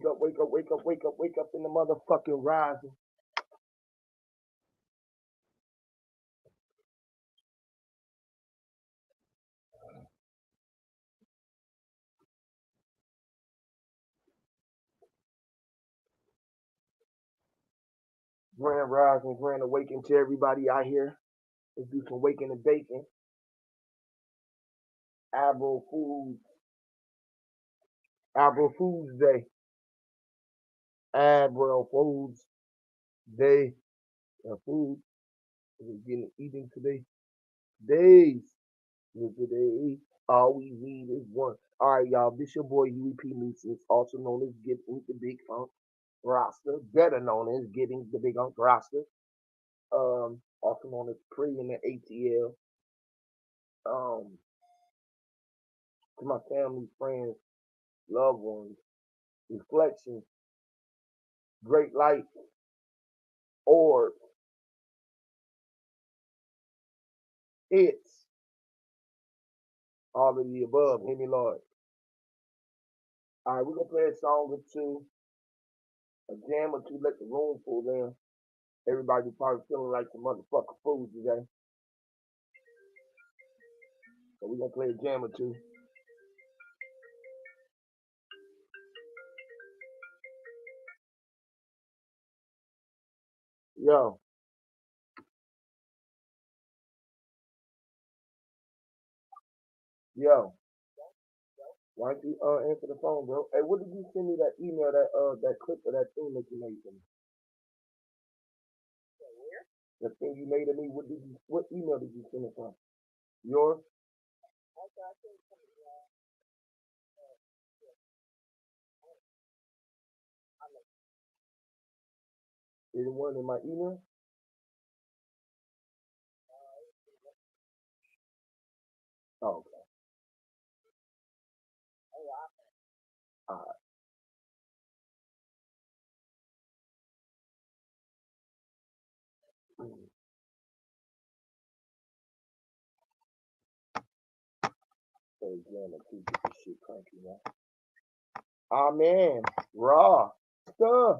Wake up, wake up, wake up, wake up, wake up in the motherfucking rising. Grand rising, grand awakening to everybody out here. Let's do some waking and baking. Abreal Foods. Abreal Foods Day. Abreal Foods Day. Food. We're getting eating today. Days. Today. All we need is one. All right, y'all. This your boy UEP Nuisance, also known as Getting the Big Unk Roster, better known as Getting the Big Unk Roster. Also known as Pre in the ATL. Um, to my family, friends, loved ones, reflections, great light, or it's all of the above. Hear me, Lord. All right, we're gonna play a song or two, a jam or two, let the room full in. Everybody probably feeling like some motherfucking fools today. So we're gonna play a jam or two. Yo, yo, why don't you answer the phone, bro? Hey, what did you send me that email, that clip of that thing that you made to me? The thing you made to me, what email did you send it from? Yours? Is the one in my email? Oh, okay. All right. Mm. So again, I keep this shit cranky, man. Ah man, raw stuff.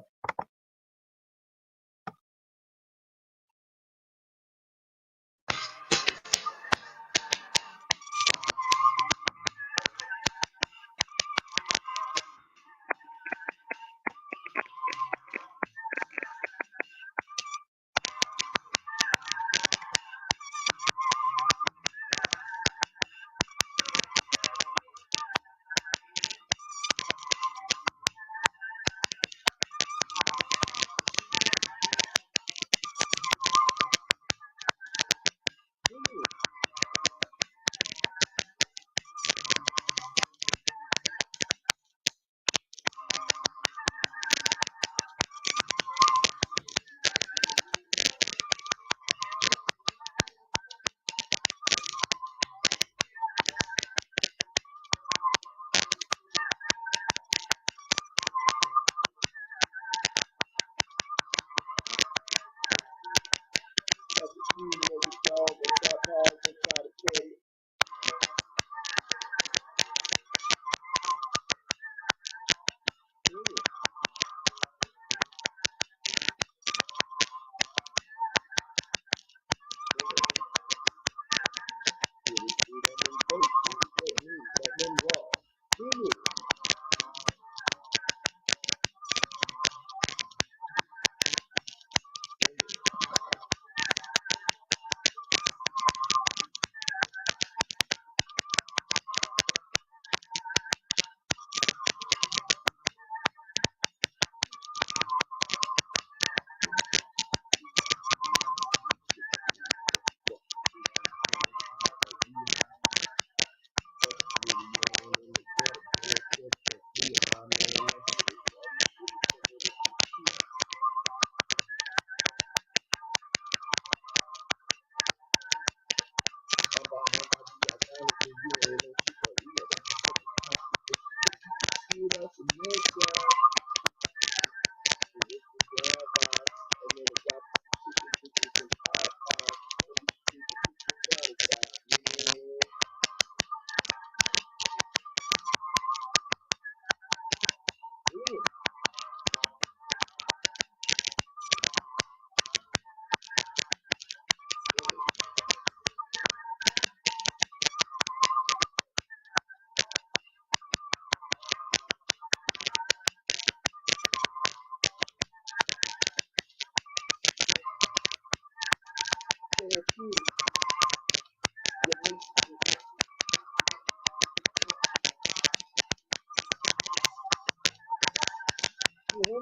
They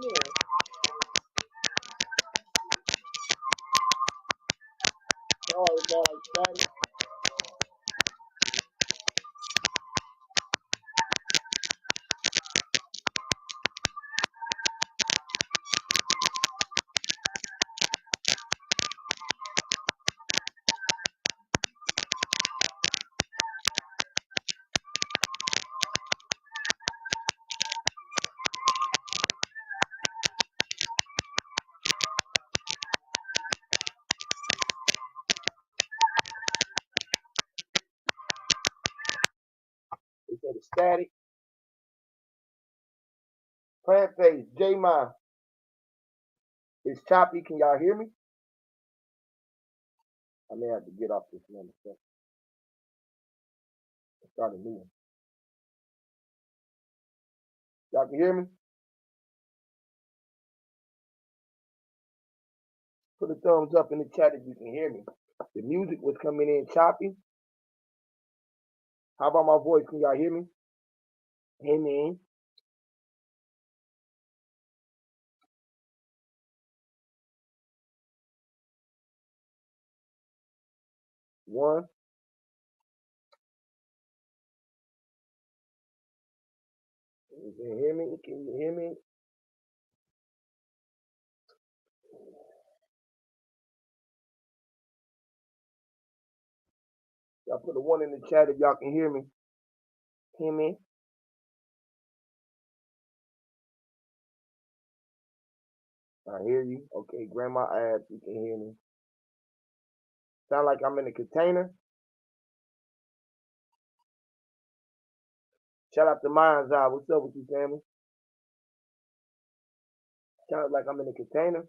said it's static. Plant phase, J-Mon. It's choppy. Can y'all hear me? I may have to get off this number. Start a new one. Y'all can hear me? Put a thumbs up in the chat if you can hear me. The music was coming in choppy. How about my voice? Can y'all hear me? Hear me? One. You can hear me? Can you hear me? Y'all put a one in the chat if y'all can hear me. Hear me? I hear you. Okay, grandma asked you can hear me. Sound like I'm in a container. Shout out to Mind's Eye. What's up with you, family? Sounds like I'm in a container.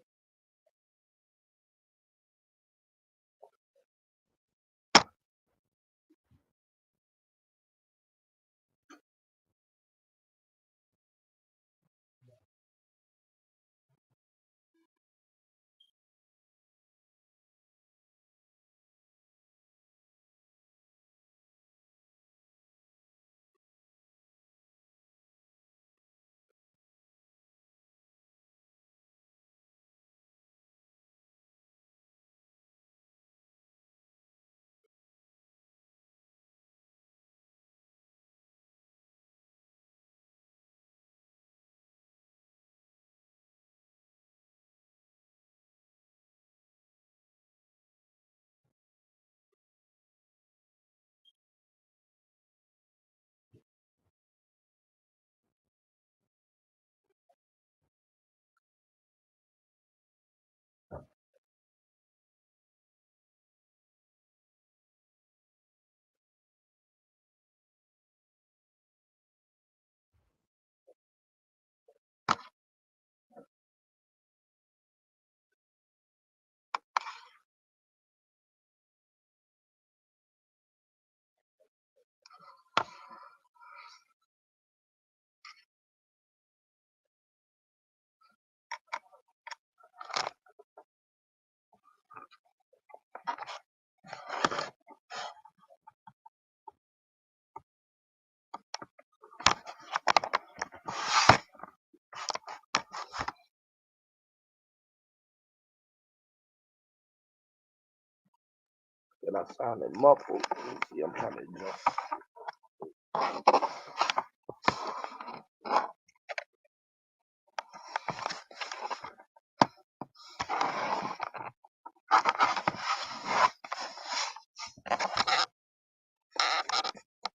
And I sounded muffled. Let me see, I'm trying to adjust.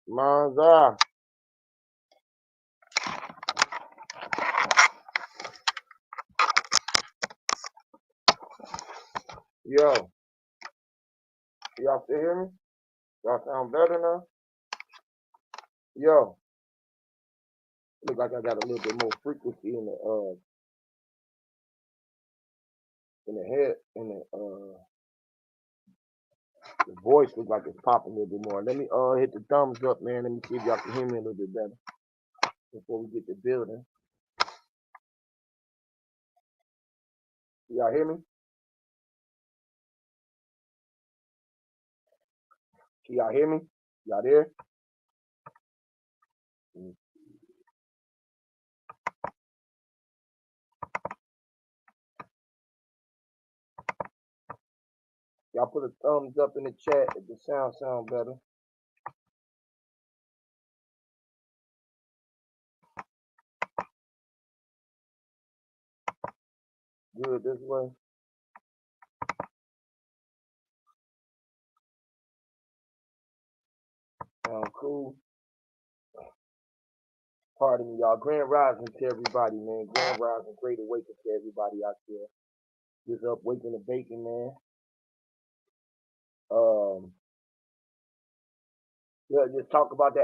Mind's Eye. Yo, y'all still hear me? Y'all sound better now? Yo, look like I got a little bit more frequency in the head, the voice looks like it's popping a little bit more. Let me hit the thumbs up, man. Let me see if y'all can hear me a little bit better before we get to building. Y'all hear me? Can y'all hear me? Y'all there? Y'all put a thumbs up in the chat if the sound better. Good this way. Cool. Pardon me, y'all. Grand rising to everybody, man. Grand rising, great awakening to everybody out there. Just up waking the bacon, man. Yeah, just talk about the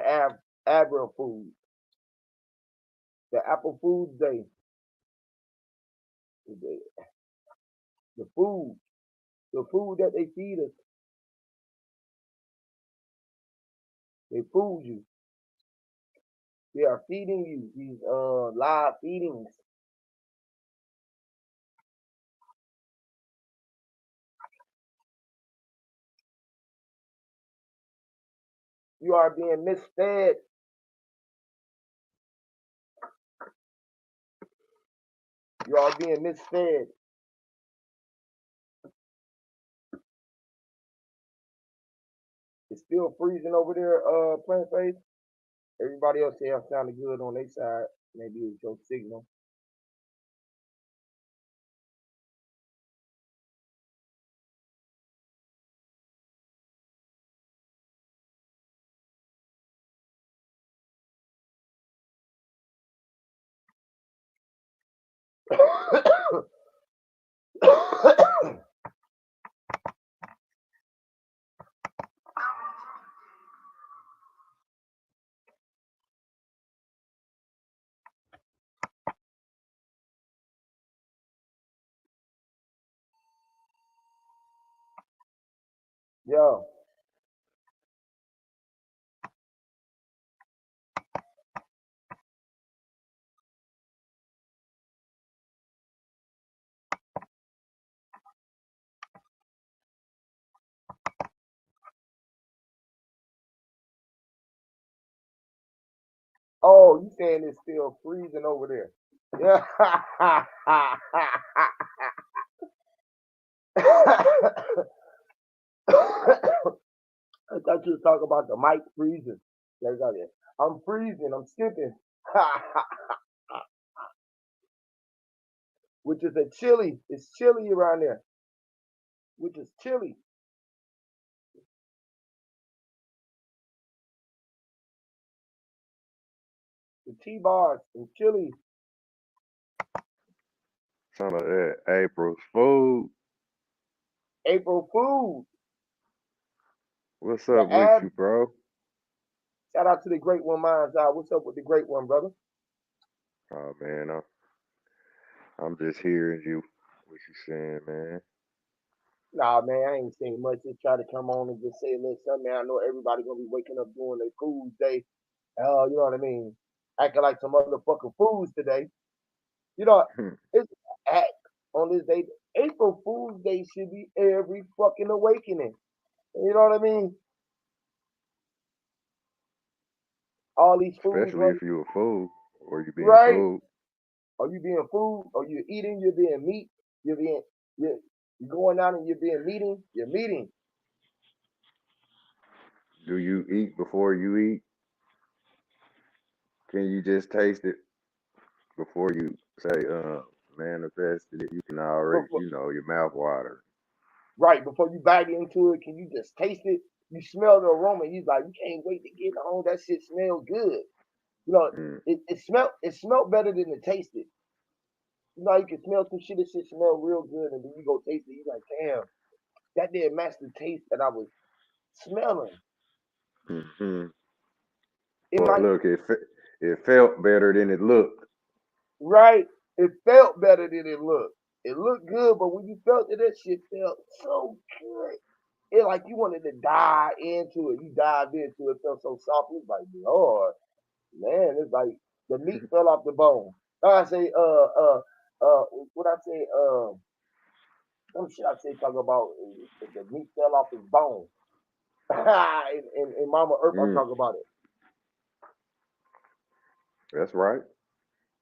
abreal food, the Apple Foods Day. The food, the food that they feed us, they food you. They are feeding you these live feedings. You are being misfed. You are being misfed. It's still freezing over there, plant face. Everybody else say I'm sounding good on their side. Maybe it's your signal. Yo. Oh, you saying it's still freezing over there? Yeah. I thought you was talking about the mic freezing. I'm freezing. I'm skipping. Which is a chilly. It's chilly around there. Which is chilly. The T-bars and chili. Some of that April's food. April Food. What's The up with ab. you, bro? Shout out to the great one, Minds Out. What's up with the great one, brother? Oh man, I'm just hearing you. What you saying, man? Nah, man, I ain't saying much. Just try to come on and just say a little something. Man, I know everybody gonna be waking up doing their food day. You know what I mean? Acting like some motherfucking fools today. You know, it's act on this day. April Fool's Day should be every fucking awakening. You know what I mean? All these fools Especially run if you a fool or you being right. fooled. Are you being food? Are you eating? You're being meat. You're being you're going out and you're being meeting. You're meeting. Do you eat before you eat? Can you just taste it before you say manifested it? You can already, Before, your mouth water. right before you bite into it, can you just taste it? You smell the aroma. You like you can't wait to get home. That shit smells good. You know, Mm, it smelled better than it tasted. You know, you can smell some shit. This shit smell real good, and then you go taste it. You like, damn, that didn't match the taste that I was smelling. hmm It But might look, it felt better than it looked. right. It felt better than it looked. It looked good, but when you felt it, that shit felt so good. It like you wanted to dive into it. You dived into it, felt so soft. It's like, Lord, man, it's like the meat fell off the bone. I say, what I say, some shit I say talking about the meat fell off his bone. in Mama Earth, I'm Mm, talking about it. that's right.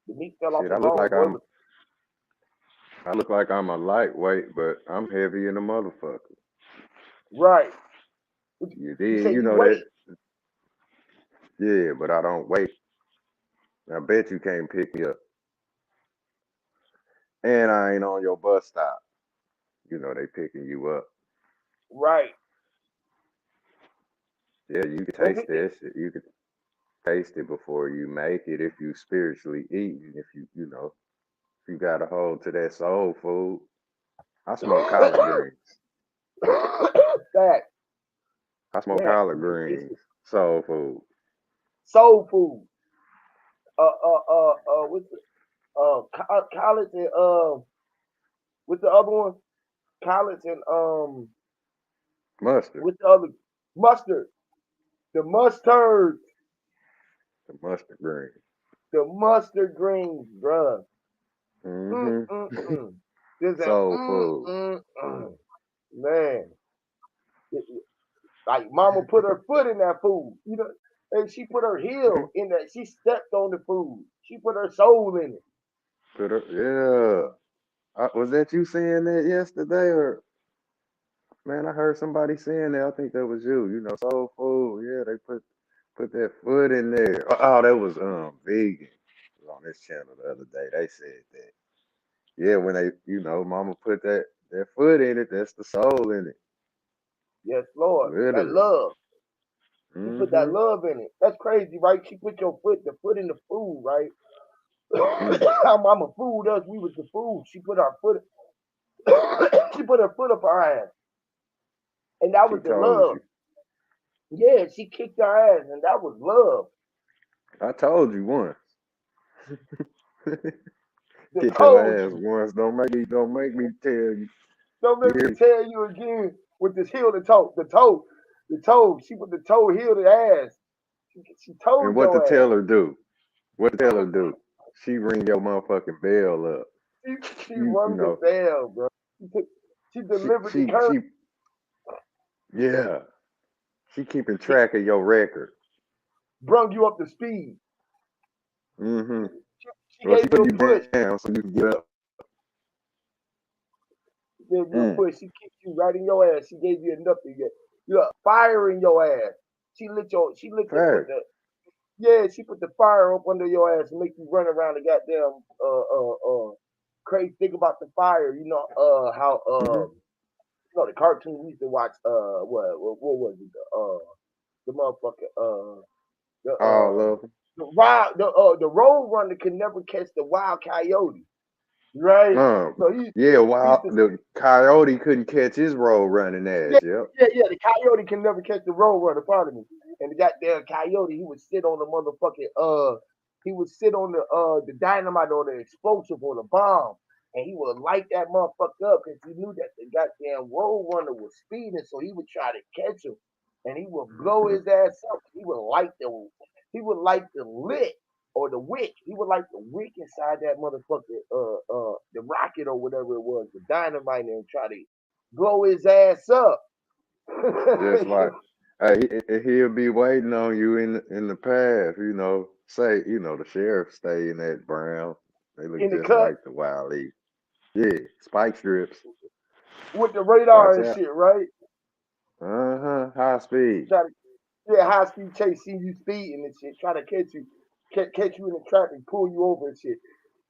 The meat fell off Shit, the bone, boy. But I look like I'm a lightweight, but I'm heavy in the motherfucker. Right. You You say did, you you know that. wait. Yeah, but I don't wait. I bet you can't pick me up, and I ain't on your bus stop. You know they picking you up. Right. Yeah, you can Well, taste that shit. You can taste it before you make it if you spiritually eating. If you if you got a hold to that soul food. I smoke collard greens. that I smoke man, collard greens. Soul food. soul food. What's the college and what's the other one? College and Mustard. what's the other mustard? The mustard, The mustard green. the mustard greens, bruh. Mm Mm-hmm. mm mm. There's that Soul food. man. Like mama put her foot in that food, you know, and she put her heel in that. She stepped on the food. She put her soul in it. Yeah. Was that you saying that yesterday, or man? I heard somebody saying that. I think that was you. You know, soul food. Yeah, they put that foot in there. Oh, that was vegan. It was on this channel the other day. They said that. Yeah, when they mama put that foot in it, that's the soul in it. Yes, Lord. That Literally. love. She put that Mm-hmm. love in it. That's crazy, right? She put the foot in the food, right? Mm. How mama fooled us, we was the food. She put our foot, she put her foot up our ass, and that She was the told love. you. Yeah, she kicked our ass, and that was love. I told you once. They Kick told your ass you. once. Don't make me tell you. Don't You make hear me me? tell you again with this heel to toe, the toe. She put the toe heel to ass. She And told what the your ass. teller do? What the teller do? She ring your motherfucking bell up. She she You rung the know, bell, bro. She took, she she delivered the she curve. she yeah. She keeping track of your record. Brung you up to speed. Mm-hmm. She Well, she gave you put a you push. down so you can get up. She gave you a Mm. push. She kicked you right in your ass. She gave you enough to get you got fire in your ass. She lit the put Fact. the yeah, she put the fire up under your ass and make you run around the goddamn crazy. Think about the fire, you know, how Mm-hmm. you know the cartoon we used to watch what was it? The motherfucker the All of them. the road runner could never catch the wild coyote. Right? Um, So yeah, he used while to the coyote couldn't catch his road running yeah, ass. Yep. the coyote can never catch the road runner, pardon me. And the goddamn coyote, he would sit on the motherfucking he would sit on the dynamite or the explosive or the bomb, and he would light that motherfucker up because he knew that the goddamn road runner was speeding, so he would try to catch him, and he would blow Mm-hmm. his ass up. He would light the lit or the wick. He would light the wick inside that motherfucker the rocket or whatever it was, the dynamite, and try to blow his ass up. Just like, hey, he'll be waiting on you in the path. Say, the sheriff stay in that brown. They look In the just cut like the wild east. Yeah, spike strips. with the radar Watch and out. shit, right? Uh-huh. High speed. Try to yeah, high speed chase, see you speeding and shit, try to catch you, catch you in the traffic, pull you over and shit.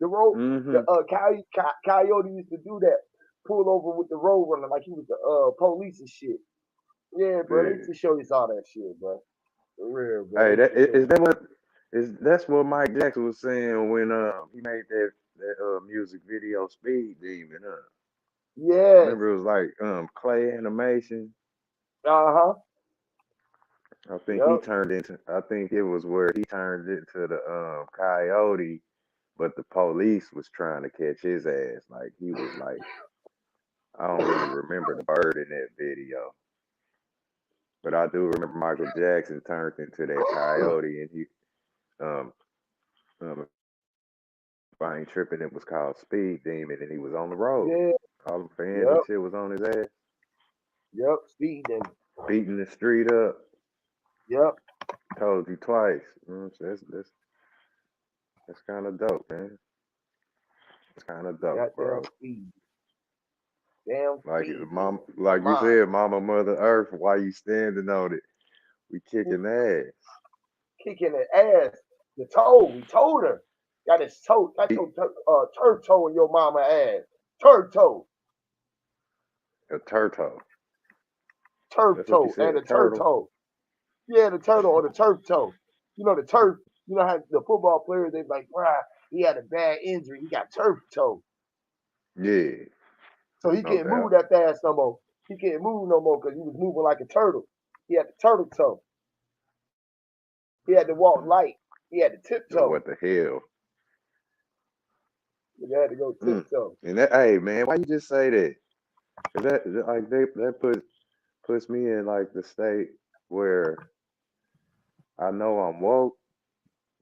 The road, the Mm-hmm. coyote used to do that, pull over with the road runner like he was the police and shit. Yeah, bro, they used Yeah. to show us all that shit, bro. For real, bro. They Hey, used that to show. that's what Mike Jackson was saying when he made that music video Speed Demon. Yes. Remember it was like clay animation. Uh huh. Yep. I think it was where he turned into the coyote, but the police was trying to catch his ass. Like he was like, I don't really remember the bird in that video, but I do remember Michael Jackson turned into that coyote, and he um if I ain't tripping, it was called Speed Demon, and he was on the road. All the Yeah. fans and shit was on his Yep. ass, Yep. Speeding. beating the street up. Yep. Told you twice. So that's kind of dope, man. It's kind of dope, Goddamn bro. speed. damn Like feed in mom, my like you mind. said, Mama, Mother Earth. Why you standing on it? We We kicking ass. kicking the ass. The toe, we told her. Got He, your turd toe in your mama ass. Turd toe, a turtle. turf That's what you toe, said. and A the turd turtle. toe. Yeah, the turtle or the turf toe. You know the turf. You know how the football players they like, right? He had a bad injury. He got turf toe, Yeah, so he no can't move doubt. that fast no more. He can't move no more because he was moving like a turtle. He had the turtle toe. He had to walk Mm. light. He had to tiptoe. What the hell? He had to go Mm. tiptoe. And that, hey man, why you just say that? 'Cause like that puts me in like the state where I know I'm woke.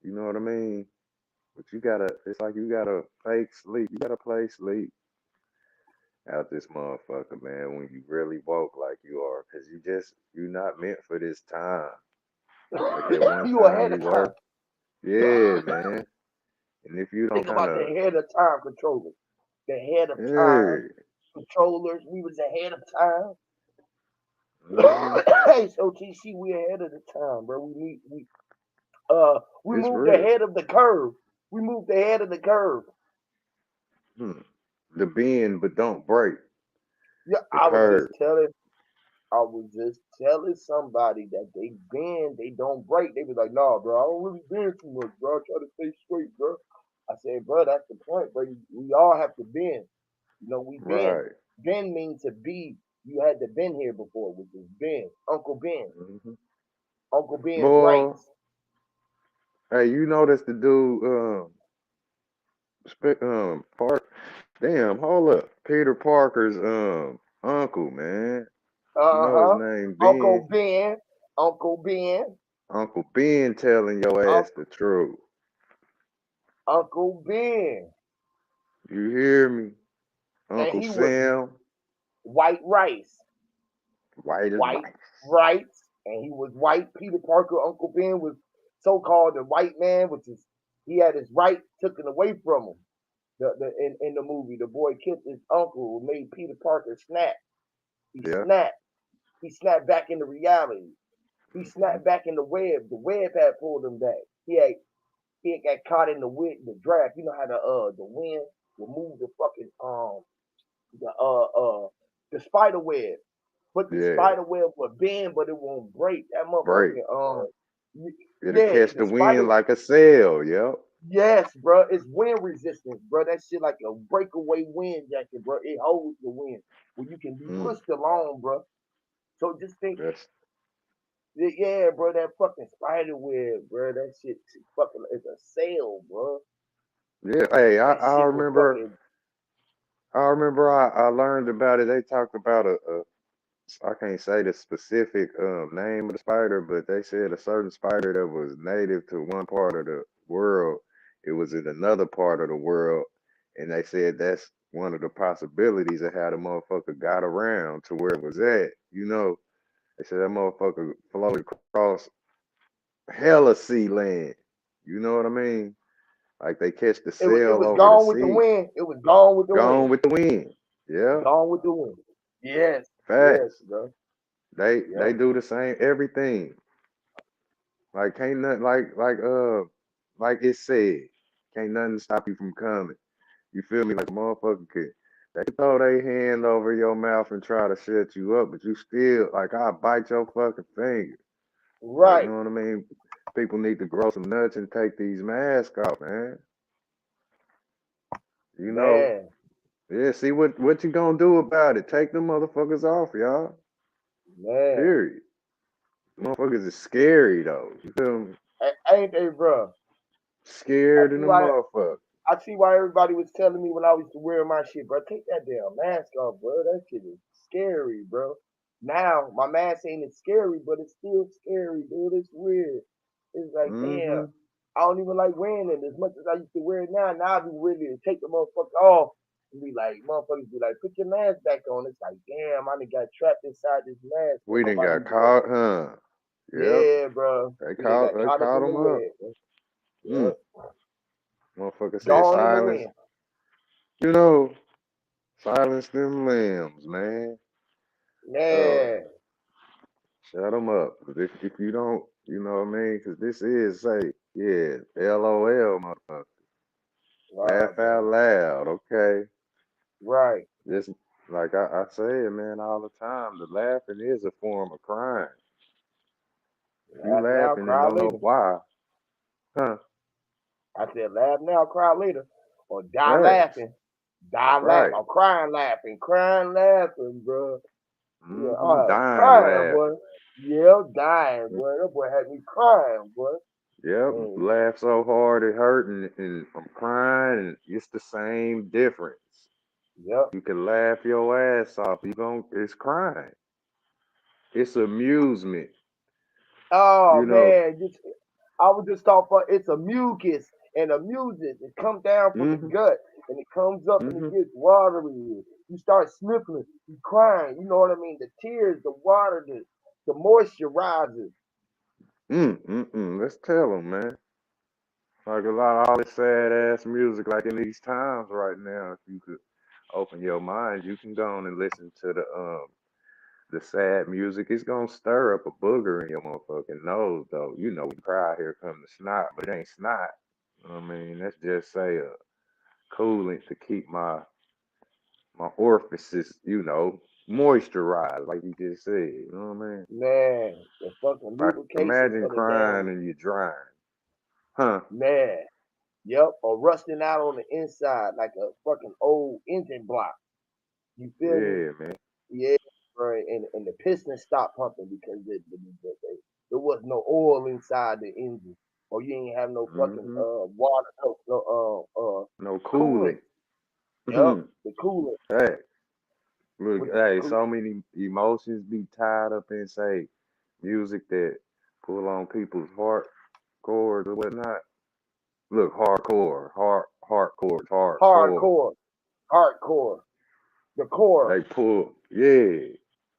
You know what I mean? But you gotta. It's like you gotta fake sleep. You gotta play sleep out this motherfucker, man. When you really woke like you are, cause you're not meant for this time. Like at one You time ahead you of time. were. Yeah, man. And if you don't Think kind about the of, ahead of time controllers. The head of time yeah, controllers. We was ahead of time. hmm, Hey, so TC, we ahead of the time, bro. We it's moved real. ahead of the curve. We moved ahead of the curve. Hmm. The bend, but don't break Yeah, the curve. I was just telling somebody that they bend, they don't break. They was like, nah, bro, I don't really bend too much, bro. I try to stay straight, bro. I said, bro, that's the point, bro. We all have to bend. You know, we bend. Right. Bend means to be. You had to been here before, which is Ben. Uncle Ben. Hmm. Uncle Ben's Boy, rights. hey, you notice the dude, Park. Damn, hold up. Peter Parker's uncle, man. You know his Uh-huh. name Ben. Uncle Ben. Uncle Ben. Uncle Ben telling your Un- ass the truth. Uncle Ben. You hear me? And Uncle he was Sam, white rice. white as White rice. rights. And he was white. Peter Parker, Uncle Ben was so called the white man, which is he had his right taken away from him. In the movie, the boy killed his uncle who made Peter Parker snap. He Yeah. snapped. He snapped back into reality. He Hmm. snapped back in the web. The web had pulled him back. He had got caught in the wind, the draft. You know how the wind will move the fucking the the spider web. But the Yeah. spider web will bend, but it won't break. That Break. motherfucking It'll yeah, catch the the spider. wind like a sail, yep. Yes, bro. It's wind resistance, bro. That shit like a breakaway wind jacket, bro. It holds the wind where you can be Mm, pushed along, bro. So just think, that's yeah, bro. That fucking spider web, bro. That shit fucking is a sail, bro. yeah. Hey, That I shit will remember fucking I learned about it. They talked about a I can't say the specific name of the spider, but they said a certain spider that was native to one part of the world. It was in another part of the world, and they said that's one of the possibilities of how the motherfucker got around to where it was at. You know, they said that motherfucker floated across hella sea land. You know what I mean? Like they catch the it sail was over the gone with the sea, wind. It was gone with the gone wind. with the wind. Yeah, Gone with the wind. Yes, yes, facts. bro. They Yep. do the same everything. Like can't nothing like it said, can't nothing stop you from coming. You feel me? Like a motherfucker could they could throw their hand over your mouth and try to shut you up, but you still like I'll bite your fucking finger. Like you Right, know what I mean? People need to grow some nuts and take these masks off, man. You know? man, Yeah, see what you gonna do about it. Take them motherfuckers off, y'all. man. Period. Motherfuckers is scary though. You feel me? Ain't they, bro? I Scared in see the why. motherfucker. I see why everybody was telling me when I used to wear my shit, bro. Take that damn mask off, bro. That shit is scary, bro. Now my mask ain't as scary, but it's still scary, dude. It's weird. It's like, damn, Mm-hmm. I don't even like wearing it as much as I used to wear it now. Now I be ready to take the motherfucker off and be like, motherfuckers be like, put your mask back on. It's like, damn, I done got trapped inside this mask, bro. We My done body got be like, caught, huh? Yep. yeah, bro. We done got They caught up caught in the them up. web, bro. Mm. Yep. Motherfucker said Gone in the silence. wind. You know, Silence them limbs, man. Uh, Man, shut them up. 'Cause if you don't, you know what I mean? Because this is say, yeah, LOL, motherfucker. wow, Laugh out man. loud, okay? Right. Just like I say it, man, all the time. The laughing is a form of crime. If you Laugh now, laughing and cry don't know later. why, huh? I said, laugh now, cry later, or die Facts. laughing, die laugh. Right. I'm crying laughing, bro. Yeah, Dying crying, laughing. boy. Yeah, dying, boy. That boy had me crying, boy. Yep, And laugh so hard it hurt, and I'm crying, and it's the same difference. yep. You can laugh your ass off. It's crying. It's amusement. Oh You know. man, I was just talking about it's a mucus and a mucus. It comes down from the Mhm. gut and it comes up and it Mhm. gets watery. You start sniffling, you crying. You know what I mean? The tears, the water, the moisture rises. Let's tell them, man. Like a lot of all this sad ass music, like in these times right now. If you could open your mind, you can go on and listen to the sad music. It's gonna stir up a booger in your motherfucking nose, though. You know, when you cry, here come the snot, but it ain't snot. I mean, that's just say a coolant to keep my orifices, moisturized, like you just said. You know what I mean? Man, the fucking Like lubrication imagine for the crying damn and you're drying, huh? man. Yep, or rusting out on the inside like a fucking old engine block. You feel me? Yeah, man. Yeah, right. And the piston stopped pumping because there was no oil inside the engine, or you ain't have no fucking Hmm. water, no No coolant. coolant. Yep, the coolant. Hey, look, What hey, so many emotions be tied up in say music that pull on people's heart chords or whatnot. Look, heart chords, hardcore. hardcore, hardcore, the core. They pull, yeah.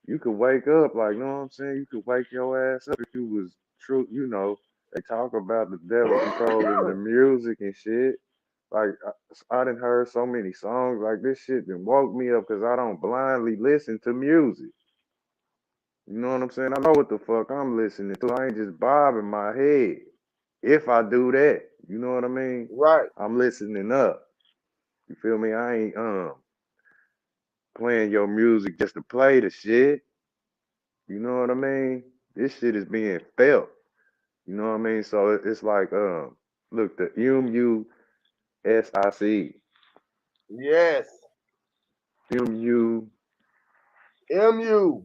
You could wake up like, you know what I'm saying? You could wake your ass up if you was true, They talk about the devil controlling the music and shit. Like, I done heard so many songs like this shit that woke me up because I don't blindly listen to music. You know what I'm saying? I know what the fuck I'm listening to. I ain't just bobbing my head. If I do that, you know what I mean? Right. I'm listening up. You feel me? I ain't playing your music just to play the shit. You know what I mean? This shit is being felt. You know what I mean? So it's like look, the MUSIC. Yes. MU MU.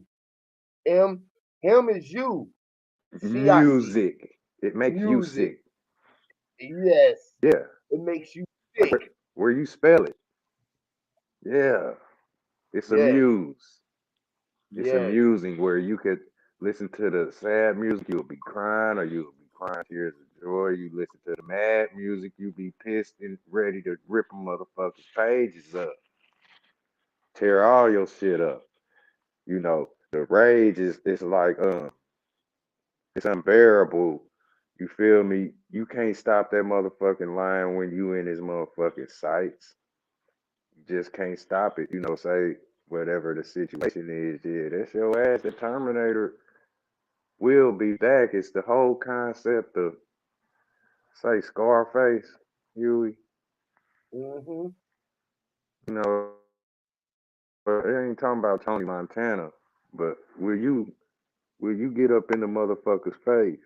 M. Him is you. CIC. music. It makes you Music. sick. Yes. Yeah. It makes you Like sick. where you spell it. Yeah. It's Yes. amuse. It's Yes. amusing where you could listen to the sad music, you'll be crying, or you'll be crying tears of joy. You listen to the mad music, you'll be pissed and ready to rip a motherfucker's pages up, tear all your shit up. The rage is it's like it's unbearable. You feel me? You can't stop that motherfucking line when you in his motherfucking sights. You just can't stop it. Say whatever the situation is, yeah, that's your ass. The Terminator will be back. It's the whole concept of say Scarface, Huey. Mm-hmm. It ain't talking about Tony Montana, but will you get up in the motherfucker's face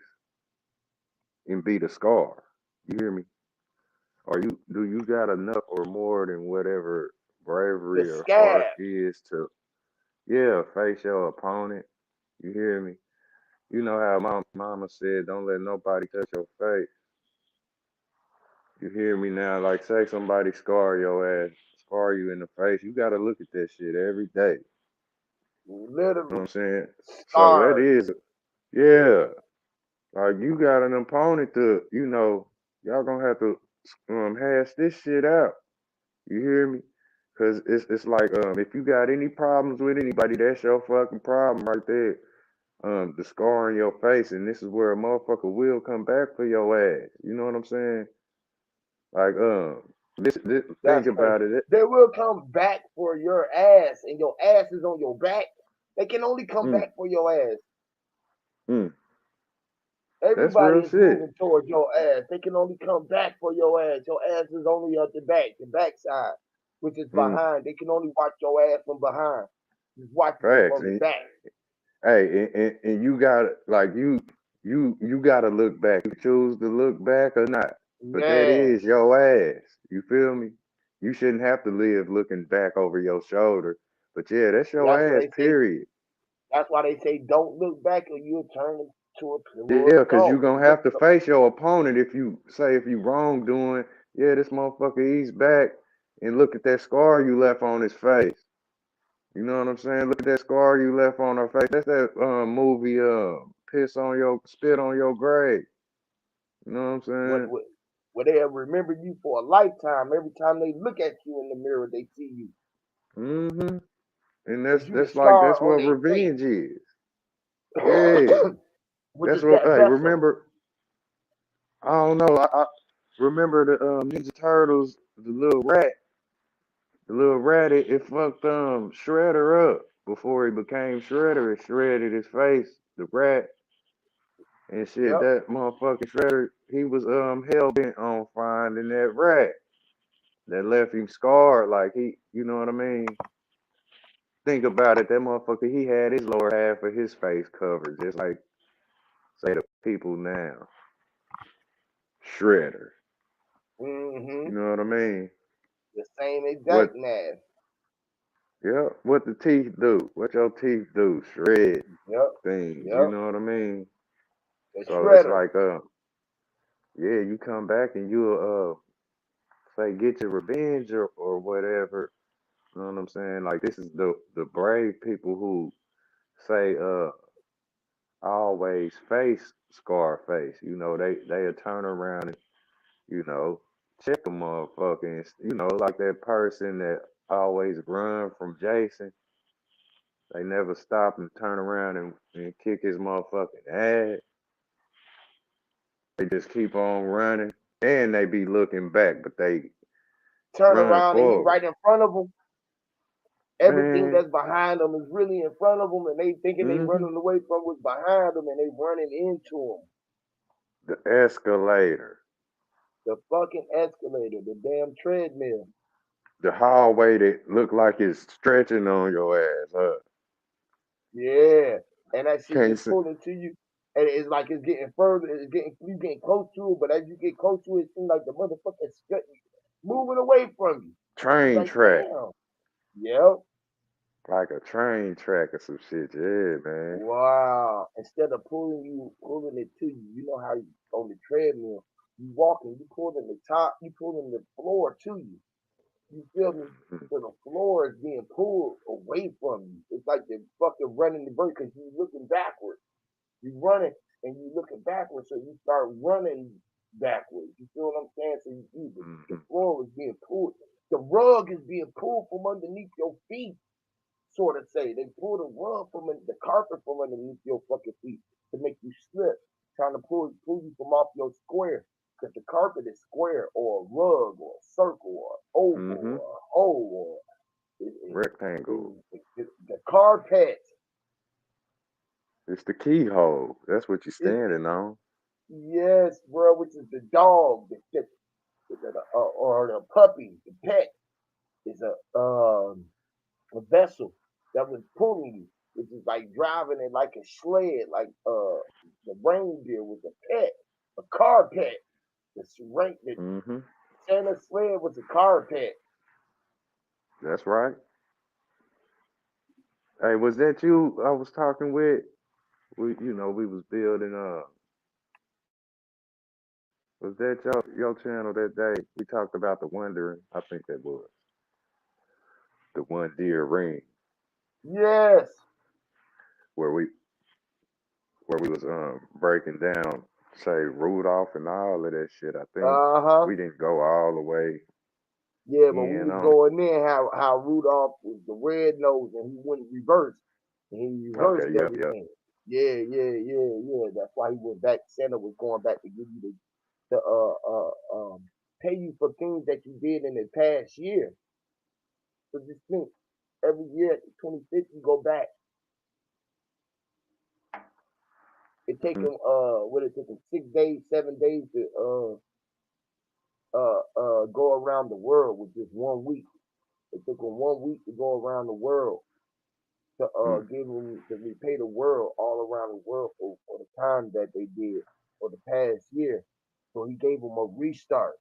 and be the scar? You hear me? Or do you got enough or more than whatever The bravery or heart scab. is to face your opponent? You hear me? You know how mama said, don't let nobody touch your face. You hear me now? Like say somebody scar you in the face. You gotta look at that shit every day. You know Literally. what I'm saying? So that Scarred. is, yeah. Like you got an opponent to, y'all gonna have to hash this shit out. You hear me? Cause it's like if you got any problems with anybody, that's your fucking problem right there. The scar on your face, and this is where a motherfucker will come back for your ass. You know what I'm saying? Like this That's think crazy. about it. They will come back for your ass, and your ass is on your back. They can only come Mm, back for your ass. mm, that's Everybody real is shit. moving towards your ass. They can only come back for your ass. Your ass is only at the backside, which is Mm, behind. They can only watch your ass from behind. Just watching you facts. from the And, back. hey, and you got like you got to look back. You choose to look back or not, but that Man, is your ass. You feel me? You shouldn't have to live looking back over your shoulder. But yeah, that's that's your what ass. they say. Period. That's why they say don't look back or you'll turn into a pillar Yeah, of because you're salt. gonna have to face your opponent if you say if you wrongdoing. Yeah, this motherfucker he's back and look at that scar you left on his face. You know what I'm saying? Look at that scar you left on her face. That's that movie piss on your spit on your grave. You know what I'm What, saying? what, what they'll remember you for a lifetime. Every time they look at you in the mirror, they see you. Hmm. And Because you the that's like scar that's on what their face. revenge is. Yeah. Which That's is what that hey, vessel. remember I don't know. I remember the Ninja Turtles, the little rat it fucked Shredder up before he became Shredder. It shredded his face, the rat and shit. Yep. That motherfucking Shredder, he was hell bent on finding that rat that left him scarred. Like you know what I mean? Think about it. That motherfucker, he had his lower half of his face covered, just like say the people now. Shredder. You Mm-hmm. know what I mean? The same What? exact nass. Yeah. What the teeth do? What your teeth do? Shred Yep. things. You Yep. know what I mean? The So it's shredder. like yeah, you come back and you say get your revenge or whatever. You know what I'm saying? Like this is the brave people who say always face Scarface. You know, they'll turn around and, you know, check a motherfucker and you know, like that person that always run from Jason. They never stop and turn around and kick his motherfucking ass. They just keep on running. And they be looking back, but they Turn run around and he forward. right in front of them. Everything Man, that's behind them is really in front of them, and they thinking they hmm running away from what's behind them, and they running into them. the escalator, The fucking escalator, the damn treadmill. the hallway that look like it's stretching on your ass. Yeah, and that shit Can't just see. pulling to you, and it's like it's getting further. It's getting you getting close to it, but as you get close to it, it seems like the motherfucker is moving away from you. It's Train like track, damn, yep, like a train track or some shit. Yeah, man. wow. Instead of pulling it to you, you know how you, on the treadmill, you walking, you pulling the top, you pulling the floor to you. You feel me? Mm, So the floor is being pulled away from you. It's like they're fucking running the bird because you're looking backwards. You running and you looking backwards, so you start running backwards. You feel what I'm saying? So the mm-hmm, floor is being pulled. The rug is being pulled from underneath your feet, sort of say. They pull the rug from the carpet from underneath your fucking feet to make you slip, trying to pull you from off your square. Because the carpet is square or a rug or a circle or oval mm-hmm. or a hole or Rectangle. the carpet It's the keyhole. That's what you're is standing on. yes, bro, which is the dog, or the puppy, the pet is a vessel that was pulling you, which is like driving it like a sled, like the reindeer was a pet, a car pet. The Mm-hmm. Santa sled was a car pet. That's right. Hey, was that you I was talking with? We was building was that your channel that day? We talked about the wondering. I think that was the one deer ring Yes. where we was breaking down say Rudolph and all of that shit. I think Uh huh. we didn't go all the way Yeah, but we in was on it. going in how Rudolph was the red nose and he wouldn't reverse. And he reversed Okay, yep, yep. everything. Yeah. That's why he went back. Santa was going back to give you the pay you for things that you did in the past year. So just think, every year at the 25th, you go back. It take Mm. them what it take them 6 days, 7 days to go around the world with just 1 week. It took them 1 week to go around the world to Mm. give them to repay the world all around the world for the time that they did for the past year. So he gave them a restart.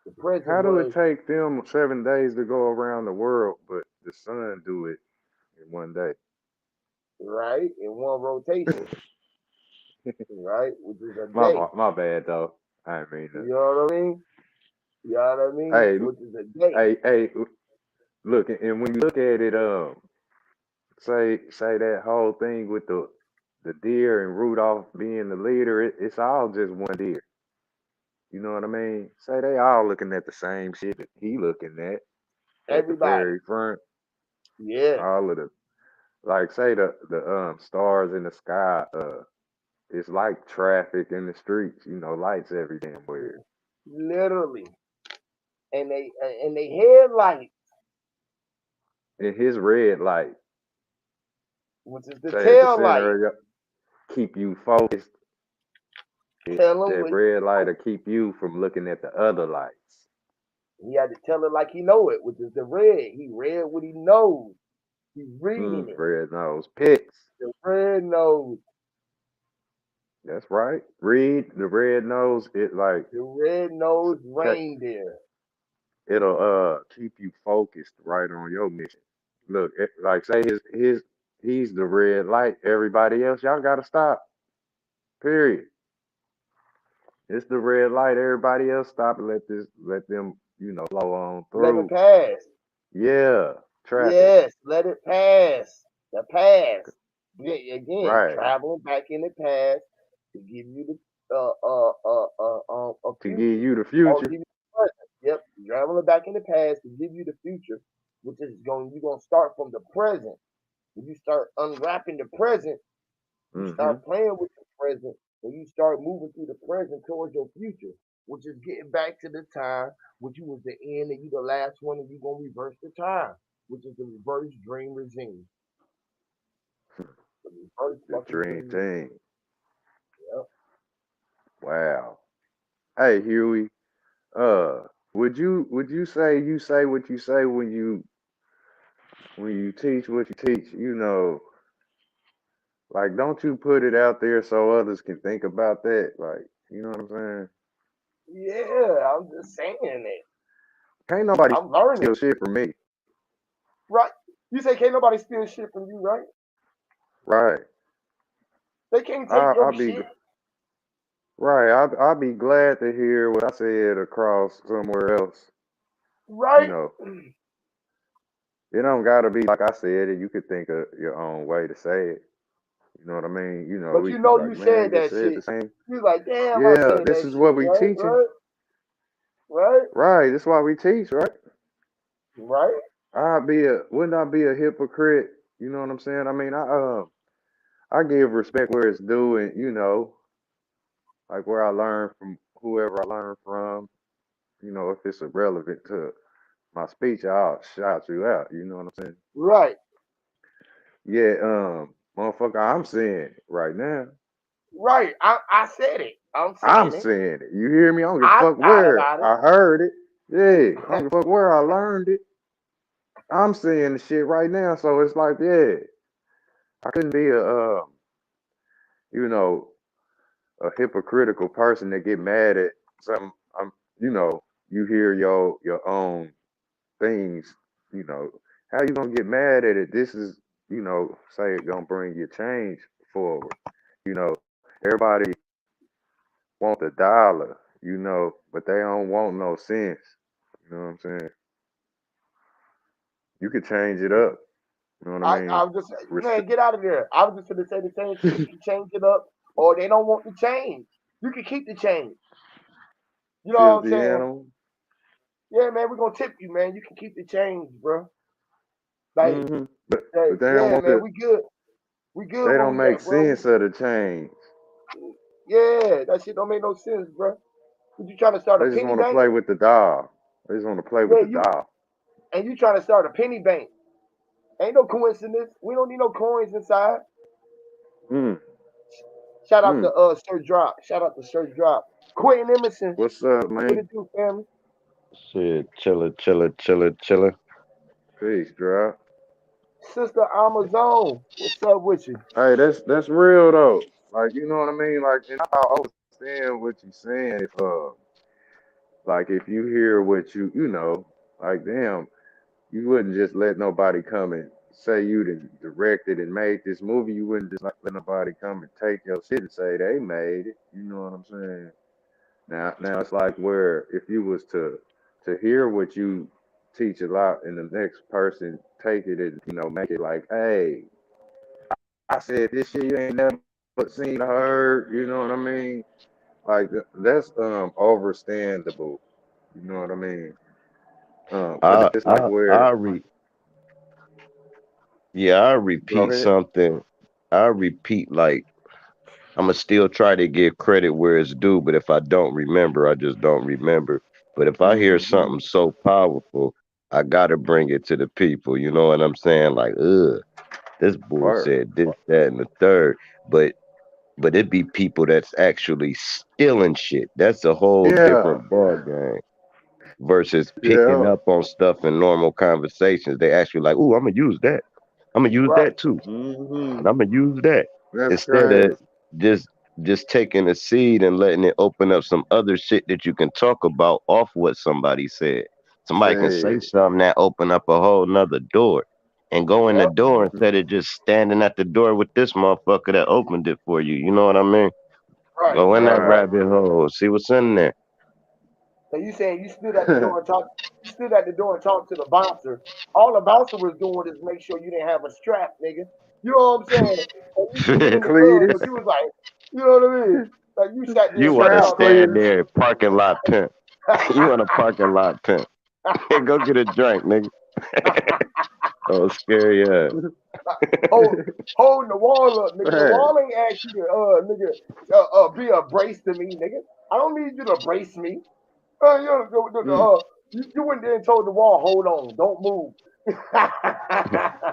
The present How do it was take them 7 days to go around the world, but the sun do it in one day? right in one rotation, right, which is a My day. my bad though. I didn't mean to. You know what I mean? You know what I mean? Hey, Which is a day. hey, look, and when you look at it, say that whole thing with the deer and Rudolph being the leader, it's all just one deer. You know what I mean? Say they all looking at the same shit that he looking at the Everybody. very front. Yeah. All of the like say the stars in the sky, it's like traffic in the streets, lights every damn where. Literally. And they headlight, And his red light, which is the say at the tail center light. of your keep you focused. Tell him That what red light will keep you from looking at the other lights. he had to tell it like he know it, which is the red. He read what he knows. He's reading it. Red nose picks. The red knows. That's right. Read the red nose. It like The red nosed check. reindeer. It'll keep you focused right on your mission. Look, like say he's the red light. Everybody else, y'all gotta stop. Period. It's the red light. Everybody else stop and let them flow on Let it through. pass. Yeah, traffic. Yes, let it pass. The past. Yeah, again, Right. traveling back in the past to give you the a To give future. you the Or future. give you the present. Yep, traveling back in the past to give you the future, which is going you're gonna start from the present. When you start unwrapping the present, you Mm-hmm. start playing with the present, and you start moving through the present towards your future, which is getting back to the time which you was the end and you the last one and you gonna reverse the time, which is the reverse dream regime. The reverse The fucking dream dream regime. team. Yep. Wow. Hey Huey, uh, would you say you say what you say when you teach what you teach? Like don't you put it out there so others can think about that? Like, you know what I'm saying? Yeah, I'm just saying it. Can't nobody I'm steal learning. shit from me. Right? You say can't nobody steal shit from you, right? Right. They can't take I your I'll be shit, right. I'll be glad to hear what I said across somewhere else. You right? know, it don't gotta be like I said it. You could think of your own way to say it. You know what I mean? But We you could be know like, you man, said you just that said the shit. same. You like, damn, I Yeah, said this that is shit, what we right? teaching. Right? Right? Right. That's why we teach, right? Right? Wouldn't I be a hypocrite? You know what I'm saying? I mean, I give respect where it's due, and like where I learn from whoever I learn from. If it's irrelevant to my speech, I'll shout you out. You know what I'm saying? Right? Yeah, motherfucker, I'm saying it right now. Right? I said it. I'm I'm saying it. saying it. You hear me? I don't give a I fuck thought where about I heard it. Yeah, I don't give a fuck where I learned it. I'm saying the shit right now, so it's like, yeah, I couldn't be you know, a hypocritical person that get mad at something. I'm, you know, you hear your own things. You know, how you gonna get mad at it? This is, say it gonna bring your change forward. Everybody want the dollar, but they don't want no sense. You know what I'm saying? You could change it up. You know what I I mean? was just man, Respect. get out of there. I was just gonna say the same shit. You can change it up, or they don't want the change. You can keep the change. You know what I'm Filthy saying? animal. Yeah, man, we're gonna tip you, man. You can keep the change, bro. Like, But they don't yeah, want man, the. we good. We good They where don't we make at, bro. sense of the change. Yeah, that shit don't make no sense, bro. But you trying to start a They just penny want to bank? play with the doll. They just want to play with Yeah, the you doll. and you trying to start a penny bank. Ain't no coincidence. We don't need no coins inside. Mm, Shout out to mm. Sir Drop. Shout out to Sir Drop. Quentin Emerson. What's up, What man? it do, family? Shit, chiller, chiller, chiller, chiller. Peace, drop. Sister Amazon. What's up with you? Hey, that's real though. Like, you know what I mean? Like, and I understand what you're saying. Like, if you hear what like, damn, you wouldn't just let nobody come and say you directed and made this movie. You wouldn't just let nobody come and take your shit and say they made it. You know what I'm saying? Now it's like where if you was to hear what you teach a lot, and the next person take it and make it like, hey, I said this shit you ain't never seen or heard. You know what I mean? Like that's overstandable. You know what I mean? But I it's like I where I re yeah, I go repeat ahead. something. I repeat like I'ma still try to give credit where it's due, but if I don't remember, I just don't remember. But if I hear Hmm. something so powerful, I gotta bring it to the people. You know what I'm saying? Like, this bull Word. said this, that, and the third. But it be people that's actually stealing shit. That's a whole Yeah. different ball game versus picking Yeah. up on stuff in normal conversations. They actually like, "Ooh, I'm gonna use that. I'm gonna use Right. that too, Hmm. and I'm gonna use that." That's Instead of crazy. just taking a seed and letting it open up some other shit that you can talk about off what somebody said. Somebody can say Say. something that open up a whole nother door. And go in the Yep. door instead of just standing at the door with this motherfucker that opened it for you. You know what I mean? Right. Go in that Right. rabbit hole, see what's in there. So you saying you stood at the door and talked? You stood at the door and talked to the bouncer. All the bouncer was doing is make sure you didn't have a strap, nigga. You know what I'm saying? And you stood in the club, but Cletus. you was like, you know what I mean? Like you sat there You and want said, to Strap "No, no, stand Cletus. there, parking lot pimp. You want a parking lot pimp. Go get a drink, nigga. Oh, scary ass. hold holding the wall up, nigga. The Hey. wall ain't asked you to, nigga, be a brace to me, nigga. I don't need you to brace me. Mm. You went there and told the wall, hold on, don't move.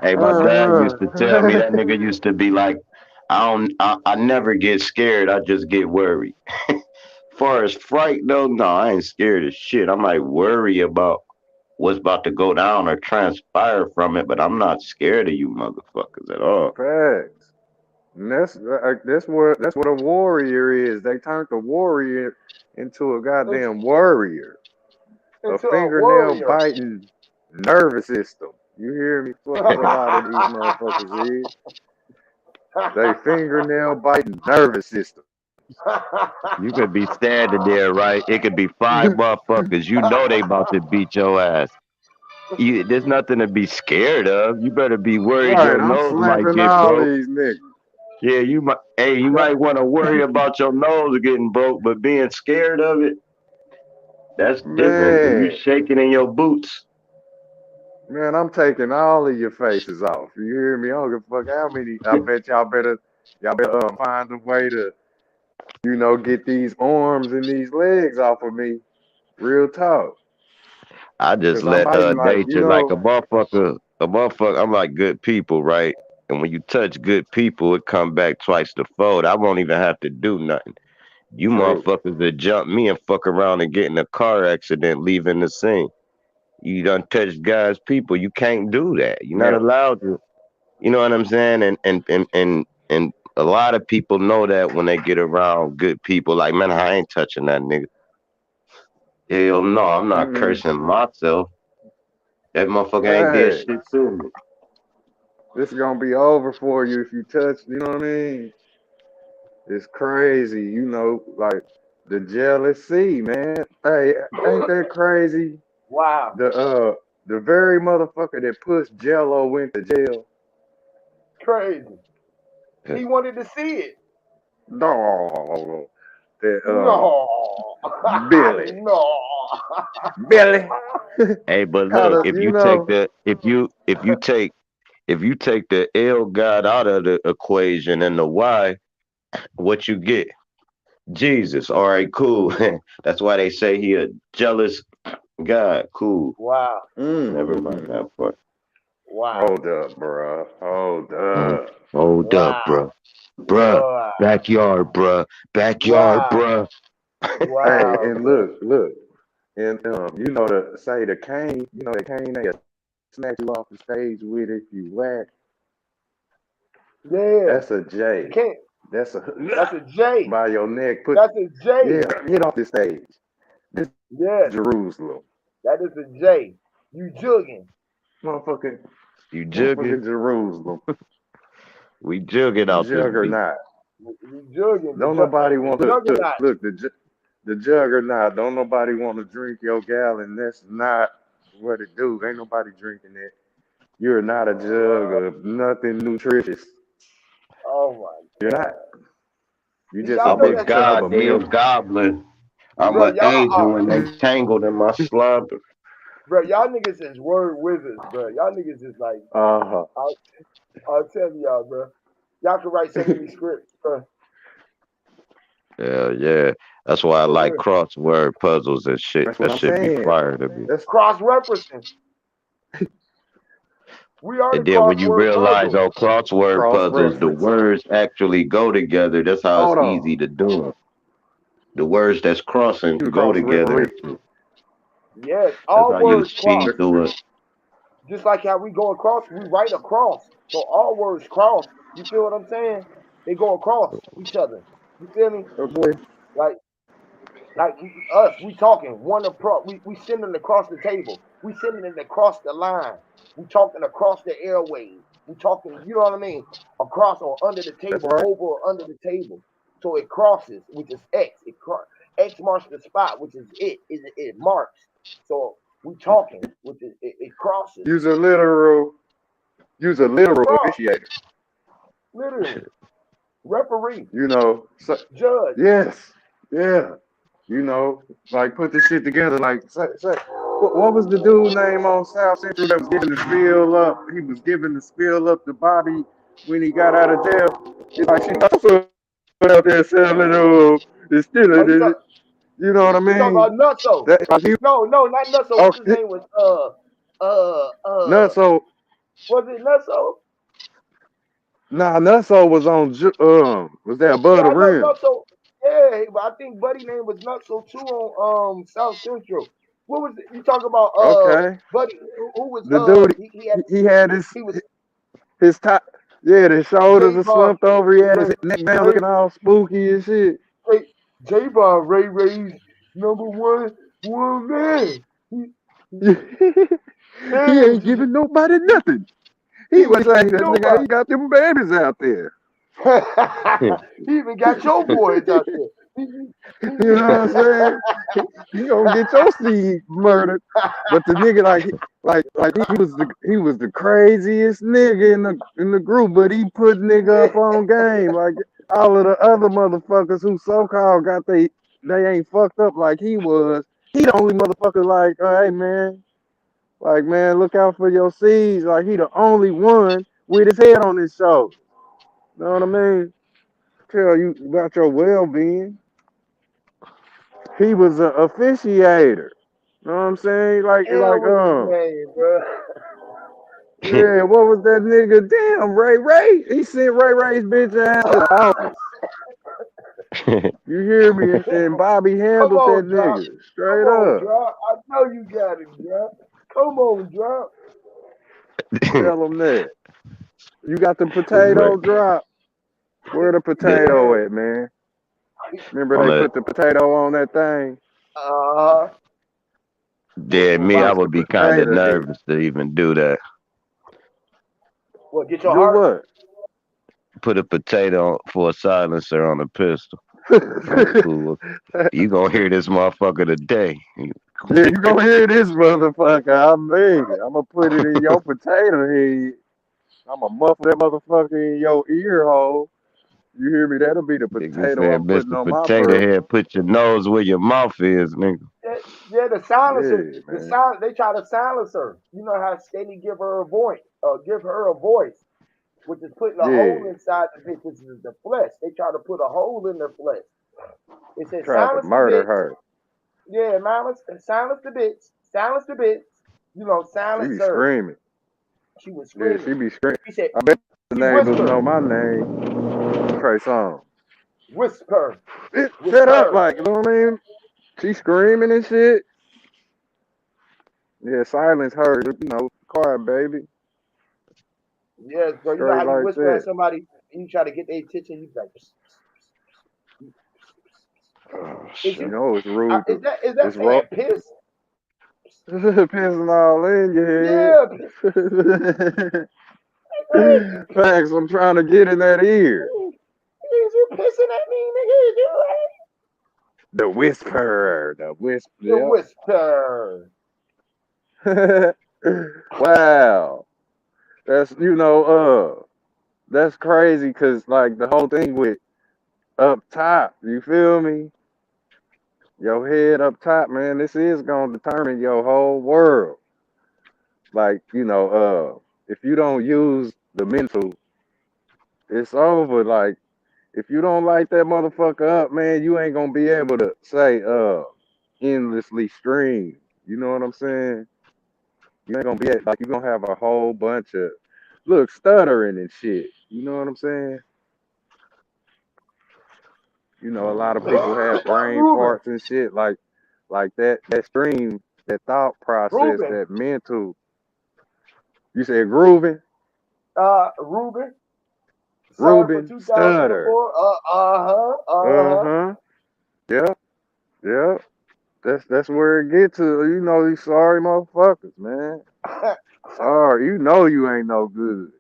Hey, my dad used to tell me that nigga used to be like, I never get scared. I just get worried. Far as fright though, no, I ain't scared of shit. I might worry about what's about to go down or transpire from it, but I'm not scared of you motherfuckers at all. Facts. And that's what a warrior is. They turned the warrior into a into, goddamn warrior. A into a fingernail warrior. biting nervous system. You hear me? Fuck what a lot of these motherfuckers is. They fingernail biting nervous systems. You could be standing there, right? It could be five motherfuckers. You know they about to beat your ass. There's nothing to be scared of. You better be worried Right, your I'm nose might slapping get all broke. these niggas. Yeah, you might. Hey, you might want to worry about your nose getting broke, but being scared of it, that's different. When you Man, shaking in your boots, man, I'm taking all of your faces off. You hear me? I don't give a fuck how many. I bet y'all better find a way to, get these arms and these legs off of me. Real talk. I just Cause I'm let biting like, nature, like a motherfucker. I'm like good people, right? And when you touch good people, it come back twice the fold. I won't even have to do nothing. You true. motherfuckers that jump me and fuck around and get in a car accident, leaving the scene. You done touched God's people. You can't do that. You're not Never. allowed to. You know what I'm saying? And a lot of people know that when they get around good people. Like, man, I ain't touching that nigga. Hell no, I'm not Mm-mm. cursing myself. That motherfucker ain't did Hey, shit to me. this is gonna be over for you if you touch. You know what I mean? It's crazy. Like the jealousy, man. Hey, ain't that crazy? Wow, The the very motherfucker that pushed Jello went to jail. crazy. He wanted to see it. No, that No, Billy, no. Billy. Hey, but How look, to you know? if you take the L God out of the equation and the Y, what you get? Jesus. All right, cool. That's why they say he a jealous God. Cool. Wow, Never mind Mm-hmm. that part. wow, Hold up, bro. Hold Hold, up. hold up, wow, bruh. Bruh. wow, Backyard, bruh. Backyard, wow, bruh. Hey, wow, and bro. look, and you know the say the cane, you know the cane they snatch you off the stage with if you whack. Yeah, That's a you J. can't. That's a That's a J. by your neck. Put That's a yeah, J. get off this stage. This Yes, Jerusalem, that is a J. You jugging. motherfucking You jugging? motherfucking Jerusalem, We jugging out this beat. juggernaut. You jugging. Don't nobody The want to juggernaut. look the juggernaut. Don't nobody want to drink your gallon. That's not what it do. Ain't nobody drinking that. You're not a jug Uh, of nothing nutritious. oh my You're not. God. You See, just y'all a I'm know a big that's tub of goddamn milk. goblin. I'm bro. an Y'all are, angel and they You tangled in my slobber. bro. Y'all niggas is word wizards, bro. Y'all niggas is like, uh I'll, I'll tell y'all, bro. Y'all can write so many scripts, bro. Yeah, yeah. That's why I For like real. crossword puzzles and shit. that's what That I'm should be saying. fire to me. That's Cross referencing. We are the And then when you crossword realize puzzle. on crossword cross puzzles, the reference. words actually go together. That's how it's Hold on. easy to do them. The words that's crossing You go cross together. referee. Yes, That's all how you words speed cross. through it. Just like how we go across, we write across. So all words cross. You feel what I'm saying? They go across each other. You feel me? Okay. Like us, we talking one approach. We sending across the table. We sending it across the line. We talking across the airways. We talking, you know what I mean? Across or under the That's table, right. over or under the table. So it crosses, which is X. X marks the spot, which is it marks. So we talking, which is it crosses. Use a literal. Use a It literal cross officiator. literally. Referee, You know. So, judge. yes. Yeah. You know. Like put this shit together. Like say, what was the dude name on South Central that was giving the spiel up? He was giving the spiel up to Bobby when he got out of jail. He's like, she also out there selling it's still Oh, you you know what I talking mean? about Nutso? That like he No, no, not Nutso. oh What's his name? Was uh Nut uh so was it Nutso? nah Nutso was on was that Yeah, above the I know rim? Nutso. Yeah, but I think Buddy name was Nutso too on South Central. What was it? You talking about Okay. Buddy who was The dude he had he had he was his top yeah, his shoulders J are Bob slumped over, he had his J neck down Ray looking all spooky and shit. J Bob Ray Ray's number one man. He, he, He yeah, ain't giving nobody nothing. he He was ain't saying giving that nigga nobody. he got them babies out there. He even got your boys out there. You know what I'm saying? He gonna get your seed murdered. But the nigga like he was the craziest nigga in the group, but he put nigga up on game. Like all of the other motherfuckers who so called got they ain't fucked up like he was. He the only motherfucker like, hey man, like man, look out for your seeds. Like he the only one with his head on his shoulder. Know what I mean? Tell you about your well being. He was an officiator. Know what I'm saying? Hell, what's his name, bro? Yeah, what was that nigga? Damn, Ray. He sent Ray's bitch ass to the office. You hear me? And Bobby Come handled that on, drop. nigga Come straight on, up. drop. I know you got it, drop. Come on, drop. Tell him that. You got the For real. potato drop. Where the The, Yeah. potato at, man? Remember on they the put the potato on that thing? Uh, dead me, I Watch the would be kind of potato head. nervous to even do that. what? Get your Do heart. what? Put a potato for a silencer on a pistol. Like, cool. You gonna hear this motherfucker today. Yeah, you gonna hear this motherfucker. I mean, I'm gonna put it in your potato head. I'm gonna muffle that motherfucker in your ear hole. You hear me? That'll be the Nigga potato said, I'm putting Mr. on my Potato burger. Head, put your nose where your mouth is, nigga. Yeah, yeah, the silencer. Yeah, The man. silence. They try to silence her. You know how Steady give her a voice. Give her a voice, which is putting a hole Yeah. inside the bitch, which is the flesh. They try to put a hole in the flesh. It said Tried to silence the murder bitch. her. Yeah, silence the bitch. Silence the bitch. She be Silence her. screaming. She was Yeah, screaming. she be screaming. He said, I bet the he neighbors whispered, know my name. Trey Songz. whisper, Bitch, shut up, whisper. like, you know what I mean? She screaming and shit. Yeah, silence her, quiet baby. Yes, bro. You know Straight how you like whisper at that. somebody and you try to get their attention. You be like, psst, psst, psst, Oh is You shit. you? know it's rude to Is it's that raw. saying piss? Pissing all in your Yeah, head. nigga. Facts, I'm trying to get in that ear. Is you pissing at me, nigga? Is you right? The whisperer. The The whisper. whisper. Yep. Wow. That's that's crazy because like the whole thing with up top, you feel me? Your head up top, man, this is gonna determine your whole world. Like, if you don't use the mental, it's over. Like, if you don't light that motherfucker up, man, you ain't gonna be able to say endlessly stream. You know what I'm saying? You ain't gonna be like you gonna have a whole bunch of look stuttering and shit. You know what I'm saying? A lot of people have brain Ruben. farts and shit like that stream, that thought process, Ruben. that mental. You said grooving, Ruben. Sorry for Ruben, stutter. 2004. Uh-huh. Uh-huh. Uh-huh. Yep, yep. That's where it get to. These sorry motherfuckers, man. Sorry, you ain't no good.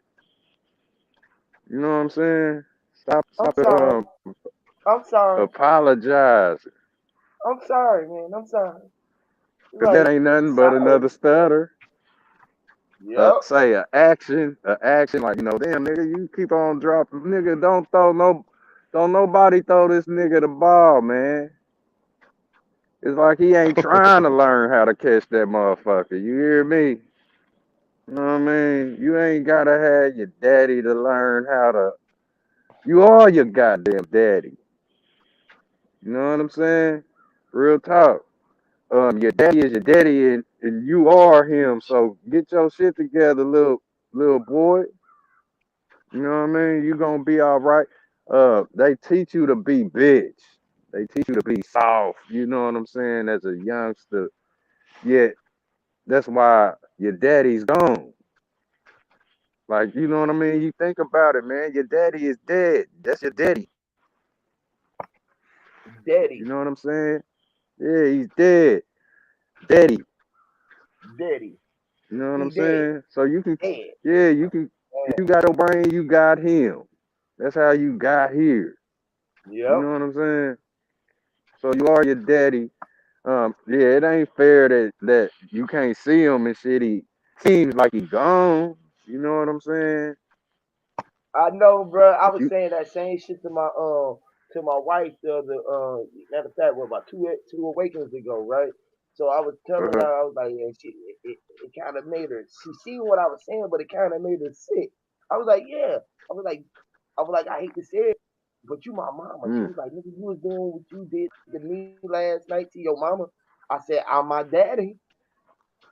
You know what I'm saying? I'm Stop sorry. I'm sorry. apologizing. I'm sorry, man. I'm sorry. Cause that Like, ain't nothing but sorry. another stutter. Yep. Say a action like damn nigga, you keep on dropping, nigga. Don't nobody throw this nigga the ball, man. It's like he ain't trying to learn how to catch that motherfucker. You hear me? You know what I mean? You ain't gotta have your daddy to learn how to. You are your goddamn daddy. You know what I'm saying? Real talk. Your daddy is your daddy, and you are him. So get your shit together, little boy. You know what I mean? You gonna be all right. They teach you to be bitch. They teach you to be soft. You know what I'm saying? As a youngster, yet that's why your daddy's gone. Like, you know what I mean? You think about it, man. Your daddy is dead. That's your daddy. You Daddy. know what I'm saying? Yeah, he's dead. Daddy. Daddy. You know what I'm He dead. saying? So you can, Dead. yeah, you can. If you got your brain, you got him. That's how you got here. You Yep. know what I'm saying? So you are your daddy. Yeah, it ain't fair that you can't see him and shit. He seems like he gone. You know what I'm saying? I know, bro. I But was you, saying that same shit to my wife the other matter of fact, what about two awakens ago, right? So I was telling uh-huh. her, I was like, yeah, it kind of made her. She seen what I was saying, but it kind of made her sick. I was like, yeah. I was like, I hate to say it, but you my mama. She Mm. was like, nigga, you was doing what you did to me last night to your mama. I said, I'm my daddy.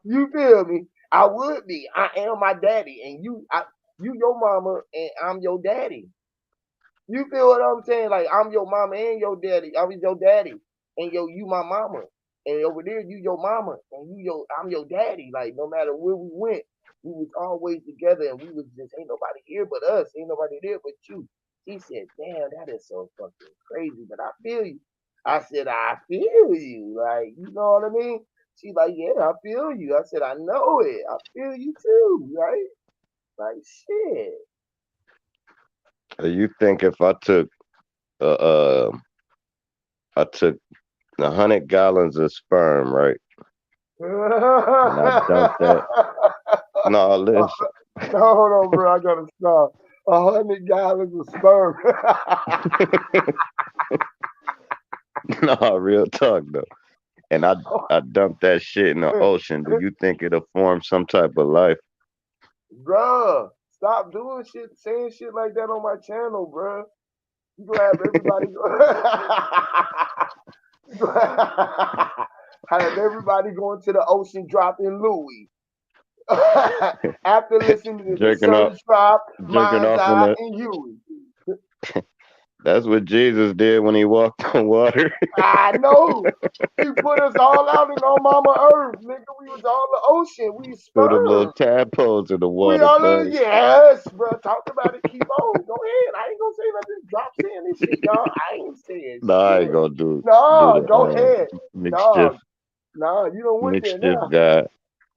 You feel me? I would be. I am my daddy, and you your mama, and I'm your daddy. You feel what I'm saying? Like I'm your mama and your daddy. I was your daddy, and you my mama, and over there you your mama, and I'm your daddy. Like no matter where we went, we was always together, and we was just ain't nobody here but us, ain't nobody there but you. She said, "Damn, that is so fucking crazy," but I feel you. I said, "I feel you." Like you know what I mean? She like, "Yeah, I feel you." I said, "I know it. I feel you too." Right? Like shit. You think if uh, uh I took 100 gallons of sperm, right, and I dumped that. No, listen. No, hold on, bro. I gotta stop. 100 gallons of sperm. No, real talk though. And I dumped that shit in the ocean. Do you think it'll form some type of life? Bruh, stop doing shit, saying shit like that on my channel, bruh. You gonna have everybody you gonna have everybody going to the ocean dropping Louis. After listening to the jerking off, Surge Drop, jerking Mind's off in Eye, the. and Huey. That's what Jesus did when he walked on water. I know. He put us all out in our mama earth, nigga. We was all the ocean. We Threw them little sperm. tadpoles in the We water, all in, cuz. yes, bro. Talk about it. Keep on. Go ahead. I ain't gonna say nothing. Drop saying this shit, y'all. I ain't saying No, I ain't shit. gonna do No, the go ahead. mischief No, no, you don't went there mischief now. God.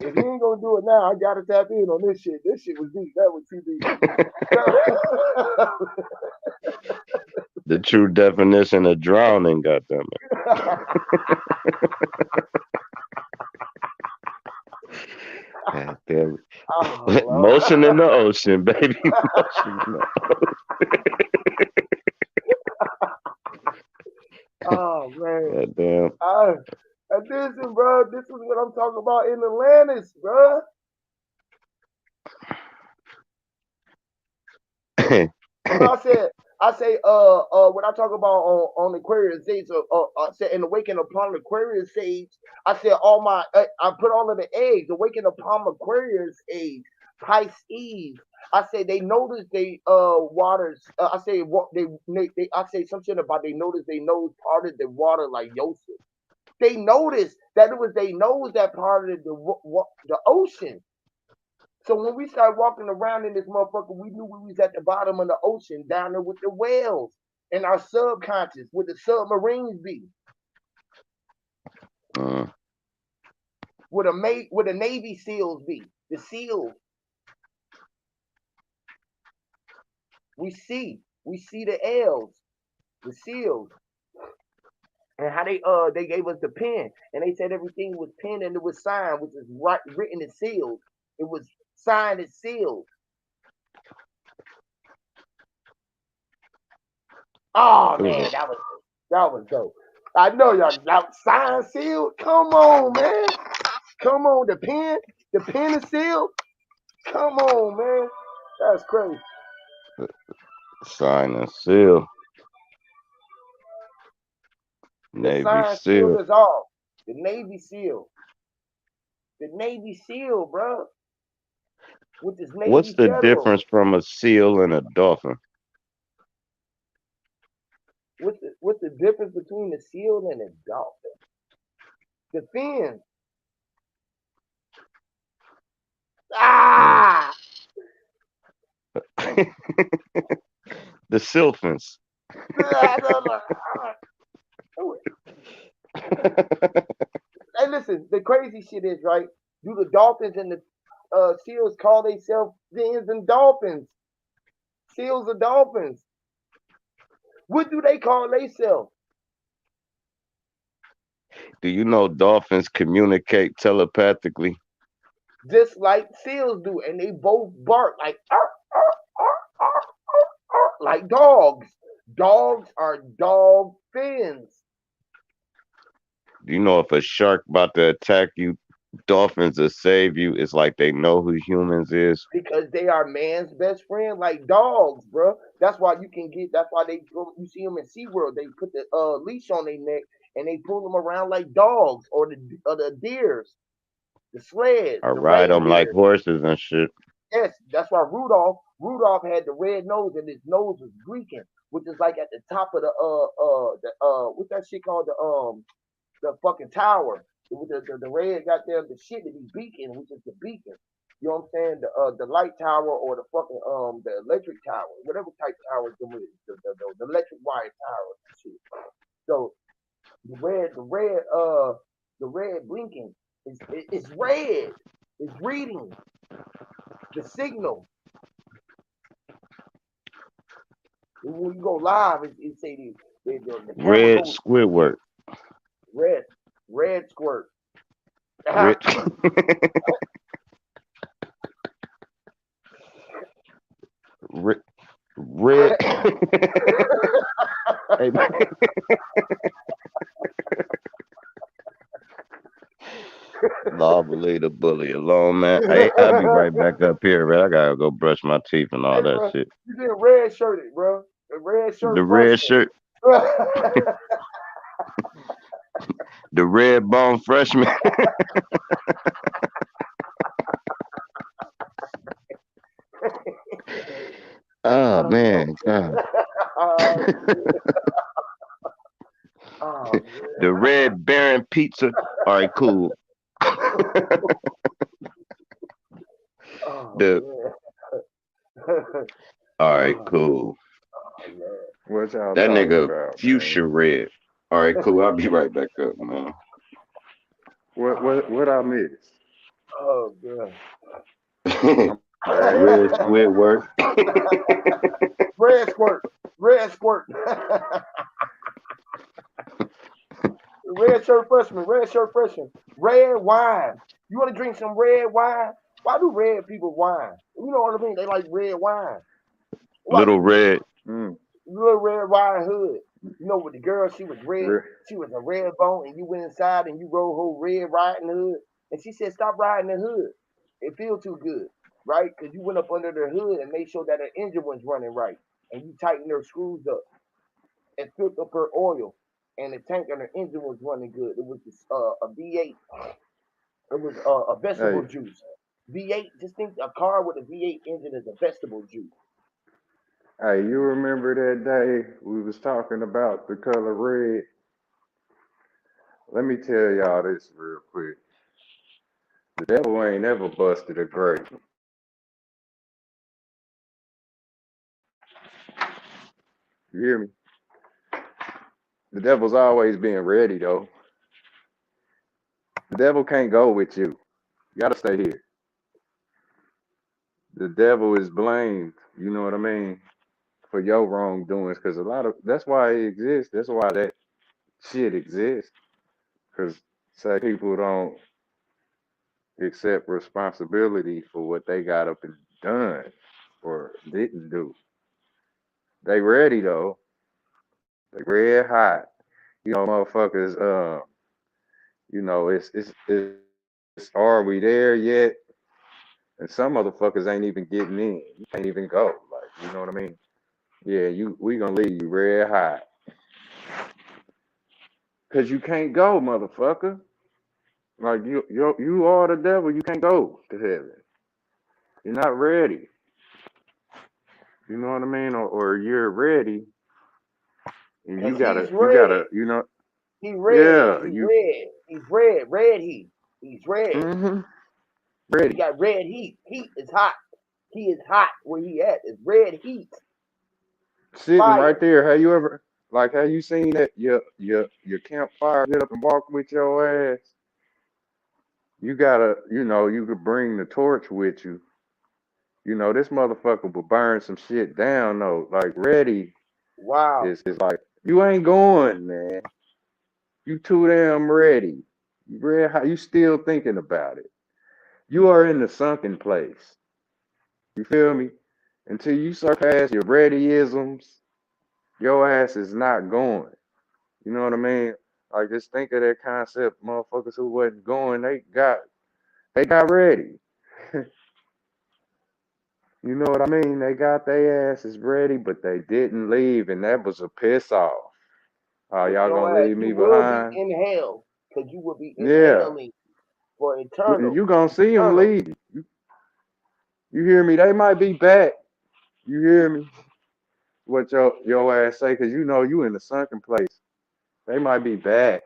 If you ain't gonna do it now, I gotta tap in on this shit. This shit was deep. That was too deep. The true definition of drowning, goddammit. God damn Oh it. Motion Lord. in the ocean, baby. Motion in the Oh man. God damn. Listen, bro. This is what I'm talking about in Atlantis, bro. You know, I say, when I talk about on Aquarius age, I said in awaken upon Aquarius age, I said I put all of the eggs awaken upon Aquarius age, Pisces. I say they notice they waters. I say what they. I say some shit about they notice they nose part of the water like Yosef. They noticed that it was they nose that part of the ocean. So when we started walking around in this motherfucker, we knew we was at the bottom of the ocean, down there with the whales and our subconscious, where the submarines be, Mm. where the Navy SEALs be, the SEALs. We see the L's, the SEALs, and how they gave us the pen, and they said everything was pen and it was signed, which is right written and sealed. It was signed and sealed. Oh man, that was dope. I know y'all sign sealed. Come on, man. Come on, the pen is sealed. Come on, man. That's crazy. Sign and seal. The Navy sign sealed SEAL. is off. The Navy SEAL. The Navy SEAL, bro. Which is What's Navy the Federal. difference from a seal and a dolphin? What's the difference between the seal and the dolphin? The fins. Mm. Ah! The sylphins. Hey, listen, the crazy shit is, right? Do the dolphins and the seals call themselves fins and dolphins? Seals or dolphins? What do they call themselves? Do you know dolphins communicate telepathically? Just like seals do, and they both bark like arr, arr, arr, arr, arr, arr, like dogs. Dogs are dog fins Do you know if a shark about to attack you, dolphins will save you? It's like they know who humans is. because they are man's best friend, like dogs, bro. That's why you can get. That's why you see them in SeaWorld. They put the leash on their neck and they pull them around like dogs or the deers, the sleds, I the ride them like reindeer. horses and shit. Yes, that's why Rudolph had the red nose and his nose was greeking, which is like at the top of the what's that shit called, the fucking tower with the red goddamn the shit that he beacon, which is the beacon. You know what I'm saying? The light tower or the fucking the electric tower, whatever type tower them is, the electric wire tower and shit. So the red blinking it's red. It's reading the signal. When you go live, it say the camera Red goes Squidward. red, red squirt. Red. Red. Red. Hey, man. No, I believe the bully alone, man. I'll be right back up here, man. I gotta go brush my teeth and all Hey, that bro, shit. you get red shirted, bro. red shirt The red freshman. shirt, the red bone freshman. Oh Oh, man, God. oh, shit. Oh, The red Baron pizza. All right, cool. oh, The man. all right, Oh, cool. man. What y'all That talking nigga about, man? fuchsia red. All right, cool. I'll be right back up, man. Oh, What I missed? oh, man. I'm back. Red Squidward. Red squirt. Red squirt. Red shirt freshman. Red shirt freshman. Red wine. You want to drink some red wine? Why do red people wine? You know what I mean? They like red wine. Like Little red. Mm. Little Red Riding Hood. You know, with the girl, she was red. Re- She was a red bone, and you went inside and you rode her Red Riding Hood. And she said, "Stop riding the hood. It feels too good, right? Because you went up under the hood and made sure that her engine was running right, and you tightened her screws up and filled up her oil, and the tank on her engine was running good. It was a V8. It was a vegetable hey, juice. V8. Just think a car with a V8 engine is a vegetable juice. hey, you remember that day we was talking about the color red? Let me tell y'all this real quick. The devil ain't ever busted a grape. You hear me? The devil's always being ready though. The devil can't go with you. You gotta stay here. The devil is blamed. You know what I mean? For your wrongdoings, because a lot of that's why it exists. That's why that shit exists. Because say people don't accept responsibility for what they got up and done or didn't do. They ready though. They red hot. Motherfuckers. It's are we there yet? And some motherfuckers ain't even getting in. You can't even go. Like you know what I mean? Yeah, we gonna leave you red hot. Cause you can't go, motherfucker. Like you are the devil. You can't go to heaven. You're not ready. You know what I mean? Or you're ready, and Because he's you red. gotta, He red. yeah, He you, red. He's red. Red heat. He's red. hmm He ready, got red heat. Heat is hot. He is hot where he at. It's red heat. sitting right Fire. there. Have you seen that your campfire get up and walk with your ass? You gotta, you could bring the torch with you. This motherfucker will burn some shit down though. Like ready Wow. is like you ain't going, man. You too damn ready. You ready? How you still thinking about it? You are in the sunken place. You feel me? Until you surpass your readyisms, your ass is not going. You know what I mean? Like just think of that concept. Motherfuckers who wasn't going, they got ready. You know what I mean? They got their asses ready, but they didn't leave, and that was a piss off. Oh, Because y'all your gonna ass, leave you me will be behind? in hell. Because you will be Yeah. inhaling for eternal. You gonna see them Eternal. leave. You hear me? They might be back. You hear me? What your ass say? Cause you know you in the sunken place. They might be back.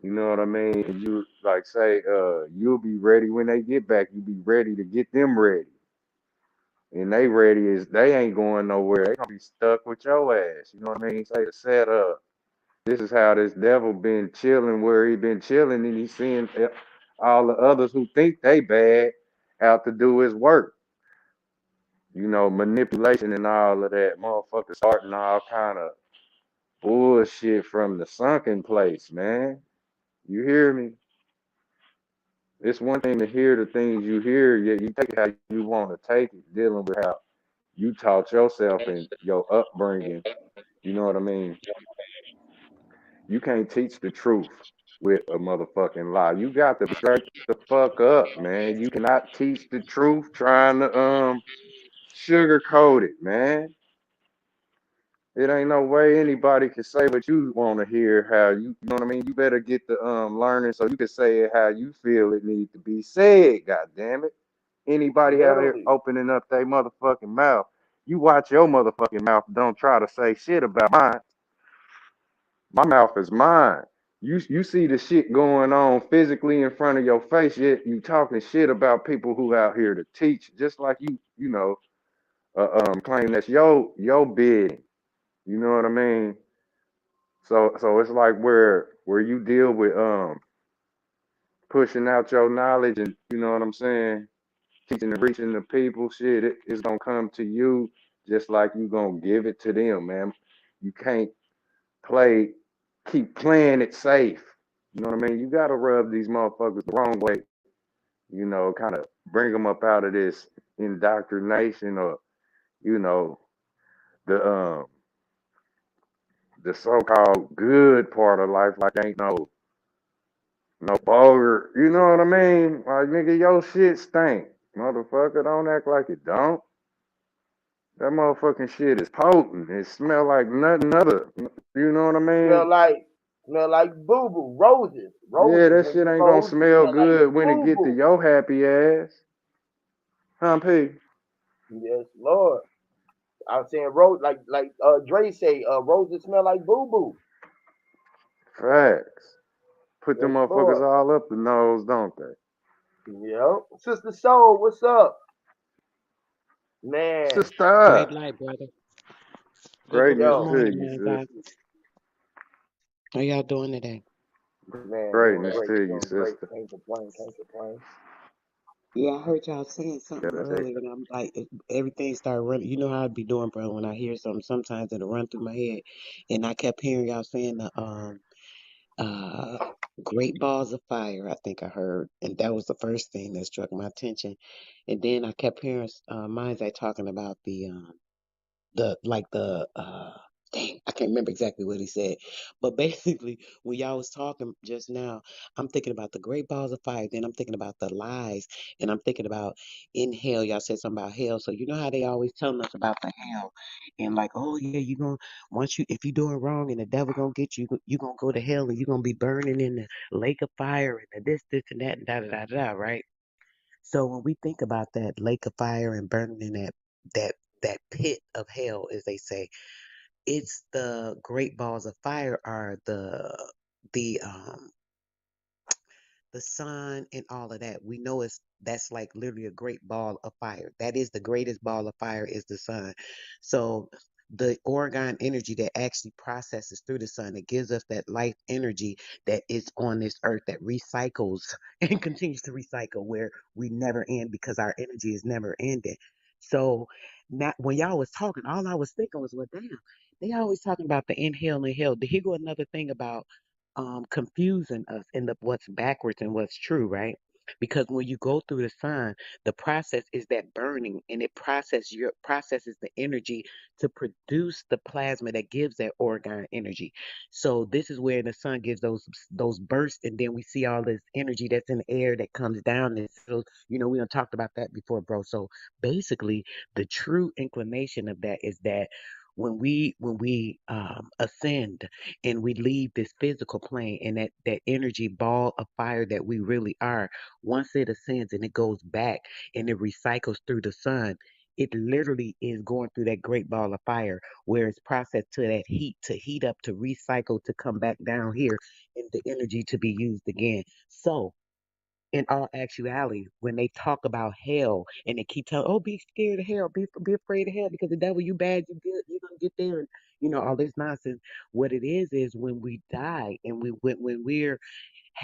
You know what I mean? And you like say, you'll be ready when they get back. You be ready to get them ready. And they ready is they ain't going nowhere. They gonna be stuck with your ass. You know what I mean? Say the setup. This is how this devil been chilling where he been chilling, and he's seeing all the others who think they bad out to do his work. Manipulation and all of that. Motherfuckers starting all kind of bullshit from the sunken place, man. You hear me? It's one thing to hear the things you hear, yet you take it how you want to take it, dealing with how you taught yourself and your upbringing. You know what I mean? You can't teach the truth with a motherfucking lie. You got to be straight the fuck up, man. You cannot teach the truth trying to sugarcoat it, man. It ain't no way anybody can say what you want to hear. How you know what I mean? You better get the learning so you can say it how you feel it needs to be said. God damn it! Anybody out here Literally. opening up their motherfucking mouth, you watch your motherfucking mouth. Don't try to say shit about mine. My mouth is mine. You see the shit going on physically in front of your face, yet you talking shit about people who out here to teach, just like you know, claim that's your bidding. You know what I mean? So it's like where you deal with pushing out your knowledge and you know what I'm saying, teaching and reaching the people, shit, it's gonna come to you just like you gonna give it to them, man. You can't play keep playing it safe. You know what I mean? You gotta rub these motherfuckers the wrong way, you know, kind of bring them up out of this indoctrination or, you know, the um the so-called good part of life, like ain't no vulgar, you know what I mean? Like, nigga, your shit stink. Motherfucker, don't act like it don't. That motherfucking shit is potent. It smell like nothing other. You know what I mean? Smell like smell like boo boo. Roses. Yeah, Roses. that When shit you ain't gonna rose, it smell smell like good when it boo get to boo. your happy ass. Huh, P? Yes, Lord. I'm saying rose like Dre say, roses smell like boo boo. Facts. Put them Yes, motherfuckers Lord. all up the nose, don't they? Yep. Sister Soul, what's up? Man, Great Sister, light, brother. Good greatness yo, to morning, you, man, God. sister. How y'all doing today? man, doing Greatness great, to you, doing great. sister. Can't complain, can't complain. Yeah, I heard y'all saying Yeah, something that's earlier, it. and I'm like, everything started running. You know how I'd be doing, bro. When I hear something, sometimes it'll run through my head, and I kept hearing y'all saying the uh great balls of fire. I think I heard, and that was the first thing that struck my attention. And then I kept hearing minds talking about the like the dang, I can't remember exactly what he said. But basically when y'all was talking just now, I'm thinking about the great balls of fire, then I'm thinking about the lies, and I'm thinking about in hell, y'all said something about hell. So you know how they always telling us about the hell and like, oh yeah, you gonna once you if you doing wrong and the devil gonna get you, you gonna go to hell and you gonna be burning in the lake of fire and the this, and that and da da da da, right? So when we think about that lake of fire and burning in that that pit of hell, as they say, it's the great balls of fire are the the sun and all of that. We know it's that's like literally a great ball of fire. That is the greatest ball of fire is the sun. So the Oregon energy that actually processes through the sun, it gives us that life energy that is on this earth that recycles and continues to recycle where we never end because our energy is never ending. So now when y'all was talking, all I was thinking was, well, damn, they always talking about the inhale and hell. Here go another thing about confusing us in the what's backwards and what's true, right? Because when you go through the sun, the process is that burning, and it processes the energy to produce the plasma that gives that orgone energy. So this is where the sun gives those bursts, and then we see all this energy that's in the air that comes down and settles. You know, we done talked about that before, bro. So basically, the true inclination of that is that when we ascend and we leave this physical plane and that energy ball of fire that we really are, once it ascends and it goes back and it recycles through the sun, it literally is going through that great ball of fire where it's processed to that heat to heat up to recycle to come back down here and the energy to be used again. So in all actuality, when they talk about hell and they keep telling, "Oh, be scared of hell, be afraid of hell, because the devil, you bad, you good, you're gonna get there," and all this nonsense. What it is when we die and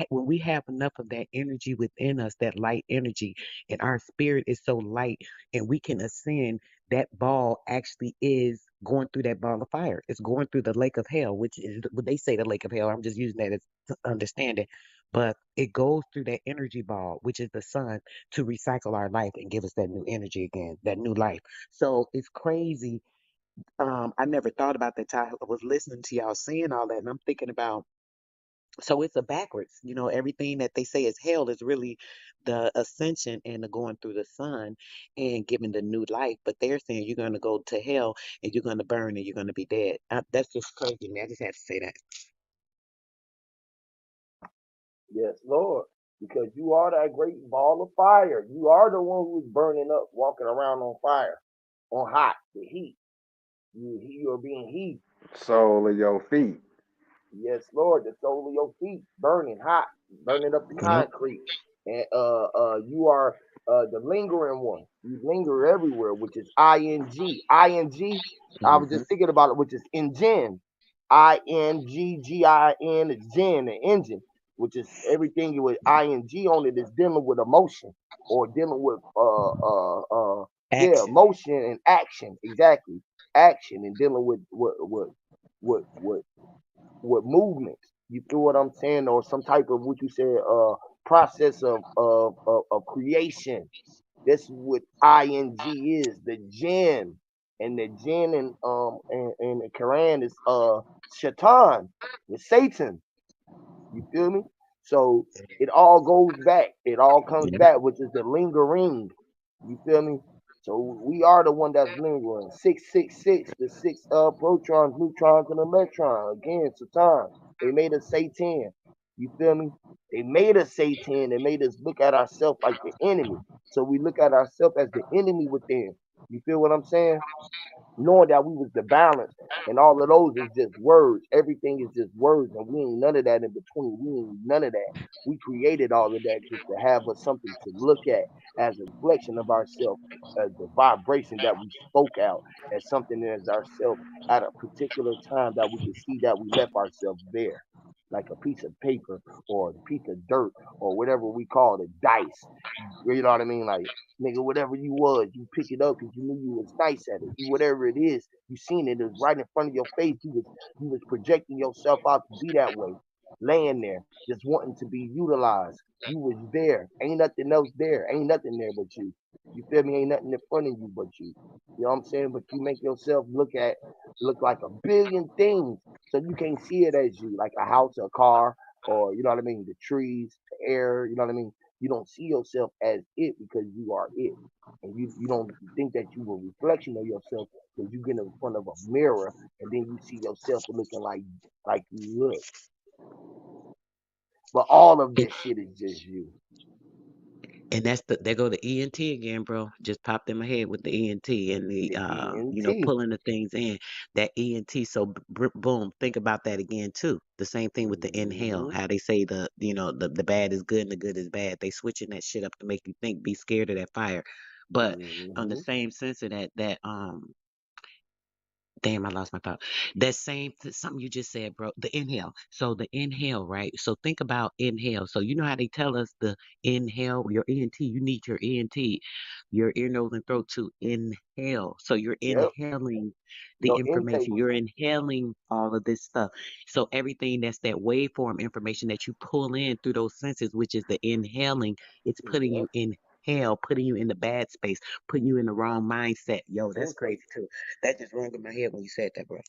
when we have enough of that energy within us, that light energy, and our spirit is so light and we can ascend, that ball actually is going through that ball of fire. It's going through the lake of hell, which is what they say the lake of hell. I'm just using that as to understand it. But it goes through that energy ball, which is the sun, to recycle our life and give us that new energy again, that new life. So it's crazy. I never thought about that. I was listening to y'all saying all that, and I'm thinking about So it's a backwards. Everything that they say is hell is really the ascension and the going through the sun and giving the new life. But they're saying you're going to go to hell and you're going to burn and you're going to be dead. That's just crazy to me. I just had to say that. Yes, Lord. Because you are that great ball of fire. You are the one who's burning up, walking around on fire, on hot, the heat. You are being heat. Sole of your feet. Yes, Lord, the sole of your feet burning hot, burning up the Yep. concrete. And you are the lingering one. You linger everywhere, which is ing. Ing. I was Hmm. just thinking about it, which is engine. INGGIN is gen, the engine, which is everything with ing on it is dealing with emotion or dealing with yeah, Action. motion and action. Exactly. Action and dealing with what with movements. You feel what I'm saying? Or some type of what you said, process of creation. That's what ing is, the jinn. And the jinn and the Quran is shaitan, the Satan. You feel me? So it all goes back. It all comes Yep. back, which is the lingering. You feel me? So we are the one that's lingering. 666, the six protons, neutrons, and electrons. Again, Satan. They made us say 10. You feel me? They made us say 10. They made us look at ourselves like the enemy. So we look at ourselves as the enemy within. You feel what I'm saying? Knowing that we was the balance, and all of those is just words. Everything is just words, and we ain't none of that in between. We ain't none of that. We created all of that just to have us something to look at as a reflection of ourselves, as the vibration that we spoke out, as something as ourselves at a particular time that we could see that we left ourselves there, like a piece of paper or a piece of dirt or whatever we call it, dice. You know what I mean? Like, nigga, whatever you was, you pick it up because you knew you was nice at it. You whatever it is, you seen it. It was right in front of your face. You was projecting yourself out to be that way, laying there, just wanting to be utilized. You was there. Ain't nothing else there. Ain't nothing there but you. You feel me? Ain't nothing in front of you but you. You know what I'm saying? But you make yourself look like a billion things. So you can't see it as you, like a house, a car, or you know what I mean, the trees, the air, you know what I mean? You don't see yourself as it because you are it. And you don't think that you a reflection of yourself because you get in front of a mirror and then you see yourself looking like you look. But all of this shit is just you. And there go the ENT again, bro. Just popped in my head with the ENT and the The ENT. pulling the things in. That ENT. So boom, think about that again too. The same thing with the inhale. Mm-hmm. How they say the bad is good and the good is bad. They switching that shit up to make you think, be scared of that fire. But on the Mm-hmm. same sense of that. Damn, I lost my thought. That same something you just said, bro. The inhale. So the inhale, right? So think about inhale. So you know how they tell us the inhale, your ENT, you need your ENT, your ear, nose, and throat to inhale. So you're Yep. inhaling the Your intake. information. You're inhaling all of this stuff. So everything that's that waveform information that you pull in through those senses, which is the inhaling, it's putting Yep. you in hell, putting you in the bad space, putting you in the wrong mindset. Yo, that's Intake. crazy too. That just rung in my head when you said that, bro.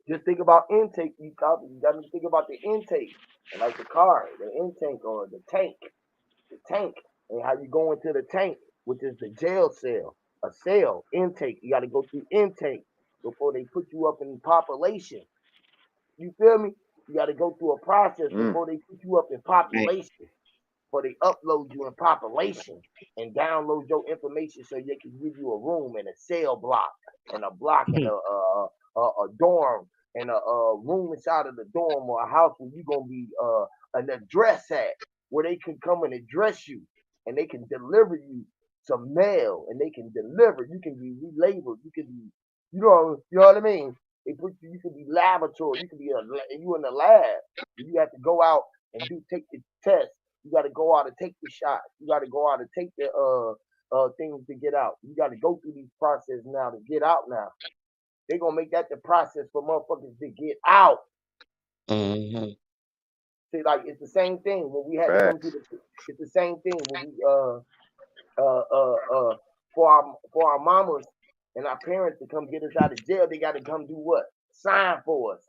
Just think about intake. You got to think about the intake, and like the car, the intake or the tank, and how you go into the tank, which is the jail cell, a cell intake. You got to go through intake before they put you up in population. You feel me? You got to go through a process Mm. before they put you up in Right. population, for they upload you in population and download your information so they can give you a room and a cell block and a block and a dorm and a room inside of the dorm or a house where you gonna be an address at where they can come and address you and they can deliver you some mail and they can deliver. You can be relabeled. You can be, you know what I mean. They put you. You can be laboratory. You can be you in the lab. You have to go out and take the test. You got to go out and take the shot. You got to go out and take the things to get out. You got to go through these processes now to get out. Now they gonna make that the process for motherfuckers to get out. Hmm. See, like it's the same thing when we had to come through Facts. the. It's the same thing when we for our mamas and our parents to come get us out of jail. They got to come do what? Sign for us.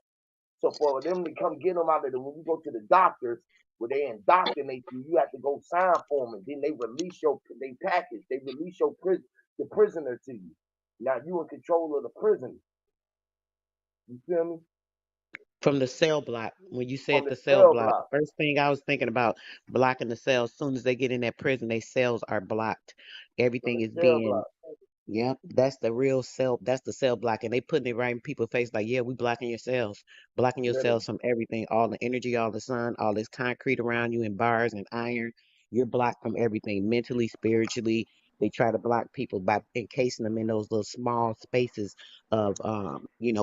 So for them to come get them out of the, when you go to the doctors, where they indoctrinate you, you have to go sign for them, and then they release they package, they release the prisoner to you. Now you in control of the prison. You feel me? From the cell block, when you said From the the cell cell block, block, the first thing I was thinking about blocking the cells. As soon as they get in that prison, their cells are blocked. from Everything the is cell being. block. Yep, that's the real cell. That's the cell block, and they putting it right in people's face, like, yeah, we blocking your Literally. cells from everything, all the energy, all the sun, all this concrete around you, and bars and iron. You're blocked from everything, mentally, spiritually. They try to block people by encasing them in those little small spaces of,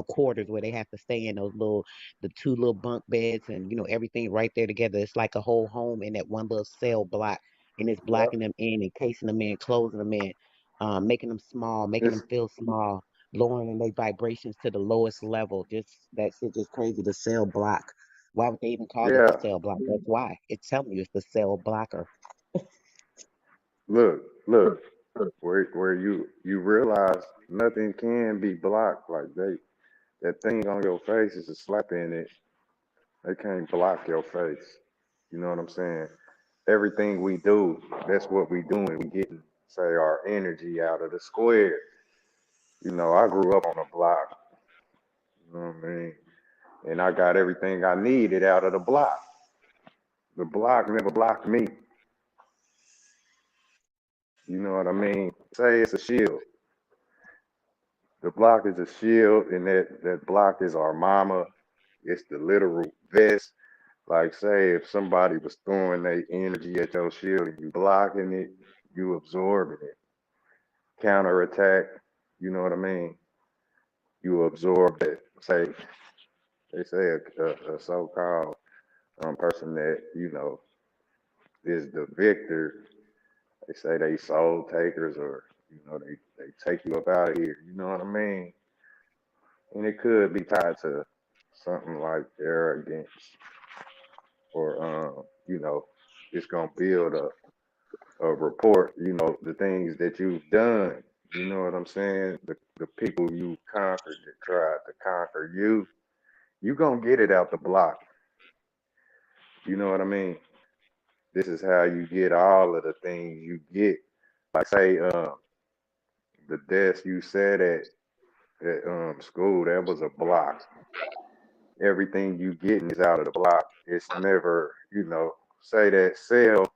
quarters where they have to stay in the two little bunk beds, and everything right there together. It's like a whole home in that one little cell block, and it's Yep. blocking them in, encasing them in, closing them in, making them small, making them It's feel small, lowering their vibrations to the lowest level. Just that shit, just crazy. The cell block. Why would they even call it the yeah. cell block? That's why. It's telling you it's the cell blocker. Look, where you realize nothing can be blocked. Like that thing on your face is a slap in it. They can't block your face. You know what I'm saying? Everything we do, that's what we doing. We getting, say, our energy out of the square. You know, I grew up on a block. You know what I mean? And I got everything I needed out of the block. The block never blocked me. You know what I mean? Say it's a shield. The block is a shield, and that block is our mama. It's the literal vest. Like, say, if somebody was throwing their energy at your shield and you blocking it, you absorbing it. Counterattack, you know what I mean? You absorb that. Say, they say a so-called person that, is the victor. They say they soul takers, or, they take you up out of here. You know what I mean? And it could be tied to something like arrogance, or, it's going to build a report, the things that you've done. You know what I'm saying? The people you conquered that tried to conquer you, you going to get it out the block. You know what I mean? This is how you get all of the things you get. Like, say, the desk you said at school, that was a block. Everything you getting is out of the block. It's never, say that cell.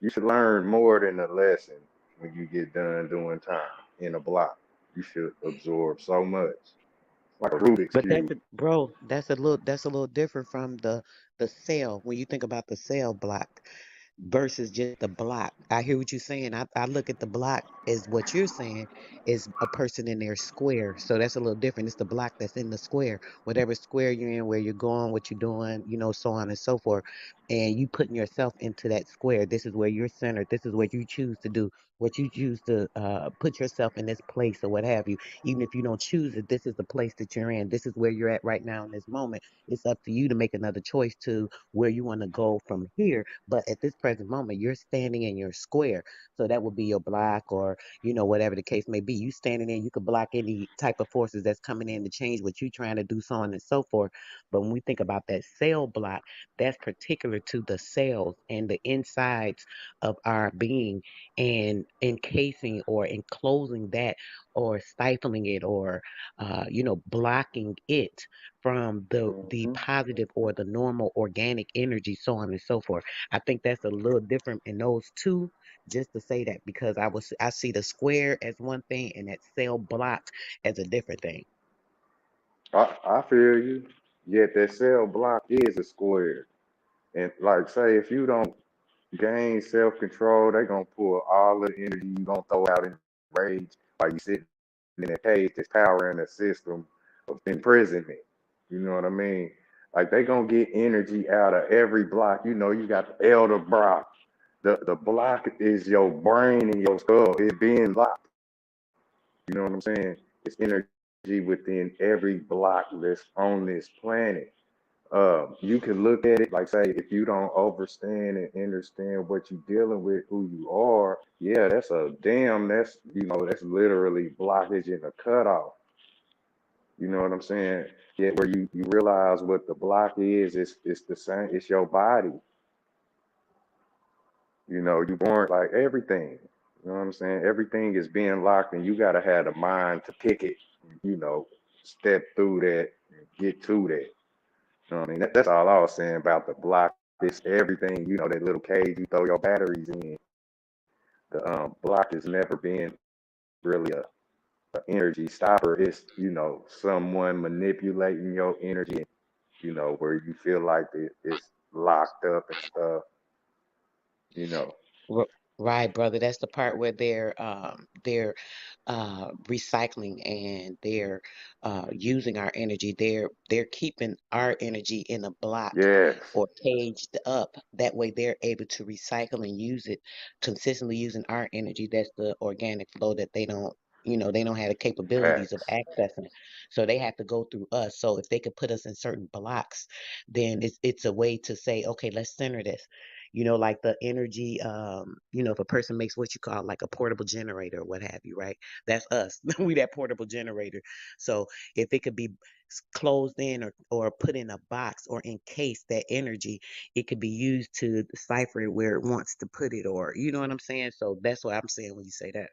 You should learn more than a lesson when you get done doing time in a block. You should absorb so much. Like a Rubik's But Cube. bro, that's a little different from the cell. When you think about the cell block versus just the block, I hear what you're saying. I look at the block as what you're saying is a person in their square. So that's a little different. It's the block that's in the square, whatever square you're in, where you're going, what you're doing, so on and so forth. And you putting yourself into that square. This is where you're centered. This is what you choose to do. What you choose to put yourself in this place or what have you. Even if you don't choose it, this is the place that you're in. This is where you're at right now in this moment. It's up to you to make another choice to where you want to go from here. But at this present moment, you're standing in your square. So that would be your block, or, whatever the case may be. You standing there, you could block any type of forces that's coming in to change what you're trying to do, so on and so forth. But when we think about that cell block, that's particular to the cells and the insides of our being, and encasing or enclosing that, or stifling it, or blocking it from the Hmm. positive or the normal organic energy, so on and so forth. I think that's a little different in those two. Just to say that, because I see the square as one thing and that cell block as a different thing. I feel you. Yet that cell block is a square. And like, say, if you don't gain self control, they gonna pull all the energy you gonna throw out in rage while you sitting in that cage that's powering a system of imprisonment. You know what I mean? Like, they gonna get energy out of every block. You got the elder block. The block is your brain and your skull. It being locked. You know what I'm saying? It's energy within every block that's on this planet. You can look at it like, say, if you don't overstand and understand what you're dealing with, who you are, yeah, that's literally blockage and a cutoff. You know what I'm saying? Yet where you realize what the block is, it's the same. It's your body. You know, you born like everything. You know what I'm saying? Everything is being locked, and you gotta have the mind to pick it. You know, step through that, and get to that. You know what I mean? That's all I was saying about the block. It's everything. You know, that little cage you throw your batteries in. The block has never been really a energy stopper. It's, you know, someone manipulating your energy. You know, where you feel like it's locked up and stuff. You know. R- Right, brother. That's the part where they're recycling and they're using our energy. They're keeping our energy in a block Yes. or caged up. That way they're able to recycle and use it consistently using our energy. That's the organic flow that they don't, they don't have the capabilities of Facts. accessing. So they have to go through us. So if they could put us in certain blocks, then it's a way to say, okay, let's center this. Like the energy, if a person makes what you call like a portable generator or what have you, right? That's us. We that portable generator. So if it could be closed in or put in a box or encase that energy, it could be used to decipher it where it wants to put it, or you know what I'm saying? So that's what I'm saying when you say that.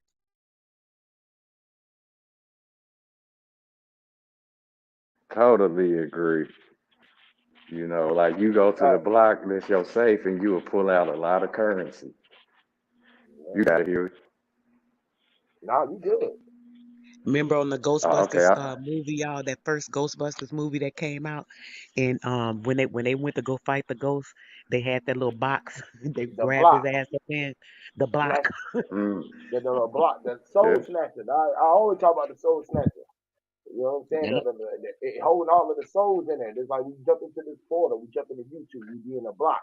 Totally agree. You know, like you go to the Right. block, that's your safe, and you will pull out a lot of currency. Yeah. You gotta hear it. Nah, you good. Remember on the Okay. Ghostbusters movie, y'all, that first Ghostbusters movie that came out, and when they went to go fight the ghost, they had that little box. They The grabbed his block. ass up in the block. Snatch Mm, the block. The yeah. soul snatcher. I always talk about the soul snatcher. You know what I'm saying? Yep. It holding all of the souls in there. It's like we jump into this portal, we jump into YouTube, we be in a block.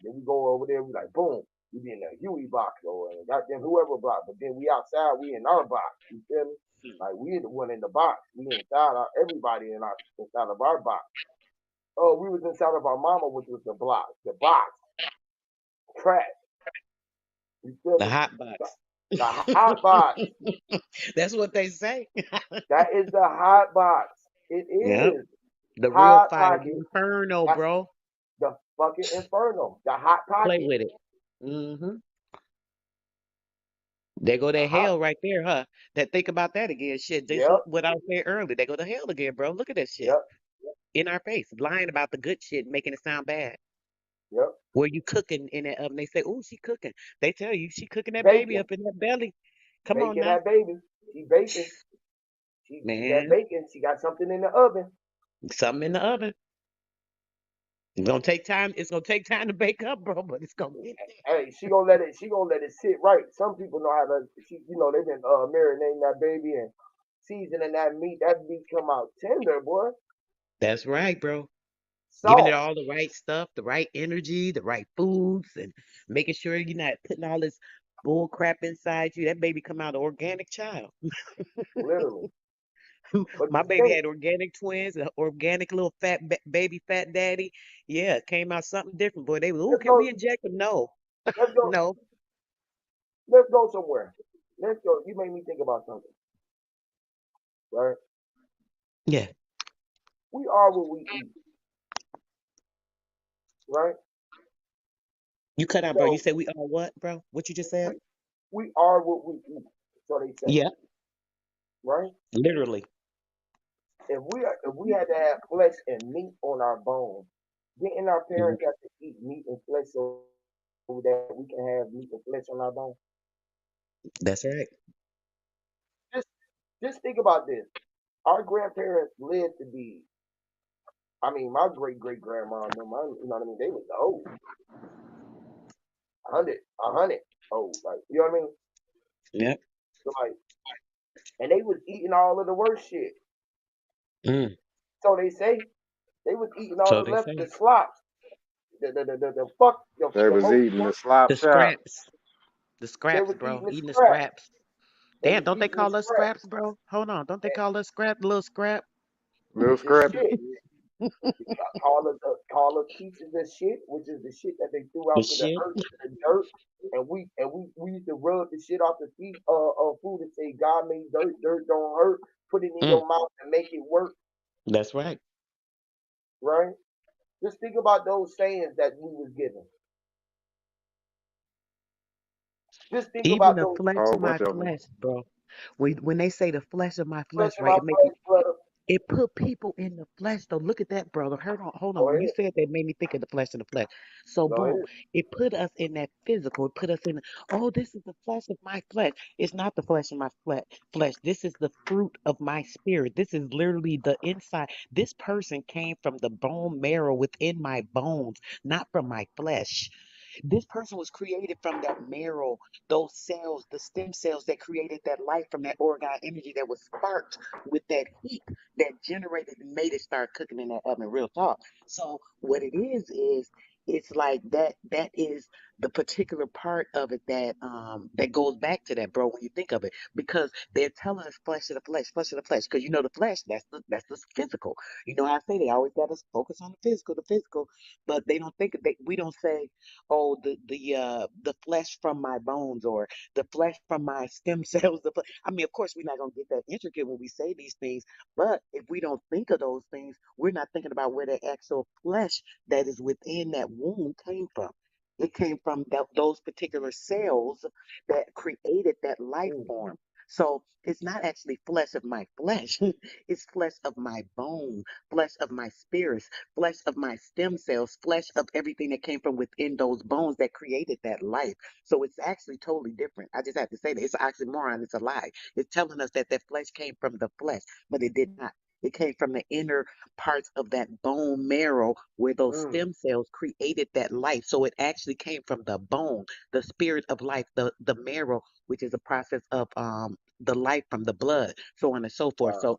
Then we go over there, we like boom, we be in a Huey block or goddamn whoever block. But then we outside, we in our box. You feel me? Like we the one in the box. We inside our everybody inside of our box. Oh, we was inside of our mama, which was the block, the box, trash. You feel The me? hot box. The hot box. That's what they say. That is the hot box. It Yep. is The real hot fire, the pocket. inferno, That's bro. the fucking inferno. The hot Play pocket. with it. They go The to hot. hell right there, huh? That think about that again. Shit. Just Yep. what I was saying earlier. They go to hell again, bro. Look at that shit. Yep. In our face. Lying about the good shit, making it sound bad. Yep. Where you cooking in that oven? They say, "Oh, she cooking." They tell you she cooking that baby Bacon. up in that belly. Come on Bacon now, that baby. She baking. She that man. bacon. She got something in the oven. Something in the oven. It's gonna take time. It's gonna take time to bake up, bro, but it's gonna get Hey, she gonna let it sit right. Some people know how to they've been marinating that baby and seasoning that meat. That meat come out tender, boy. there. That's right, bro. Giving it Salt. all the right stuff, the right energy, the right foods, and making sure you're not putting all this bull crap inside you. That baby come out an organic child. Literally. But My the baby thing, had organic twins, an organic little fat baby fat daddy. Yeah, it came out something different. Boy, they was, oh, let's can go we inject them? No, let's go no. let's go somewhere. Let's go. You made me think about something, right? Yeah. We are what we eat, right? You cut out, bro. You So said we are what, bro? What you just said? we we are what we eat. So they say, Yeah, right? literally. If we had to have flesh and meat on our bones, didn't our Mhm. parents have to eat meat and flesh so that we can have meat and flesh on our bones? That's right. Just just think about this. Our grandparents lived to be. I mean, my great great grandma, you know what I mean. They was old, 100, old, like you know what I mean. Yep. So like, and they was eating all of the worst shit. Mm. So they say they was eating all So the they left the say slops, the fuck They the was most eating the slop the chop. scraps, the they scraps, was bro. eating the Eating the scraps. scraps. They Damn, was don't they eating the call us scraps. scraps, bro? Hold on, don't they call us scrap, little scrap? Little The scrappy. shit. Call us pieces of shit, which is the shit that they threw The out to the shit. earth, to the dirt, and we used to rub the shit off the feet of food and say God made dirt, dirt don't hurt. Put it in Mm. your mouth and make it work. That's right. right? Just think about those sayings that we was given. Just think Even about the those flesh Whole of my bunch of them. flesh, bro. When they say the flesh of my flesh flesh, in right? my It make you flesh, brother. it put people in the flesh though. Look at that, brother. Hold on. Go When you ahead. said that, it made me think of the flesh of the flesh. So Go boom, ahead. it put us in that physical. It put us in. Oh, this is the flesh of my flesh. It's not the flesh of my flesh. This is the fruit of my spirit. This is literally the inside. This person came from the bone marrow within my bones, not from my flesh. This person was created from that marrow, those cells, the stem cells that created that life from that orgon energy that was sparked with that heat that generated and made it start cooking in that oven. Real talk. So what it is it's like that is the particular part of it that goes back to that, bro, when you think of it. Because they're telling us flesh of the flesh, flesh of the flesh. Because you know the flesh, that's the physical. You know how I say they always got us focus on the physical, but they don't think they we don't say, oh, the flesh from my bones or the flesh from my stem cells. I mean, of course, we're not gonna get that intricate when we say these things, but if we don't think of those things, we're not thinking about where the actual flesh that is within that womb came from. It came from those particular cells that created that life Mm, form. So it's not actually flesh of my flesh. It's flesh of my bone, flesh of my spirit, flesh of my stem cells, flesh of everything that came from within those bones that created that life. So it's actually totally different. I just have to say that it's an oxymoron. It's a lie. It's telling us that that flesh came from the flesh, but it did not. It came from the inner parts of that bone marrow where those mm, stem cells created that life. So it actually came from the bone, the spirit of life, the marrow, which is a process of the life from the blood, so on and so forth. wow. So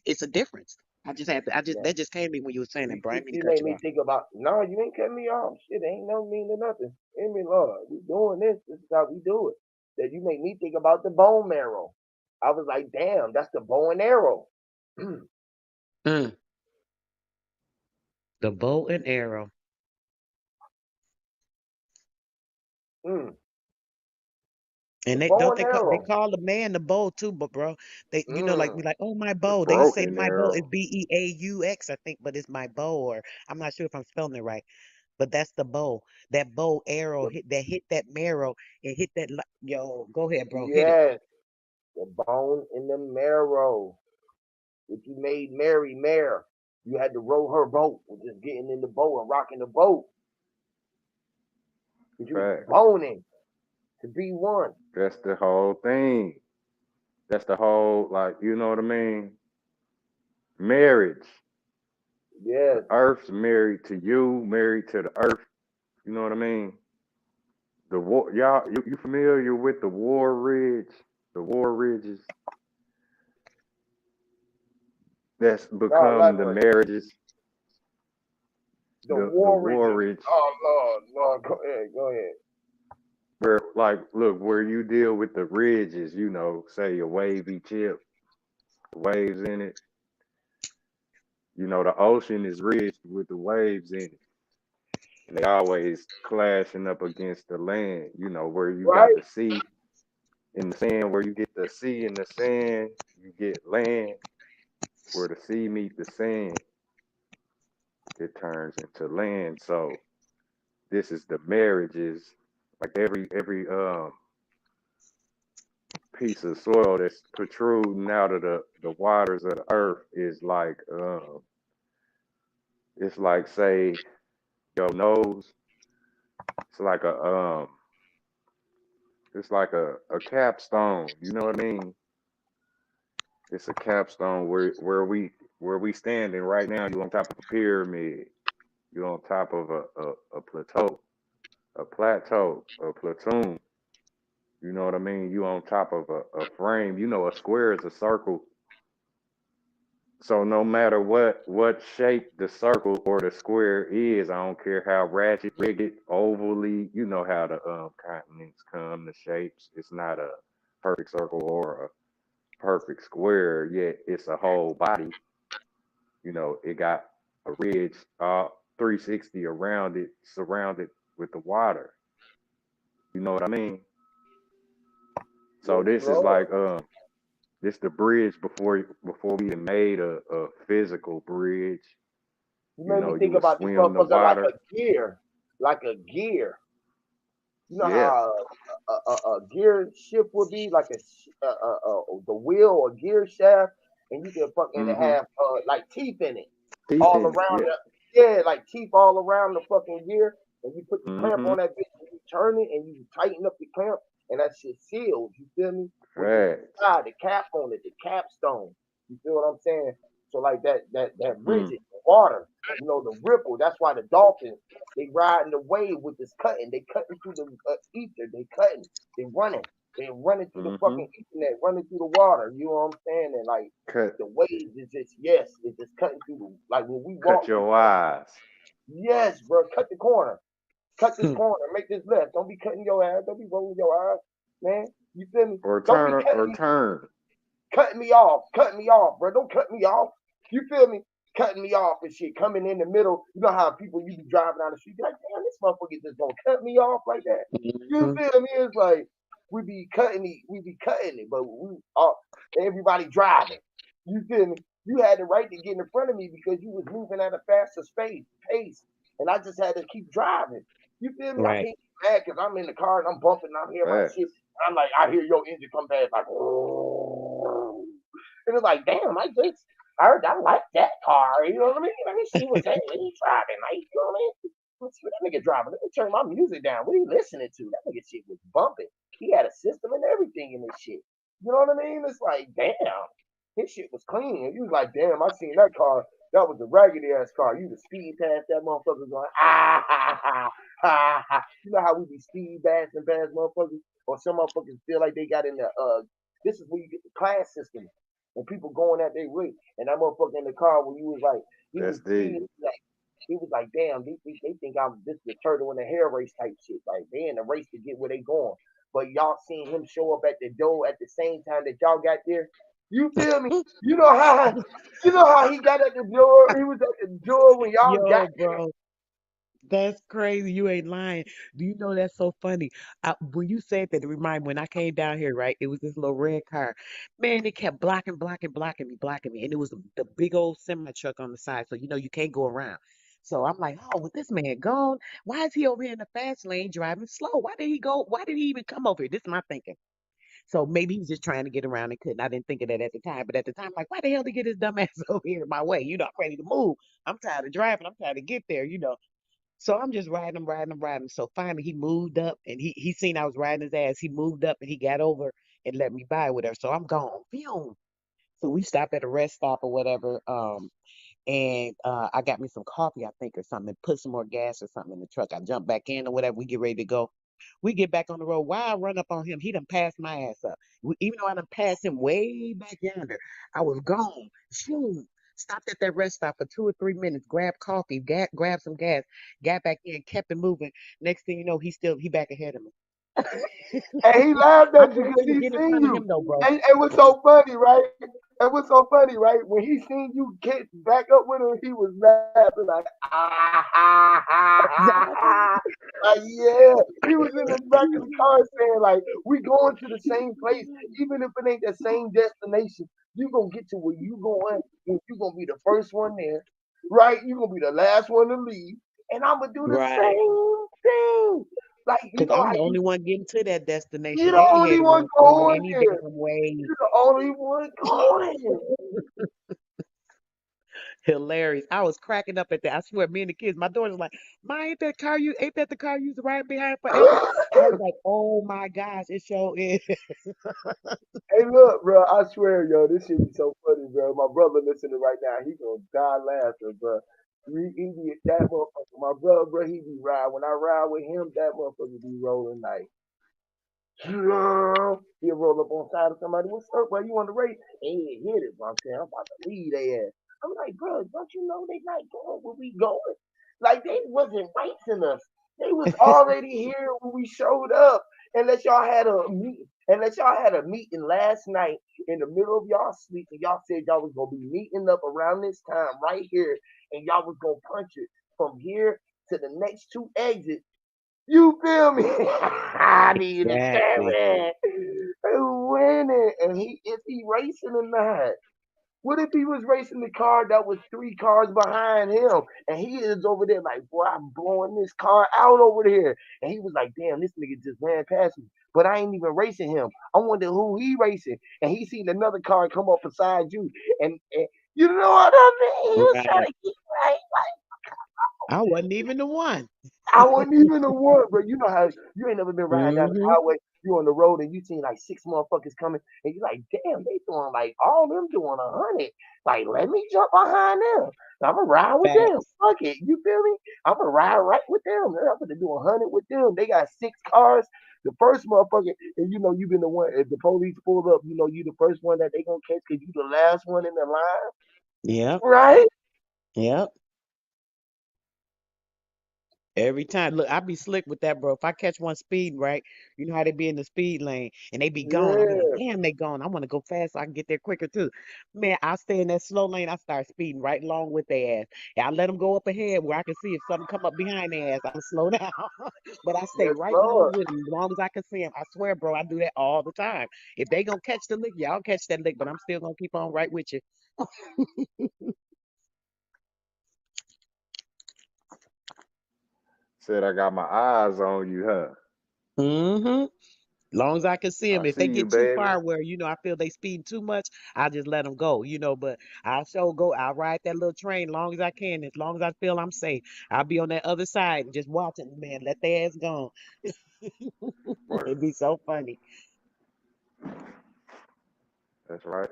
it's a difference. I just Yeah. that just came to me when you were saying that, Brian. I didn't mean to You cut made you me off. think about. No, you ain't cut me off. Shit, ain't no mean to nothing. Hear me, Lord. We doing this. This is how we do it. That you made me think about the bone marrow. I was like, damn, that's the bow and arrow. Mm, the bow and arrow. Mm, the And they bow don't and they arrow. call the man the bow too, but bro, they like Mm, be like, oh my The bow. They used to say broken my bow is arrow. Beaux, I think, but it's my bow, or I'm not sure if I'm spelling it right. But that's the bow. That bow arrow the, hit that marrow and hit that yo, go ahead, bro. Hit it. yes, the bone in the marrow. If you made Mary mare, you had to row her boat with just getting in the boat and rocking the boat. Because you was Facts. boning to be one. That's the whole thing. That's the whole, like, you know what I mean? Marriage. The Yes. earth's married to you, married to the earth. You know what I mean? The war, y'all, you familiar with the war ridge? The war ridges that's No, become the elaborate. marriages. The The war war ridges. ridge Oh Lord, Lord, go ahead, go ahead. where, like, look, where you deal with the ridges, you know, say a wavy chip, waves in it. You know, the ocean is ridged with the waves in it. And they always clashing up against the land, you know, where you got Right? the sea in the sand, where you get the sea in the sand, you get land, where the sea meet the sand, it turns into land. So this is the marriages, like every piece of soil that's protruding out of the waters of the earth is like it's like, say, your nose. It's like a capstone. You know what I mean? It's a capstone where we standing right now. You on top of a pyramid. You on top of a plateau, a platoon. You know what I mean? You on top of a frame. You know, a square is a circle. So no matter what shape the circle or the square is, I don't care how ratchet, rigged, ovally, you know how the continents come, the shapes. It's not a perfect circle or a perfect square, yet it's a whole body. You know, it got a ridge 360 around it, surrounded with the water. You know what I mean? So Yes, this is Lord. like this the bridge before we even made a physical bridge. You You made know, me you think would about this swim the motherfucker like a water. gear, like a gear. You know Yeah. how a gear ship would be like the wheel or gear shaft, and you can fucking Mm-hmm. have like teeth in it Teeth all in it. around Yeah. the yeah, like teeth all around the fucking gear, and you put the clamp Mm-hmm. on that bitch and you turn it and you tighten up the clamp, and that shit seals. You feel me? With the Facts. side, the cap on it, the capstone. You feel what I'm saying? So like that Mm. rigid water, the ripple. That's why the dolphins they riding the wave with this cutting. They cutting through the ether. They cutting. They running. They running through the Mm-hmm. fucking ethernet, running through the water. You know what I'm saying? And like Cut the waves is just yes, it's just cutting through the like when we cut walk through. your eyes. Yes, bro, cut the corner. Cut this corner. Make this left. Don't be cutting your ass. Don't be rolling your eyes, man. You feel me? Or Don't be turn or turn. cutting me off. Cutting me off, bro. Don't cut me off. You feel me? Cutting me off and shit. Coming in the middle. You know how people you be driving down the street, be like, damn, this motherfucker just gonna cut me off like that. You Mhm. feel me? It's like we be cutting it, but we everybody driving. You feel me? You had the right to get in front of me because you was moving at a faster pace, and I just had to keep driving. You feel me? I Right. can't get mad because I'm in the car and I'm bumping and I'm hearing my shit. Facts. I'm like, I hear your engine come back like, oh. And it's like, damn, I like that car. You know what I mean? Let me see what's he's driving. Like, you know what I mean? Let's see what that nigga driving. Let me turn my music down. What are you listening to? That nigga shit was bumping. He had a system and everything in this shit. You know what I mean? It's like, damn, his shit was clean. And you was like, damn, I seen that car. That was a raggedy ass car. You was speed past that motherfucker going, ha. You know how we be speed bashing past motherfuckers? Or some motherfuckers feel like they got in the this is where you get the class system. When people going at their rate, and that motherfucker in the car when you was like, he was That's speeding, deep. he was like, damn, they think I'm this the turtle in the hair race type shit. Like they in the race to get where they going. But y'all seen him show up at the door at the same time that y'all got there. You feel me? You know how he got at the door. He was at the door when y'all got Yo, bro. That's crazy. You ain't lying. Do you know that's so funny? When you said that, it reminded me when I came down here, right? It was this little red car. Man, it kept blocking me. And it was the big old semi truck on the side. So, you can't go around. So I'm like, oh, with this man gone, why is he over here in the fast lane driving slow? Why did he go? Why did he even come over here? This is my thinking. So maybe he was just trying to get around and couldn't. I didn't think of that at the time. But at the time, like, why the hell did he get his dumb ass over here in my way? I'm ready to move. I'm tired of driving. I'm trying to get there. So I'm just riding him, riding him, riding him. So finally he moved up and he seen I was riding his ass. He moved up and he got over and let me by with her. So I'm gone. Phew. So we stopped at a rest stop or whatever. And I got me some coffee, I think, or something, and put some more gas or something in the truck. I jump back in or whatever. We get ready to go. We get back on the road. While I run up on him, he done passed my ass up. Even though I done passed him way back yonder, I was gone. Shoot. Stopped at that rest stop for 2 or 3 minutes, grabbed coffee, grabbed some gas, got back in, kept it moving. Next thing you know, he back ahead of me. and he laughed I at you couldn't because even he get in seen front of you. him though, bro. And what's so funny, right? And what's so funny, right? When he seen you get back up with him, he was laughing like, Exactly. like yeah. He was in the back of the car saying like, we going to the same place, even if it ain't the same destination. You gonna get to where you going, and you gonna be the first one there, right? You gonna be the last one to leave, and I'm gonna do the Right. same thing. Like you Because know I'm how the you only one getting to that you're destination. the They ain't only had to one run for me going any there. damn way. You're the only one going. Hilarious. I was cracking up at that. I swear, me and the kids, my daughter's like, Ma, ain't that the car you used to ride behind forever? I was like, oh my gosh, it sure is. Hey, look, bro. I swear, yo, this shit be so funny, bro. My brother listening right now, he gonna die laughing, bro. He be that motherfucker. My brother, bro, he be ride. When I ride with him, that motherfucker be rolling like. He'll roll up on side of somebody. What's up, bro? You on the race? Hey, hit it, bro. I'm saying I'm about to lead their ass. I'm like, bro, don't you know they not going where we going? Like they wasn't racing us. They was already here when we showed up. Unless y'all had a meeting last night in the middle of y'all sleep, and y'all said y'all was gonna be meeting up around this time right here, and y'all was gonna punch it from here to the next two exits. You feel me? I need to tell Exactly. man. and winning. And is he racing or not? What if he was racing the car that was 3 cars behind him, and he is over there like, boy, I'm blowing this car out over there, and he was like, damn, this nigga just ran past me, but I ain't even racing him. I wonder who he racing, and he seen another car come up beside you, and you know what I mean? He was trying Right. to get right. I wasn't even the one. I wasn't even the one, bro. You know how you ain't never been riding down the Mm-hmm. highway, you on the road and you seen like 6 motherfuckers coming, and you like, damn, they doing like all them doing 100. Like, let me jump behind them. I'ma ride with them. Facts. Fuck it, you feel me? I'ma ride right with them. I'm gonna do 100 with them. They got 6 cars. The first motherfucker, and you know you been the one. If the police pulled up, you know you the first one that they gonna catch because you the last one in the line, Yep. right? Yep. Every time, look, I be slick with that, bro. If I catch one speeding, right, you know how they be in the speed lane and they be gone. I be like, Yeah, damn, they gone. I want to go fast so I can get there quicker too. Man, I stay in that slow lane. I start speeding right along with their ass. And I let them go up ahead where I can see if something come up behind their ass. I'm slow down, but I stay yes, right along Lord. with them as long as I can see them. I swear, bro, I do that all the time. If they gonna catch the lick, y'all catch that lick, but I'm still gonna keep on right with you. Said I got my eyes on you, huh? Mm-hmm. Long as I can see I them. If they see you, get too baby. far where, I feel they speeding too much, I just let them go, but I'll sure go. I'll ride that little train long as I can, as long as I feel I'm safe. I'll be on that other side and just watching, man, let their ass go. Boy, It'd be so funny. that's right.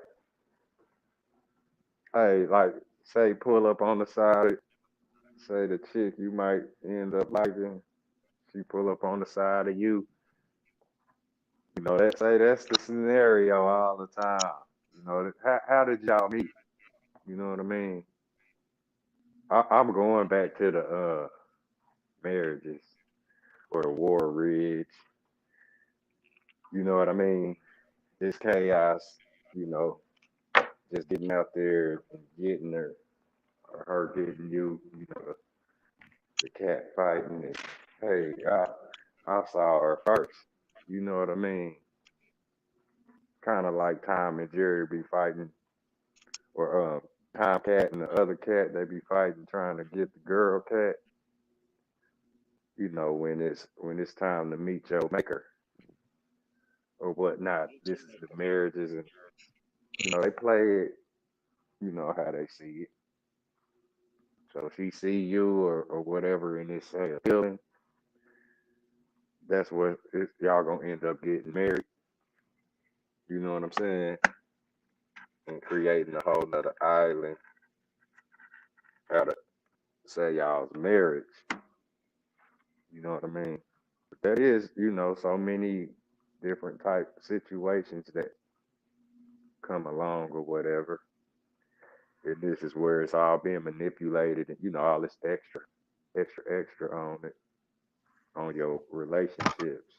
Hey, like, say pull up on the side. Say the chick you might end up liking, she pull up on the side of you. You know that say that's the scenario all the time. You know how did y'all meet? You know what I mean? I'm going back to the marriages or the war ridge. You know what I mean? It's chaos. You know, just getting out there and getting her or her getting you. You know, the cat fighting. And, hey, I saw her first. You know what I mean? Kind of like Tom and Jerry be fighting, or Tom Cat and the other cat they be fighting, trying to get the girl cat. You know when it's time to meet your maker or whatnot. This is the marriages, and they play it. You know how they see it. So she see you or whatever, and it's appealing. That's what y'all gonna end up getting married. You know what I'm saying? And creating a whole nother island out of say y'all's marriage. You know what I mean? That is, so many different type situations that come along or whatever. And this is where it's all being manipulated and all this extra on it, on your relationships.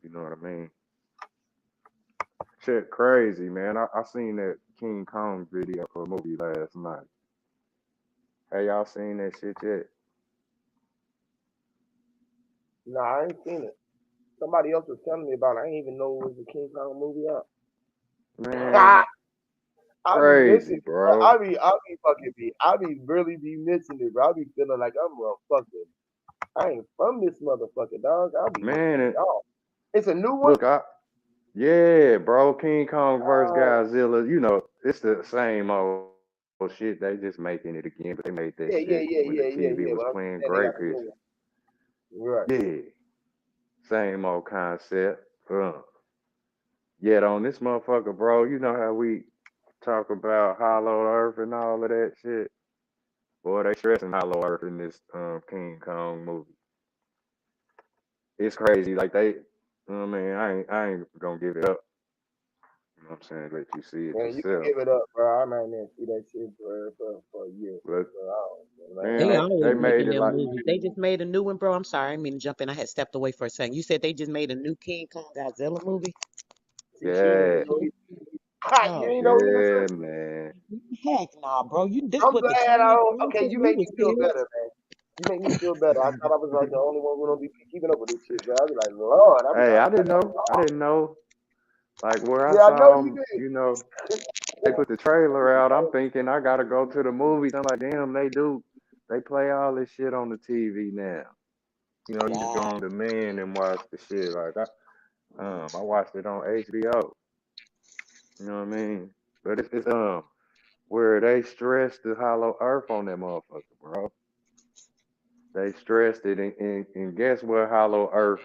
You know what I mean? Shit crazy, man. I seen that King Kong video or movie last night. Hey, y'all seen that shit yet? No, I ain't seen it. Somebody else was telling me about it. I didn't even know it was a King Kong movie out. Man, I be missing crazy, it, bro. bro. I be fucking be. I be really be missing it, bro. I be feeling like I'm a fucking. I ain't from this motherfucker, dog. I be Man, missing it all. It's a new one. look, yeah, bro, King Kong versus Uh, Godzilla. It's the same old shit. They just making it again, but they made that shit yeah, when yeah, the yeah, TV yeah, was yeah, playing yeah. But I'm great just saying they pictures. got a new one. Right. Yeah, same old concept. Yet on this motherfucker, bro, you know how we talk about Hollow Earth and all of that shit? Boy, they stressing Hollow Earth in this King Kong movie. It's crazy. Like I mean, I ain't gonna give it up. You know what I'm saying? Let you see it Man, you can yourself. give it up, bro. I might not see that shit for a year. But So I don't know, man, They man. they always made making it them like movies. They just made a new one, bro. I'm sorry, I didn't mean to jump in. I had stepped away for a second. You said they just made a new King Kong Godzilla movie? See, she ain't yeah, even know he. You Oh, ain't know he was. yeah, man. heck nah, bro. You this I'm what the glad I Chinese don't. film Okay, said you you make was me feel serious? better, man. You make me feel better. I thought I was like the only one who don't be keeping up with this shit, bro. I be like, Lord, I be Hey, like, I didn't know. I didn't know. Like where I yeah, I know saw you them, did. they put the trailer out. I'm thinking I gotta go to the movies. I'm like, damn, they do. They play all this shit on the TV now. You just go Wow. on demand and watch the shit. I watched it on HBO. You know what I mean? But it's where they stressed the hollow earth on that motherfucker, bro. They stressed it, and guess what? Hollow earth,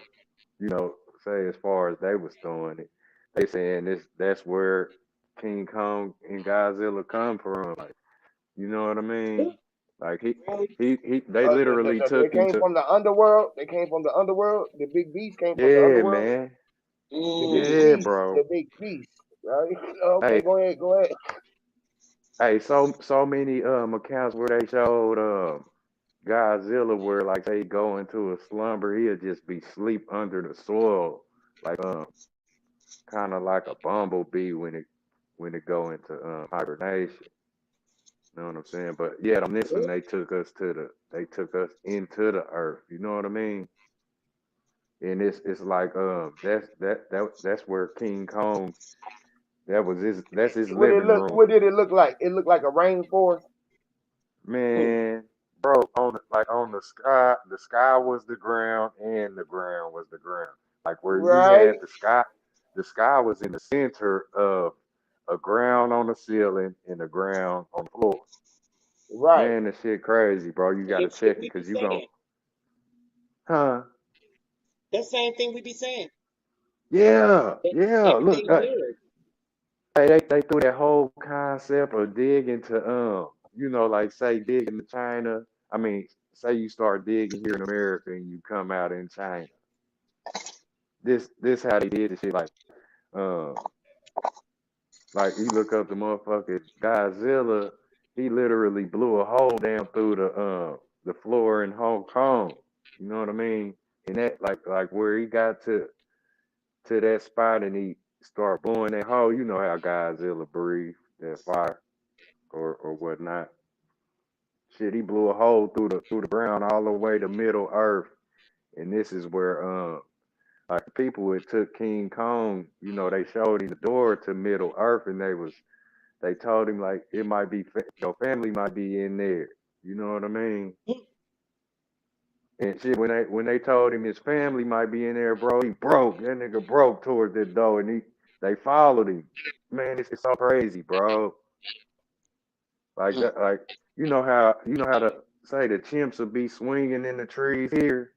you know, say as far as they was throwing it, they saying that's where King Kong and Godzilla come from. Like, you know what I mean? Like Really? they literally They took him came to, from the underworld. They came from the underworld. The big beast came from the yeah, underworld. man, The big yeah, Mm. beast. bro. The big beast. Right? Hey, Okay, go ahead. Go ahead. hey, so many accounts where they showed Godzilla where like they go into a slumber, he'll just be sleep under the soil, like kind of like a bumblebee when it go into hibernation. You know what I'm saying? But yet on this one they took us into the earth. You know what I mean? And it's like that's where King Kong, that's his What it living look? room. What did it look like? It looked like a rainforest. Man, bro, on the sky was the ground and the ground was the ground. Like where you Right. had the sky was in the center of a ground on the ceiling and a ground on the floor. Right. Man, this shit crazy, bro. You gotta Same shit check it we be because you gon' saying. huh? That same thing we be saying. Yeah, That yeah. Look, everything mirrored. hey, they threw that whole concept of digging to like say digging to China. I mean, say you start digging here in America and you come out in China. This how they did the shit. Um, like you look up the motherfucker Godzilla, he literally blew a hole down through the floor in Hong Kong. You know what I mean? And that like where he got to that spot and he started blowing that hole. You know how Godzilla breathe that fire or whatnot. Shit, he blew a hole through the ground all the way to Middle Earth, and this is where like the people that took King Kong, they showed him the door to Middle Earth, and they told him like it might be your family might be in there. You know what I mean? And shit, when they told him his family might be in there, bro, he broke. That nigga broke towards that door, and they followed him. Man, it's so crazy, bro. Like Mm. that, like you know how to say the chimps will be swinging in the trees here.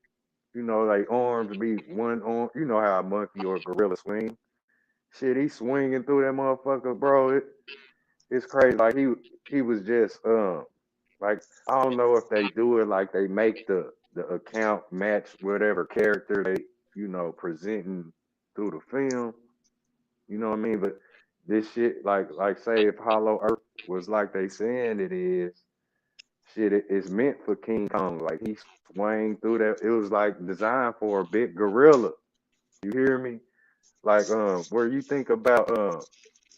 Like arms be one arm. You know how a monkey or a gorilla swing. Shit, he swinging through that motherfucker, bro. It's crazy. Like he was just like I don't know if they do it like they make the account match whatever character they presenting through the film. You know what I mean? But this shit like say if Hollow Earth was like they saying it is, shit it's meant for King Kong. Like he swang through that. It was like designed for a big gorilla. You hear me? Like where you think about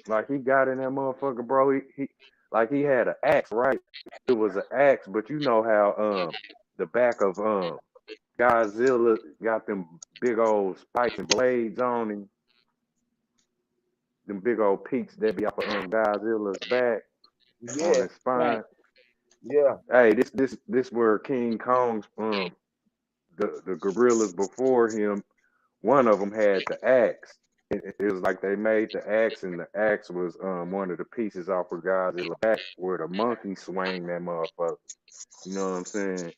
like he got in that motherfucker, bro. He like he had an axe, right? It was an axe, but you know how the back of Godzilla got them big old spikes and blades on him, them big old peaks that be off of Godzilla's back on Yeah. his Right. spine. Yeah. Hey, this where King Kong's the gorillas before him, one of them had the axe. It was like they made the axe, and the axe was one of the pieces off of Godzilla back where the monkey swang that motherfucker. You know what I'm saying?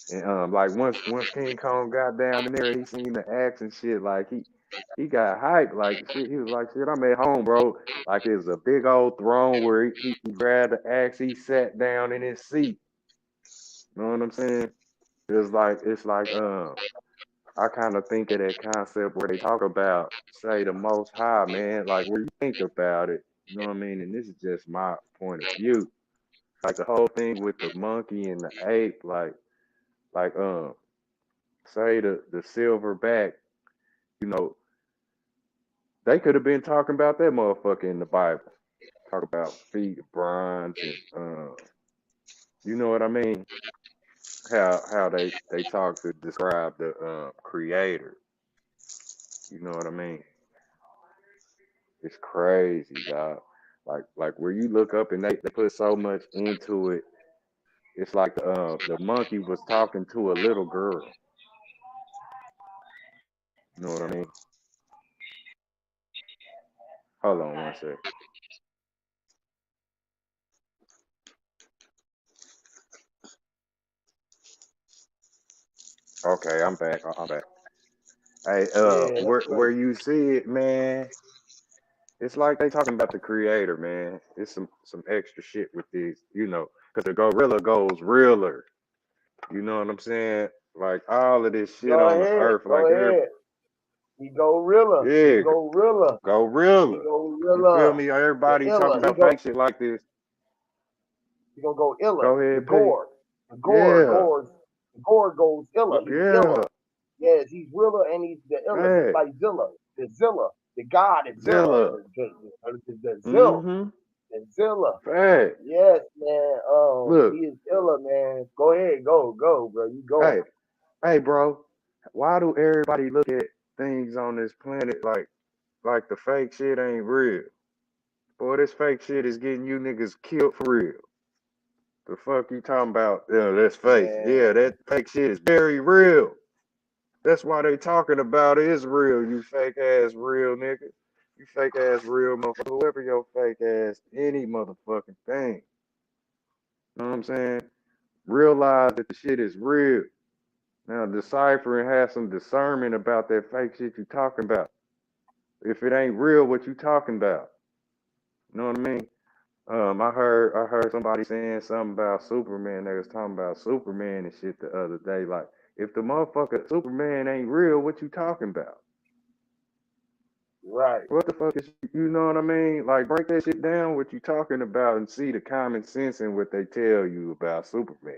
And like once King Kong got down in there and he seen the axe and shit, like he got hyped. Like shit, he was like, shit, I'm at home, bro. Like it was a big old throne where he grabbed the axe, he sat down in his seat. You know what I'm saying? It's like I kind of think of that concept where they talk about, say, the Most High, man, like where you think about it, you know what I mean? And this is just my point of view. Like the whole thing with the monkey and the ape, like say the silverback, you know, they could have been talking about that motherfucker in the Bible. Talk about feet of bronze and you know what I mean? how they talk to describe the creator. You know what I mean? It's crazy, dog. Like where you look up and they put so much into it. It's like the monkey was talking to a little girl. You know what I mean? Hold on one sec. Okay, I'm back. I'm back. Hey, Yeah, that's where right. you see it, man? It's like they talking about the creator, man. It's some extra shit with these, you know, because the gorilla goes realer. You know what I'm saying? Like all of this shit Go on the ahead. earth, Go like every ahead. He go realer. He yeah, go realer. go He realer. go You feel realer. me? The Everybody talking iller. about fake shit like this. He gonna go iller. Go The ahead, P. gore. The gore. Yeah, The gore goes iller. He's yeah, iller. Yes, he's realer and he's the iller, just hey, like Zilla. The Zilla. The god is Zilla. Zilla. The Zill. Mm-hmm. The Zilla. Hey, Yes, man. He look, is iller, man. Go ahead. Go, bro. You go. hey, hey, bro. Why do everybody look at things on this planet like the fake shit ain't real? Boy, this fake shit is getting you niggas killed for real. The fuck you talking about? Yeah, that's fake. Yeah, Man. that fake shit is very real. That's why they talking about Israel, you fake ass real nigga. You fake ass real motherfucker. Whoever your fake ass, any motherfucking thing. You know what I'm saying? Realize that the shit is real. Now decipher and have some discernment about that fake shit you talking about. If it ain't real, what you talking about? You know what I mean? I heard somebody saying something about Superman. They was talking about Superman and shit the other day. Like, if the motherfucker Superman ain't real, what you talking about? Right. What the fuck is you know what I mean? Like, break that shit down. What you talking about and see the common sense in what they tell you about Superman.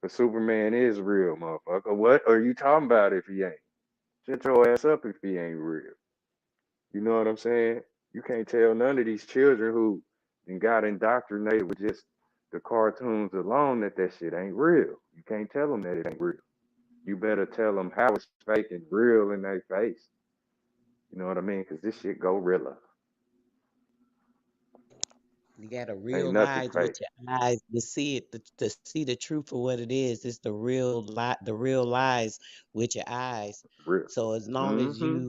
But Superman is real, motherfucker. What are you talking about if he ain't? Shut your ass up if he ain't real. You know what I'm saying? You can't tell none of these children who got indoctrinated with just the cartoons alone that that shit ain't real. You can't tell them that it ain't real. You better tell them how it's fake and real in their face. You know what I mean? Because this shit go realer. You gotta Ain't nothing realize with fake. your eyes to see it, to see the truth for what it is. It's the real the real lies with your eyes. Real. So as long as Mm-hmm.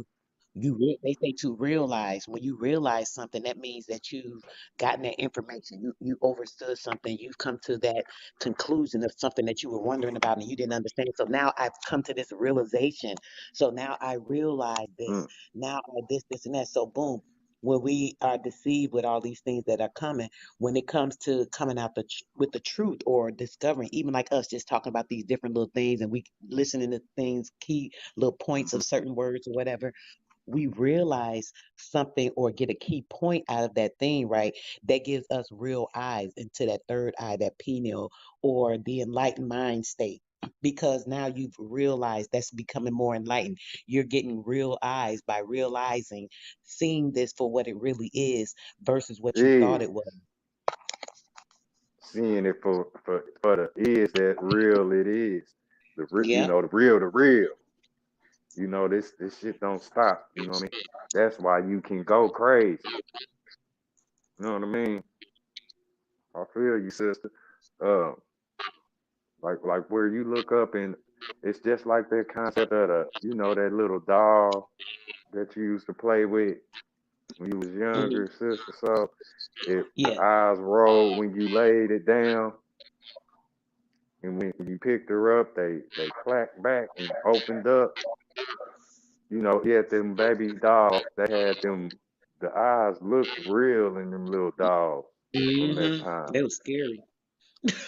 they say to realize, when you realize something, that means that you've gotten that information. You overstood something. You've come to that conclusion of something that you were wondering about and you didn't understand. So now I've come to this realization. So now I realize this. Mm. Now I this and that. So boom, when we are deceived with all these things that are coming, when it comes to coming out with the truth or discovering, even like us just talking about these different little things and we listening to things, key little points of Mm-hmm. certain words or whatever, we realize something or get a key point out of that thing, right? That gives us real eyes into that third eye, that pineal, or the enlightened mind state. Because now you've realized that's becoming more enlightened. You're getting real eyes by realizing, seeing this for what it really is versus what you thought Is it was. seeing it for the is that real it is. You Yep. know, the real. You know, this shit don't stop. You know what I mean? That's why you can go crazy. You know what I mean? I feel you, sister. Uh, like where you look up and it's just like that concept of the, you know, that little doll that you used to play with when you was Hmm. younger, sister. So if the Yeah. eyes rolled when you laid it down, and when you picked her up, they clacked back and opened up. You know, yeah, them baby dolls, they had them. The eyes looked real in them little dolls from that time. That was scary.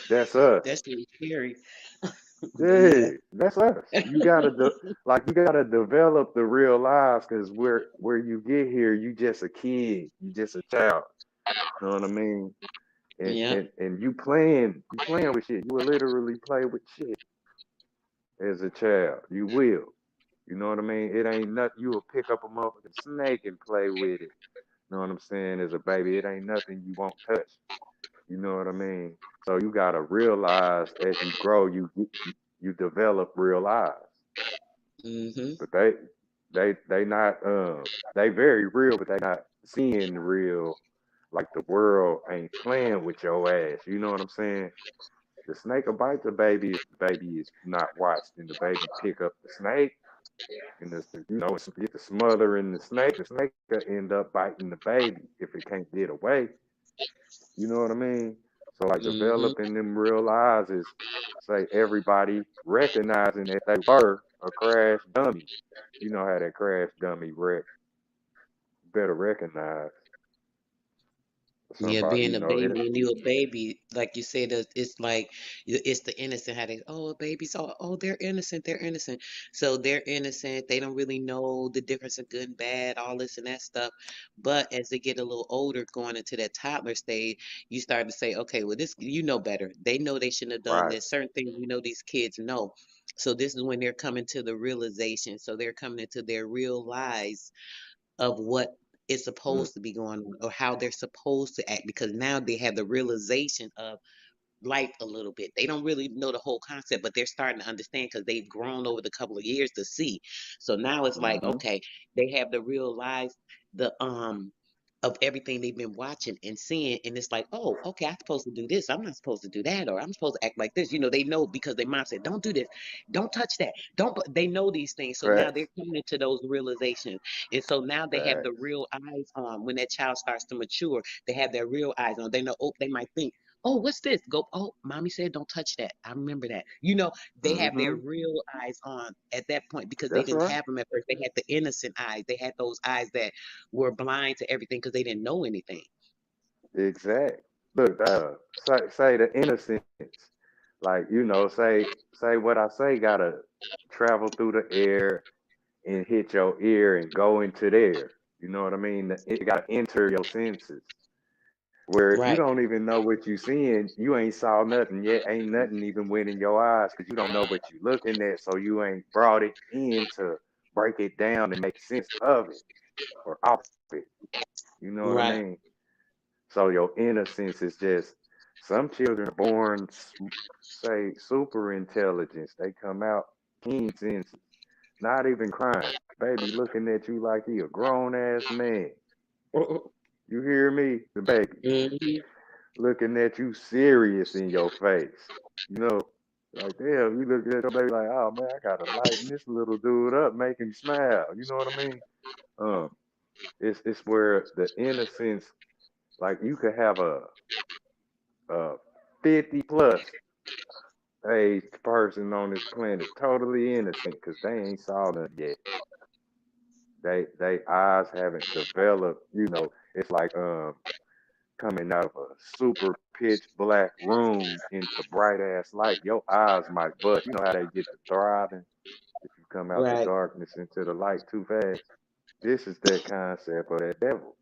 That's us. That's really scary. But yeah. Yeah, that's us. You gotta like you gotta develop the real lives because where you get here, you just a kid, you just a child. You know what I mean? Yeah. And you playing with shit. You will literally play with shit as a child. You will. You know what I mean? It ain't nothing. You will pick up a motherfucking snake and play with it. You know what I'm saying? As a baby, it ain't nothing you won't touch. You know what I mean? So you gotta realize as you grow, you develop real eyes. Mm-hmm. But they not they very real, but they not seeing real. Like the world ain't playing with your ass. You know what I'm saying? The snake will bite the baby if the baby is not watched, and the baby pick up the snake, and get the smother in the snake will end up biting the baby if it can't get away. You know what I mean? So like Mm-hmm. developing them real eyes is say everybody recognizing that they were a crash dummy. You know how that crash dummy wreck better recognize Yeah, somebody, being a baby when you a baby, like you said, it's like it's the innocent. How they, oh, babies, oh, they're innocent, they're innocent. So they're innocent. They don't really know the difference of good and bad, all this and that stuff. But as they get a little older, going into that toddler stage, you start to say, okay, well, this you know better. They know they shouldn't have done right? this. Certain things you know these kids know. So this is when they're coming to the realization. So they're coming into their real lives of what is Mm, supposed to be going on or how they're supposed to act because now they have the realization of life a little bit. They don't really know the whole concept, but they're starting to understand because they've grown over the couple of years to see. So now it's like, mm-hmm. okay, they have the real life, the of everything they've been watching and seeing, and it's like, oh, okay, I'm supposed to do this. I'm not supposed to do that, or I'm supposed to act like this. You know, they know because their mom said, don't do this, don't touch that, don't. They know these things, so now they're Facts, coming into those realizations, and so now they have the facts. real eyes on. When that child starts to mature, they have their real eyes on. They know, oh, they might think, oh, what's this? Go, oh, mommy said don't touch that. I remember that. You know, they have their Mm-hmm. real eyes on at that point because they That's didn't right. have them at first. They had the innocent eyes. They had those eyes that were blind to everything because they didn't know anything. Exact. Look, say the innocence. Like, say what I say gotta travel through the air and hit your ear and go into there. You know what I mean? It gotta enter your senses. Where if you Right, don't even know what you seeing, you ain't saw nothing yet. Ain't nothing even went in your eyes because you don't know what you looking at. So you ain't brought it in to break it down and make sense of it or off it. You know what I right. mean? So your innocence is just some children are born, say, super intelligence. They come out keen senses, not even crying. Baby looking at you like he a grown ass man. You hear me? The baby Mm-hmm. looking at you serious in your face. You know, like damn, you look at your baby like, oh man, I gotta lighten this little dude up, make him smile. You know what I mean? Um, it's where the innocence, like you could have a 50 plus age person on this planet, totally innocent, because they ain't saw nothing yet. They eyes haven't developed. It's like coming out of a super pitch black room into bright ass light. Your eyes might bust. You know how they get to thriving if you come out the Right. darkness into the light too fast. This is that concept of that devil.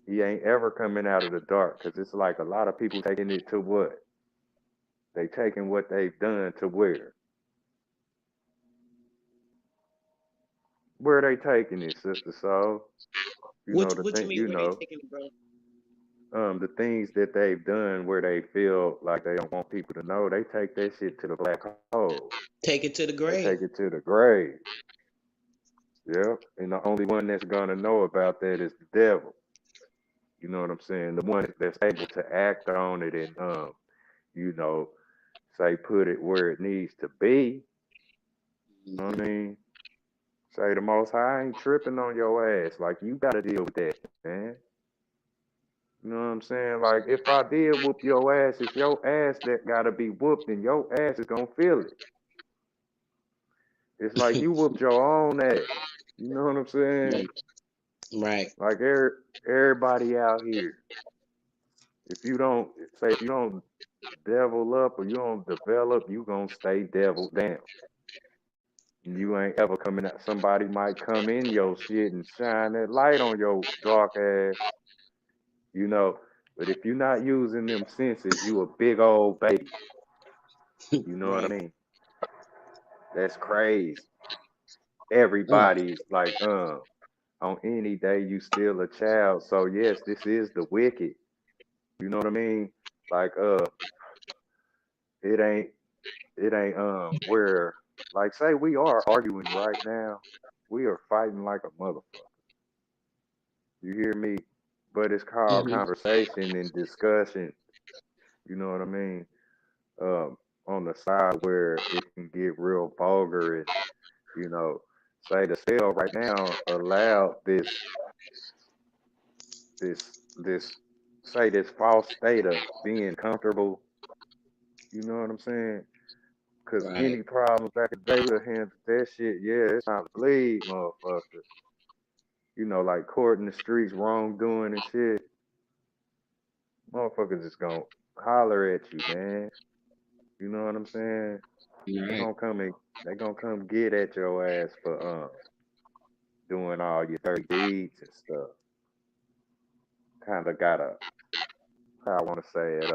He ain't ever coming out of the dark because it's like a lot of people taking it to what? They taking what they've done to where? Where they taking it, sister soul? The What you thing, mean? Where they taking it, bro? the things that they've done where they feel like they don't want people to know, they take that shit to the black hole. Take it to the They take grave. it to the grave. Yep. And the only one that's gonna know about that is the devil. You know what I'm saying? The one that's able to act on it and you know, say put it where it needs to be. You know what I Mm-hmm. mean? Say the most high ain't tripping on your ass. Like you gotta deal with that, man. You know what I'm saying? Like if I did whoop your ass, it's your ass that gotta be whooped and your ass is gonna feel it. It's like you whooped your own ass. You know what I'm saying? Right. Like everybody out here, if you don't devil up or you don't develop, you gonna stay devil down. You ain't ever coming out. Somebody might come in your shit and shine that light on your dark ass, you know. But if you're not using them senses, you a big old baby. You know what I Right. mean? That's crazy. Mm. Everybody's like, on any day you still a child. So yes, this is the wicked. You know what I mean? Like it ain't where like say we are arguing right now. We are fighting like a motherfucker. You hear me? But it's called Hmm. conversation and discussion. You know what I mean? On the side where it can get real vulgar and you know, say the cell right now allowed this say this false state of being comfortable. You know what I'm saying? Cause Right. any problems back in the day, we'll handle that shit. Yeah, it's time to bleed, motherfucker. You know, like court in the streets, wrongdoing and shit. Motherfuckers just gonna holler at you, man. You know what I'm saying? They Right. gonna come and they gonna come get at your ass for doing all your dirty deeds and stuff. Kind of gotta, how I want to say it,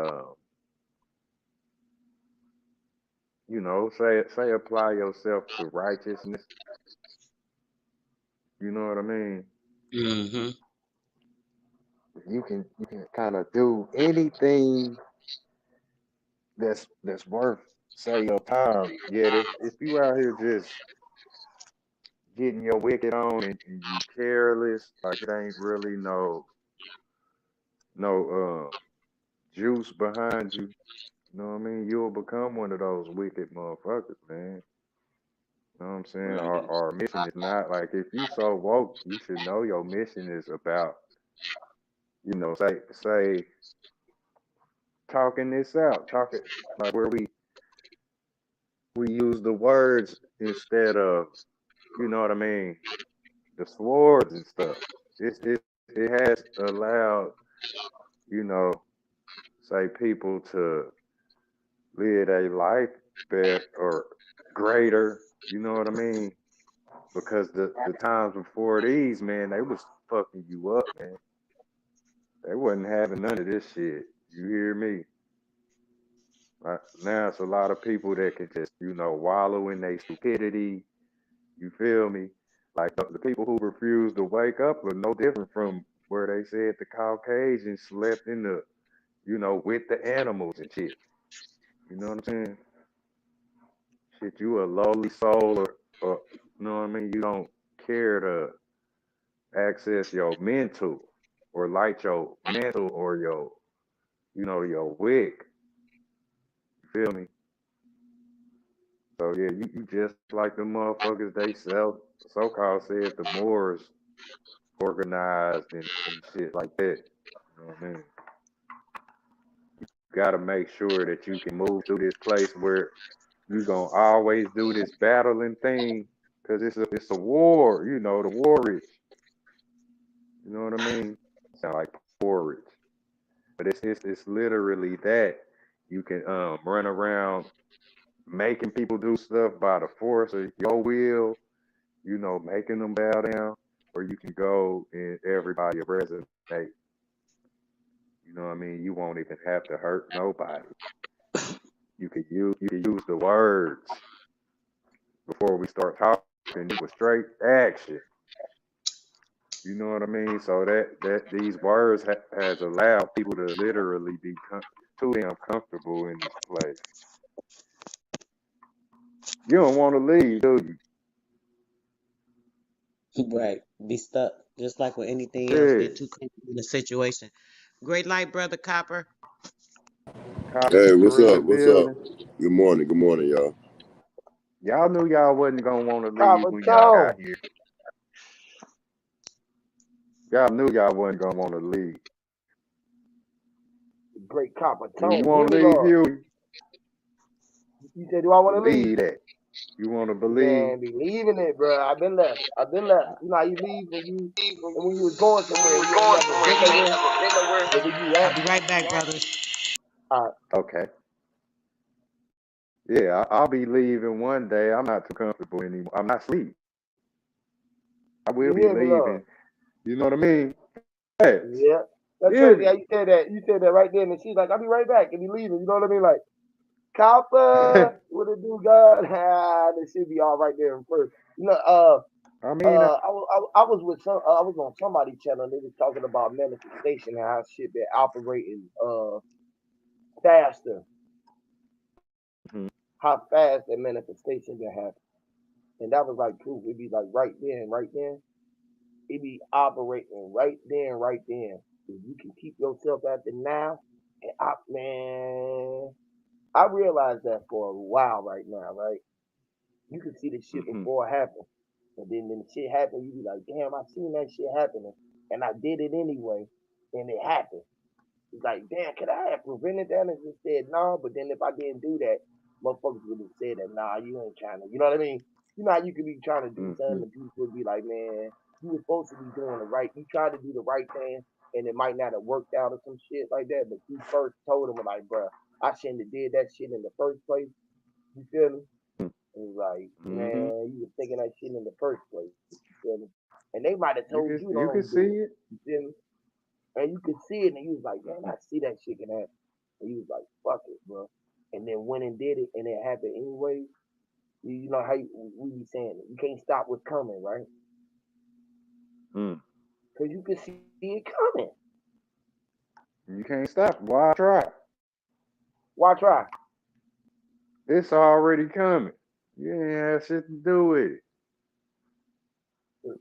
you know, say apply yourself to righteousness. You know what I mean? Hmm. You can kind of do anything that's worth say your time. Yet if you out here just getting your wicked on and you careless, like it ain't really no juice behind you. You know what I mean? You'll become one of those wicked motherfuckers, man. You know what I'm saying? Our Right. our mission is not like if you so woke, you should know your mission is about, you know, say talking this out, talking like where we use the words instead of, you know what I mean, the swords and stuff. It has allowed, you know, say people to live a life better or greater, you know what I mean? Because the times before these, man, they was fucking you up, man. They wasn't having none of this shit. You hear me? Right now, it's a lot of people that can just, you know, wallow in their stupidity. You feel me? Like the people who refuse to wake up are no different from where they said the Caucasians slept in the, you know, with the animals and shit. You know what I'm saying? Shit, you a lowly soul or you know what I mean? You don't care to access your mental or light your mental or your, you know, your wick. You feel me? So yeah, you just like the motherfuckers they so called said the Moors organized and shit like that. You know what I mean? You gotta make sure that you can move through this place where you gonna always do this battling thing, cause it's a war, you know, the war rich. You know what I mean? Sound like poor rich. But it's literally that. You can run around making people do stuff by the force of your will, you know, making them bow down, or you can go and everybody resonate. You know what I mean? You won't even have to hurt nobody. You can use the words before we start talking. It was straight action. You know what I mean? So that these words has allowed people to literally be too damn comfortable in this place. You don't want to leave, do you? Right. Be stuck. Just like with anything else, Yeah. get too comfortable in a situation. Great light, brother Copper. Hey, what's Copper in the up? What's up? building. Good morning, y'all. Y'all knew y'all wasn't gonna want to leave Copper when y'all got Tone. here. Y'all knew y'all wasn't gonna want to leave. Great Copper Do you Tone. Hear want to me, leave, Lord. Huey? You said, do I want to leave? Believe that. You want to believe? Man, believe in it, bro. I've been left. I've been left. You know how you leave and when you was going somewhere and you ain't never been nowhere, but where you I'll at? be right back, brothers. Okay. Yeah, I'll be leaving one day. I'm not too comfortable anymore. I'm not asleep. I will You be hear me, Lord? leaving. You know what I mean? Facts. Yeah. That's Yeah. crazy how you said that. You said that right there, and she's like, I'll be right back, and be leaving. You know what I mean? Like, Copper, what it do, God? And it should be all right there in first. You know, I mean, I was with some. I was on somebody's channel. And they was talking about manifestation and how shit been operating faster. mhm, How fast that manifestation can happen. And that was like true. It'd be like right then, right then. It be operating right then, right then. If you can keep yourself at the now, and man, I realized that for a while right now, right? You can see the shit mhm, before it happened. And then when the shit happened, you be like, damn, I seen that shit happening. And I did it anyway. And it happened. It's like, damn, could I have prevented that and just said no? But then if I didn't do that, motherfuckers would have said that, nah, you ain't trying to. You know what I mean? You know how you could be trying to do mhm, something and people would be like, man, you were supposed to be doing the right. You tried to do the right thing and it might not have worked out or some shit like that. But you first told them, like, bruh, I shouldn't have did that shit in the first place. You feel me? And it's like, mhm. man, you was thinking that shit in the first place. You feel me? And they might have told you You can don't see do it. it. You feel me? And you could see it, and you was like, man, I see that shit can happen. And you was like, fuck it, bro. And then went and did it, and it happened anyway. You know how we be saying it. You can't stop what's coming, right? Mm. Because you can see it coming. You can't stop. Why try? Why try? It's already coming. You ain't had shit to do with it.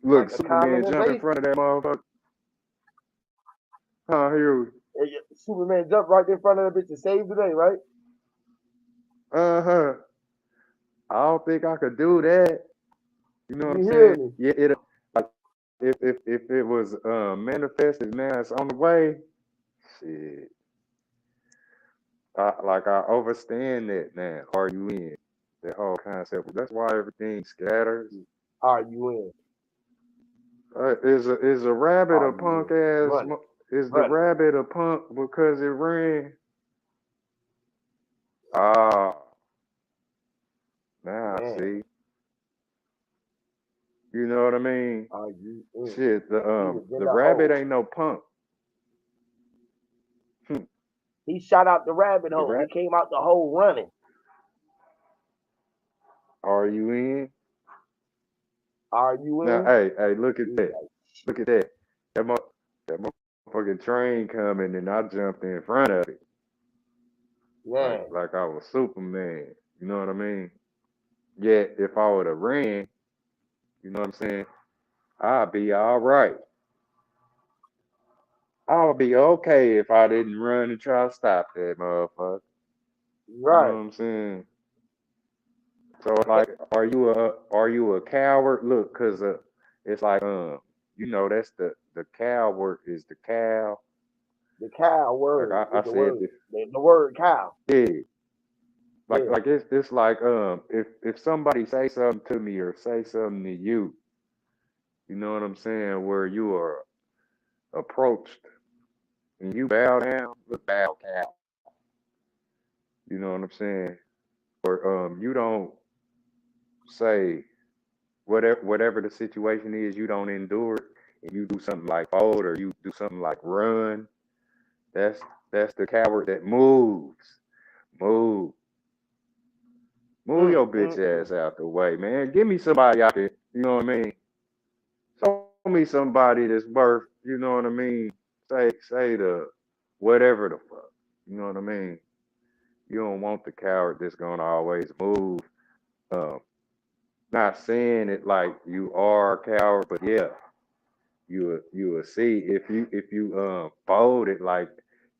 Like Look, a common Superman jump in invasion. front of that motherfucker. Huh, here. Superman jumped right in front of that bitch and saved the day, right? Uh-huh. I don't think I could do that. You know what I'm You hear saying? me? Yeah, it like if it was manifested now it's on the way, shit. I understand that now. Are you in? That whole concept. That's why everything scatters. Are you in? Is a rabbit Are a you punk in? ass? Run it. Is the Run it. rabbit a punk because it ran? Ah, now I Man, see. You know what I mean? are you in? Shit, He was in the the rabbit hole. ain't no punk. He shot out the rabbit The hole. He rat. came out the hole running. Are you in? Are you Now, in? hey, look at He's that. like, Look at that. That, mo- that motherfucking train coming and I jumped in front of it. man, Like I was Superman. You know what I mean? Yet, if I would have ran, you know what I'm saying? I'd be all right. I would be okay if I didn't run and try to stop that motherfucker. You know right. what I'm saying? So like, are you a coward? Look, cause it's like that's the coward is the cow. The cow Like word I is the said word. this, The word cow. yeah. Yeah. It's like if somebody say something to me or say something to you, you know what I'm saying, where you are approached and you bow down, look bow cow. You know what I'm saying? Or you don't say whatever the situation is, you don't endure it, and you do something like fold or you do something like run. That's that's the coward that moves. Move. Move Mm, your bitch mm, ass mm. out the way, man. Give me somebody out there, you know what I mean? Show me somebody that's worth, you know what I mean? Say the whatever the fuck. You know what I mean? You don't want the coward that's gonna always move. Um, not saying it like you are a coward, but yeah, you will see if you fold it like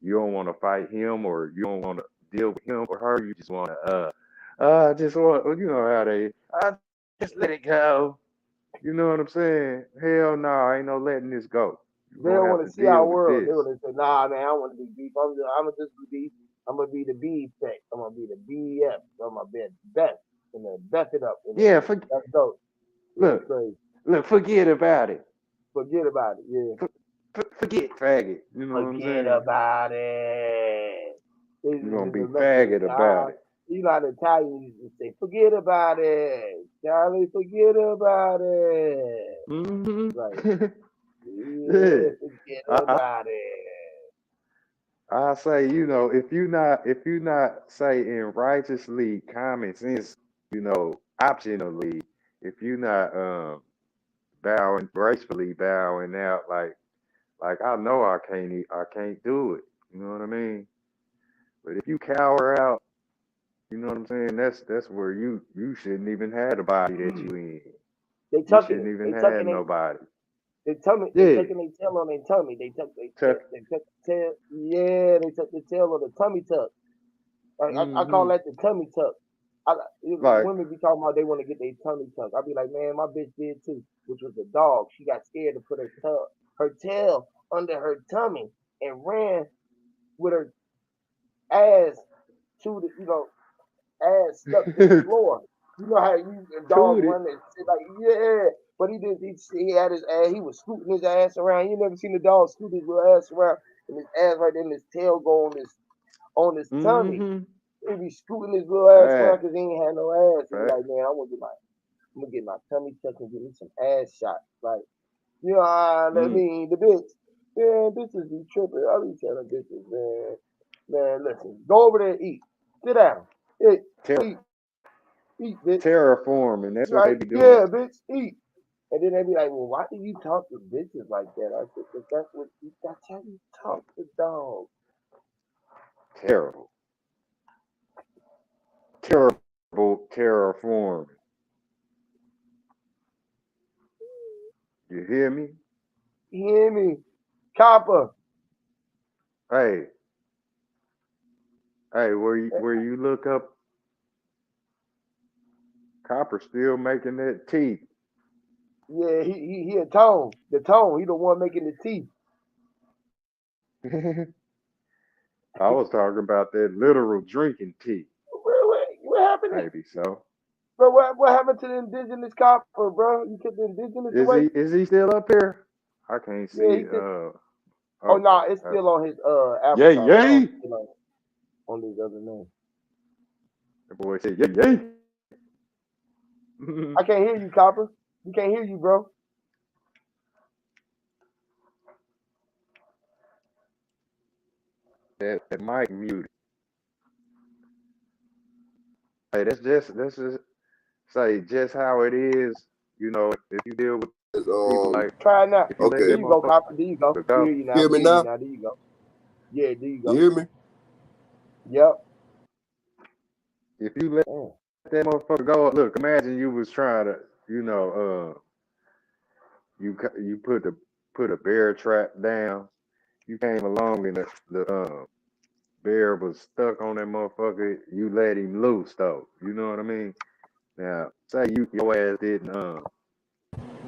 you don't want to fight him or you don't want to deal with him or her. You just want to I just want how I just let it go. You know what I'm saying? Hell no, ain't no letting this go. You're They gonna don't have want to to see deal our with world. They this. want to say, nah, man, I don't want to be beef. I'm gonna just be beef. I'm gonna be the B tech. I'm gonna be the BF. I'm gonna be the best. And then best it up. And then Yeah, let's go. Yeah, look, crazy. forget about it. Forget about it. Yeah. Forget faggot. You know what I'm Forget saying? about it. This You're is gonna just be a message. faggot about it. You know how the Italians used to say, forget about it. Charlie, forget about it. Hmm. Like, Yeah. yeah, forget I, about it. I say, if you not saying righteously, common sense, optionally, if you not bowing gracefully, bowing out like I know I can't do it. You know what I mean? But if you cower out, you know what I'm saying? That's where you shouldn't even have the body that you in. They You tucking shouldn't it. even They have tucking it. nobody. They tummy. They Yeah, tucking their tail on their tummy. tuck. They tuck the tail. Yeah, they tuck the tail on the tummy tuck. I call Mm-hmm. that the tummy tuck. Like, Women be talking about they want to get their tummy tuck. I be like, man, my bitch did too, which was a dog. She got scared to put her tail under her tummy and ran with her ass to the ass stuck to the floor. You know how you a dog tooted. run and shit like yeah, but he did. He had his ass. He was scooting his ass around. You never seen a dog scoot his little ass around and his ass right there and his tail go on his tummy. Mm-hmm. He be scooting his little ass around Fact, because he ain't had no ass. He be fact. like, man, I'm gonna get my tummy tucked and get me some ass shots. Like, you know, I Mm. mean, the bitch, man, bitches be tripping. I be telling bitches, man, listen, go over there and eat. Sit down. Eat, Ter- eat, eat, bitch. terraforming. That's what they Right? be doing. Yeah, bitch, eat. And then they be like, well, why do you talk to bitches like that? I said, because that's how you talk to dogs. Terrible. Terrible terraforming. You hear me? You hear me? Copper. Hey, hey, where you look up copper still making that tea. Yeah, he a tone. The tone. He the one making the tea. I was talking about that literal drinking tea. What happened? Maybe so. Bro, what happened to the indigenous copper, bro? You took the indigenous away? Is he still up here? I can't Yeah, see. he took. Oh no, Okay. nah, it's still on his Yay avatar. It's yay. still on his other name. The boy said yay yay. I can't hear you, copper. You can't hear you, bro. That mic muted. Hey, that's just say just how it is. You know, if you deal with It's, people like Try it now. if you let There okay. that you go, motherfucker copper. There you go. We go, hear you now. Hear We me hear you now? now. There you go. Yeah, there you You go. hear me? Yep. if you let Damn. that motherfucker go, look, imagine you was trying to, you know, you put a bear trap down. You came along and the bear was stuck on that motherfucker. You let him loose though. You know what I mean? Now, say your ass didn't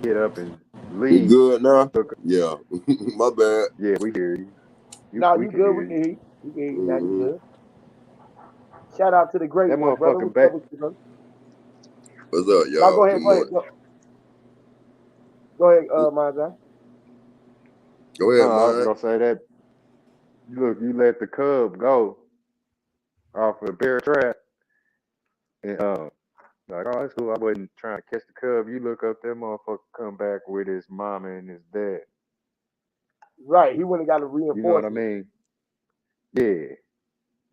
get up and We leave. good now? Look, Yeah. My bad. yeah, we hear you. Nah, We you can good. hear We you. can hear you. We can hear you now. You Mm-hmm. good. Shout out to the great That one, brother. motherfucking What's up back. with you, brother? What's up, Now y'all? go Good ahead. Go ahead. morning. Go ahead, Mazan. Go No, ahead, I was man. gonna say that. Look, you let the cub go off of the bear trap, and like, oh, that's cool. I wasn't trying to catch the cub. You look up, that motherfucker come back with his mama and his dad. Right. He went and got a You know what I reinforcement. mean? Yeah,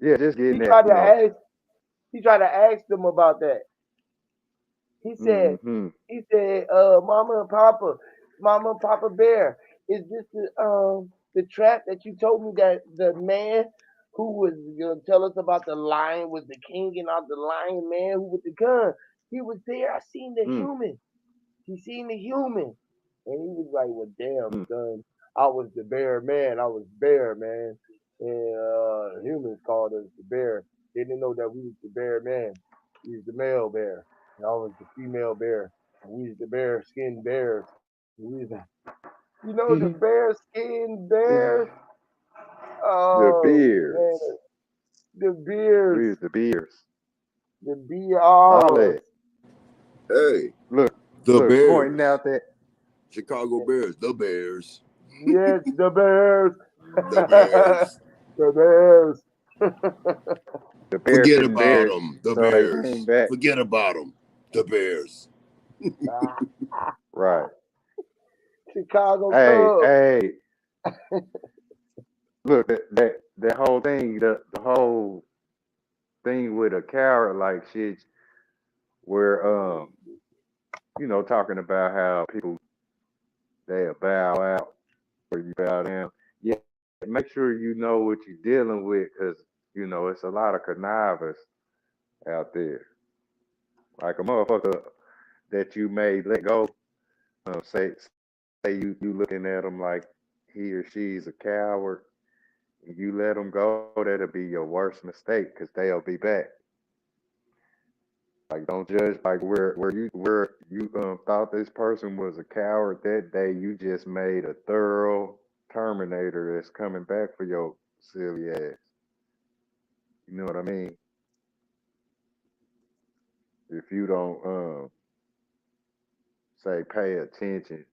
yeah. Just getting He that, tried you to know. ask. He tried to ask them about that. He said, Mm-hmm. Mama and Papa Bear, is this the trap that you told me that the man who was gonna tell us about the lion was the king and not the lion man who with the gun? He was there. I seen the Mm, human. He seen the human. And he was like, well, damn, mm. son, I was the bear man. I was bear, man. And humans called us the bear. They didn't know that we was the bear man. We was the male bear. And I was the female bear. And we was the bear skinned bears. And we was the bear skinned bears. The Oh, man. beers. The bears. We was the beers. The All BRs. that. Hey, Look, the look, pointing Bears. out that Chicago Bears. The Bears. Yes, the bears. The Bears. The bears. the bears Forget couldn't about dare, them. The so they came Bears. back. Forget about them. The Bears. Right. Chicago Hey, Cubs. hey. Look, that whole thing, the whole thing with a coward like shit, where talking about how people they'll bow out or you bow down. Yeah, make sure you know what you're dealing with, because it's a lot of connivers out there. Like a motherfucker that you may let go. Say you looking at them like he or she's a coward, and you let them go. That'll be your worst mistake, because they'll be back. Like, don't judge like where you thought this person was a coward that day. You just made a thorough Terminator that's coming back for your silly ass. You know what I mean? If you don't say pay attention,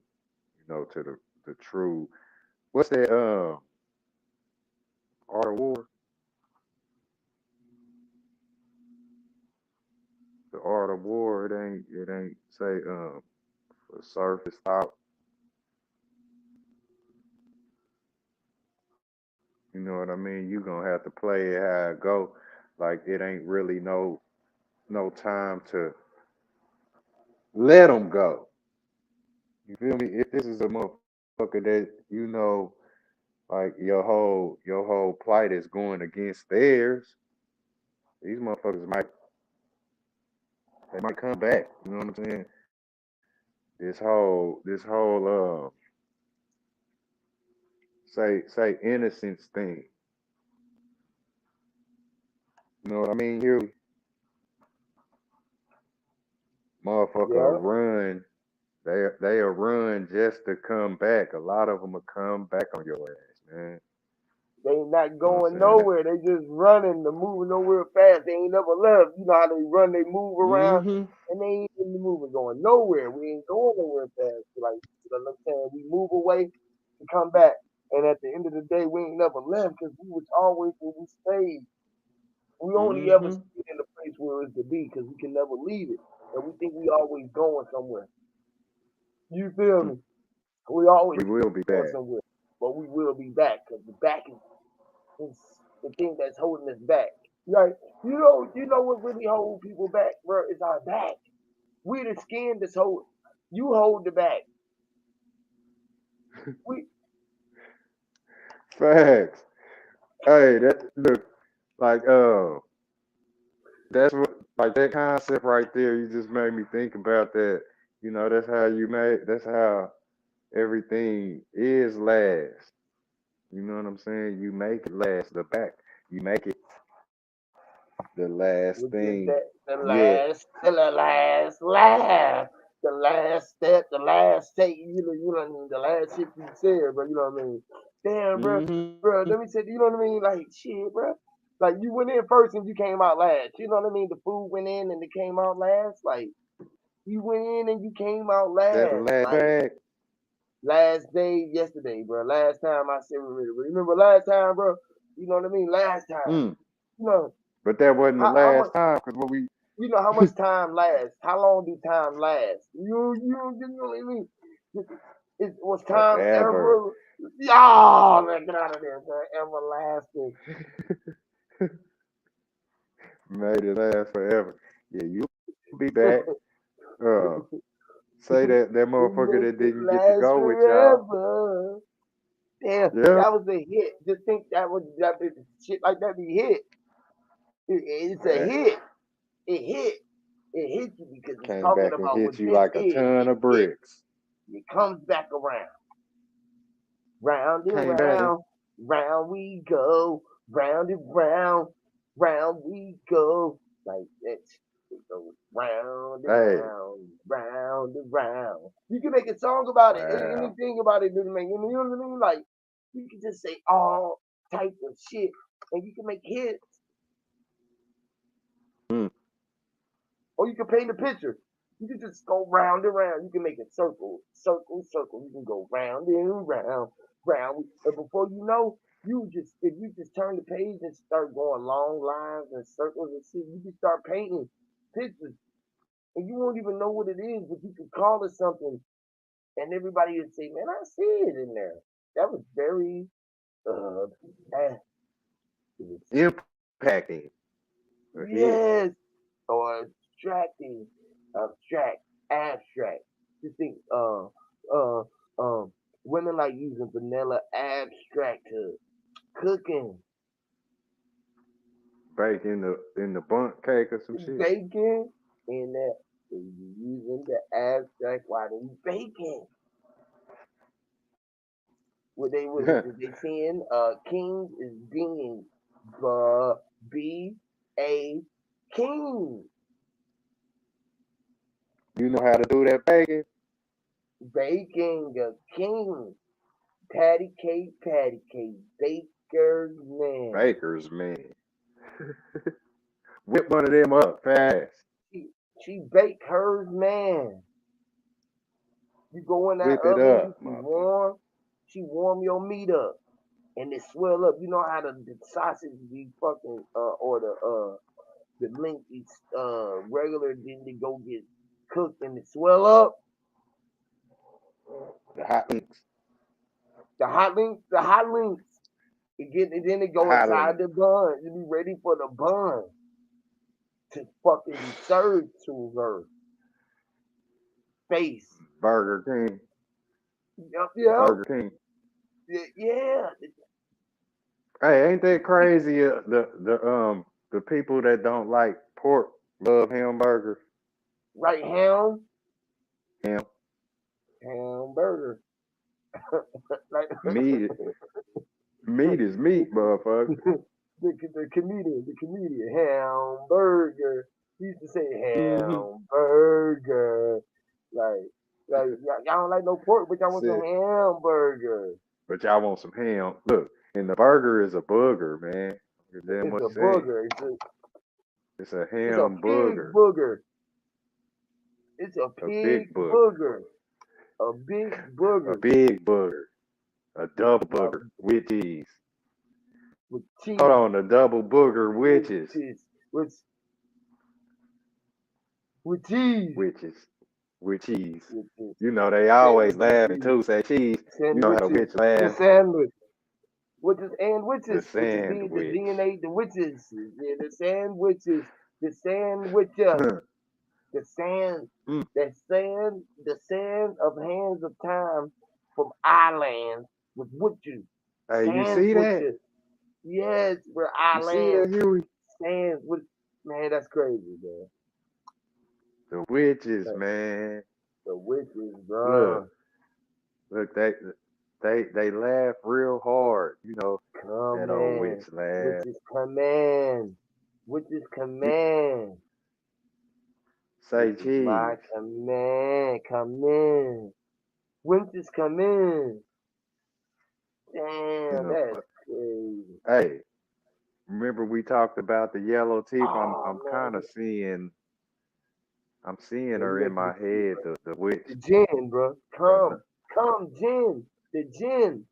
to the true, what's that art of war? The art of war. It ain't say for surface thought. You know what I mean? You gonna have to play it how it go. Like, it ain't really no time to let them go. You feel me? If this is a motherfucker that like your whole plight is going against theirs, these motherfuckers might come back. You know what I'm saying? This whole say innocence thing. You know what I mean? Here, motherfucker Yeah, run. They'll run just to come back. A lot of them will come back on your ass, man. they not You know what going I'm saying? nowhere. They just running, the moving nowhere fast. They ain't never left. You know how they run, they move around, Mm-hmm. and they ain't even moving, going nowhere. We ain't going nowhere fast. Like, you know what I'm saying? We move away to come back, and at the end of the day, we ain't never left because we was always where we stayed. We only ever Mm-hmm. stayed in the place where it's to be because we can never leave it, and we think we always going somewhere. You feel me? We always We will be going back. somewhere, but we will be back because the back is the thing that's holding us back. Like, you know what really hold people back, bro? Is our back. We the skin that's hold. You hold the back. We Facts. Hey, that look like that's what, like, that concept right there. You just made me think about that. That's how everything is last. You know what I'm saying? You make it last. The back, you make it the last with thing. the Yeah, last laugh, the last step, the last take. You know what I mean. The last shit you said, bro. You know what I mean. Damn, bro, hmm bro. Let me say, you know what I mean. Like, shit, bro. Like, you went in first and you came out last. You know what I mean. The food went in and it came out last. Like, you went in and you came out that last. last Like, bag. last day yesterday, bro. Last time I said remember last time, bro. You know what I mean. Last time. Mm. You know But that wasn't the how much. last time, because what we How much time lasts? How long do time last? You know what I mean? Was time forever ever? Oh, man, get out of there, man. Everlasting. made it last forever. Yeah, you'll be back. Uh, say that We motherfucker that make it didn't get to last go with y'all. forever. Damn, Yeah, that was a hit. Just think that shit like that be hit. It's a man, hit. It hit. It hit you because it's came talking back and about what hit you this like a is. ton It of hit. bricks. It comes back around. Round and Came back and round we go. Round and round we go. Like that. It goes round and hey, round and round. You can make a song about it. wow. Anything about it doesn't make, you know what I mean? Like, you can just say all types of shit and you can make hits. Mm. Or you can paint a picture. You can just go round and round. You can make it circle, circle, circle. You can go round and round, round. And before you know, if you just turn the page and start going long lines and circles and shit, you can start painting pictures. And you won't even know what it is, but you can call it something. And everybody would say, man, I see it in there. That was very active. Impacting a hit. Yes. Or abstracting, abstract, abstract. Just think, uh, like using vanilla abstract to cooking, Bake in the bunk cake or some shit. baking, and that using the abstract while they baking. What they saying? Kings is being B king. You know how to do that baking? Baking a king. Patty cake, baker's man. Bakers, man. Whip one of them up fast. She she bake hers, man. You go in that Whip it oven, up, she motherfucker. warm. She warm your meat up, and it swell up. You know how the sausage be fucking or the link is regular, then they go get cooked and it swell up. The hot links. The hot links. Then it The go hot inside links. the bun. You be ready for the bun to fucking be served to her face. Burger King. Yep, yep, Burger King. yeah. Hey, ain't that crazy? The people that don't like pork love hamburgers. Right, Ham, hamburger. Like meat, meat is meat, motherfucker. the comedian, hamburger. He used to say Hmm. hamburger. Like, y'all don't like no pork, but y'all want some Said, hamburger. but y'all want some ham. Look, and the burger is a booger, man. Is that It's much a say? booger. It's a It's a ham pig booger, booger. It's a a pig big booger, booger. A big a booger. big booger, a double Uh, booger with cheese. with Hold cheese, on, a double booger with witches, cheese, with cheese, witches, with cheese. with cheese. You know they Yeah, always with the laughing cheese. too. Say cheese. You know how the Sandwiches, witch the laugh. sandwich. Witches and The the sandwich. DNA, the witches, yeah, the sandwiches, the sandwicher, the sand, Mm. the sand of hands of time from islands with witches, Hey, you see that? sandwiches. Yes, we're You see island that, Huey? sands with man. That's crazy, man. The witches, Like, man. the witches, Look, bro. look, they laugh real hard. You know that Come old witch in, laugh. witches come in, witches come You in. This say is my cheese. command. Come in. Winters come in. You Damn, know, that's crazy. hey, remember we talked about the yellow teeth? I'm Oh kind man, of seeing. I'm seeing yeah, you her in making me my sick, head, bro. the witch The gin, bro. from the Come, gin. The gin.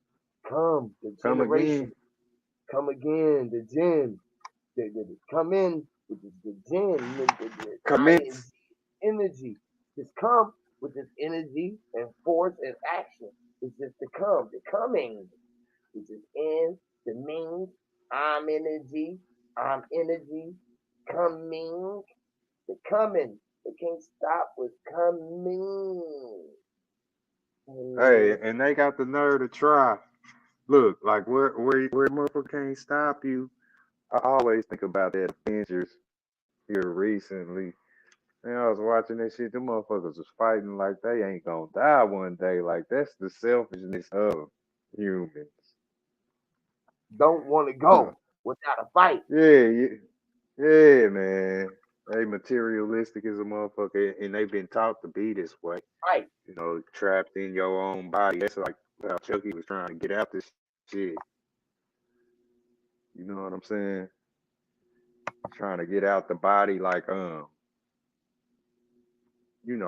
Come, the come generation. again. Come again, the gin. Come in with the gin, the ing Commence. energy. Just come with this energy and force and action. It's just the come, the coming. Which is in the means. I'm energy, coming, the coming. They can't stop with coming. Hey, Mm, and they got the nerve to try. Look, like where motherfucker can't stop you. I always think about that Avengers here recently. And I was watching that shit. Them motherfuckers was fighting like they ain't gonna die one day. Like that's the selfishness of humans. don't want to Huh. go without a fight. Yeah, yeah, yeah, man. They materialistic as a motherfucker, and they've been taught to be this way. Fight. You know, trapped in your own body. That's like how Chucky was trying to get out this shit. You know what I'm saying? Trying to get out the body, like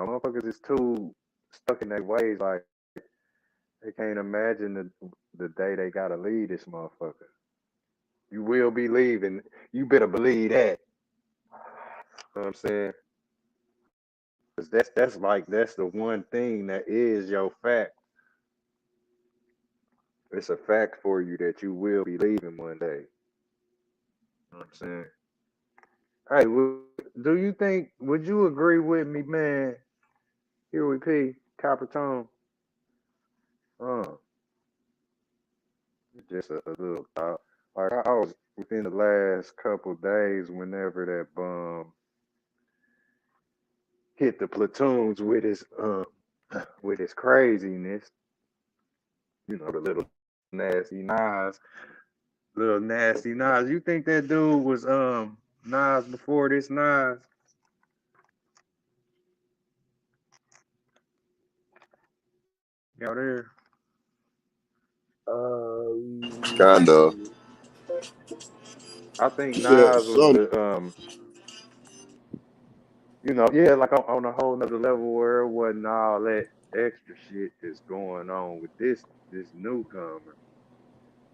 motherfuckers is too stuck in their ways. Like they can't imagine the day they gotta leave this motherfucker. You will be leaving. You better believe that. You know what I'm saying? Cause that's the one thing that is your fact. It's a fact for you that you will be leaving one day. You know what I'm saying? Hey, do you think? Would you agree with me, man? Here we P Copper Tone. Uh, just a little thought. Like I was within the last couple days, whenever that bomb hit the platoons with his craziness, the little nasty Nas. You think that dude was Nas before this Nas? Y'all there? Kind of. I think Yeah, Nas was some. yeah, like on a whole nother level where it wasn't all that extra shit that's going on with this newcomer.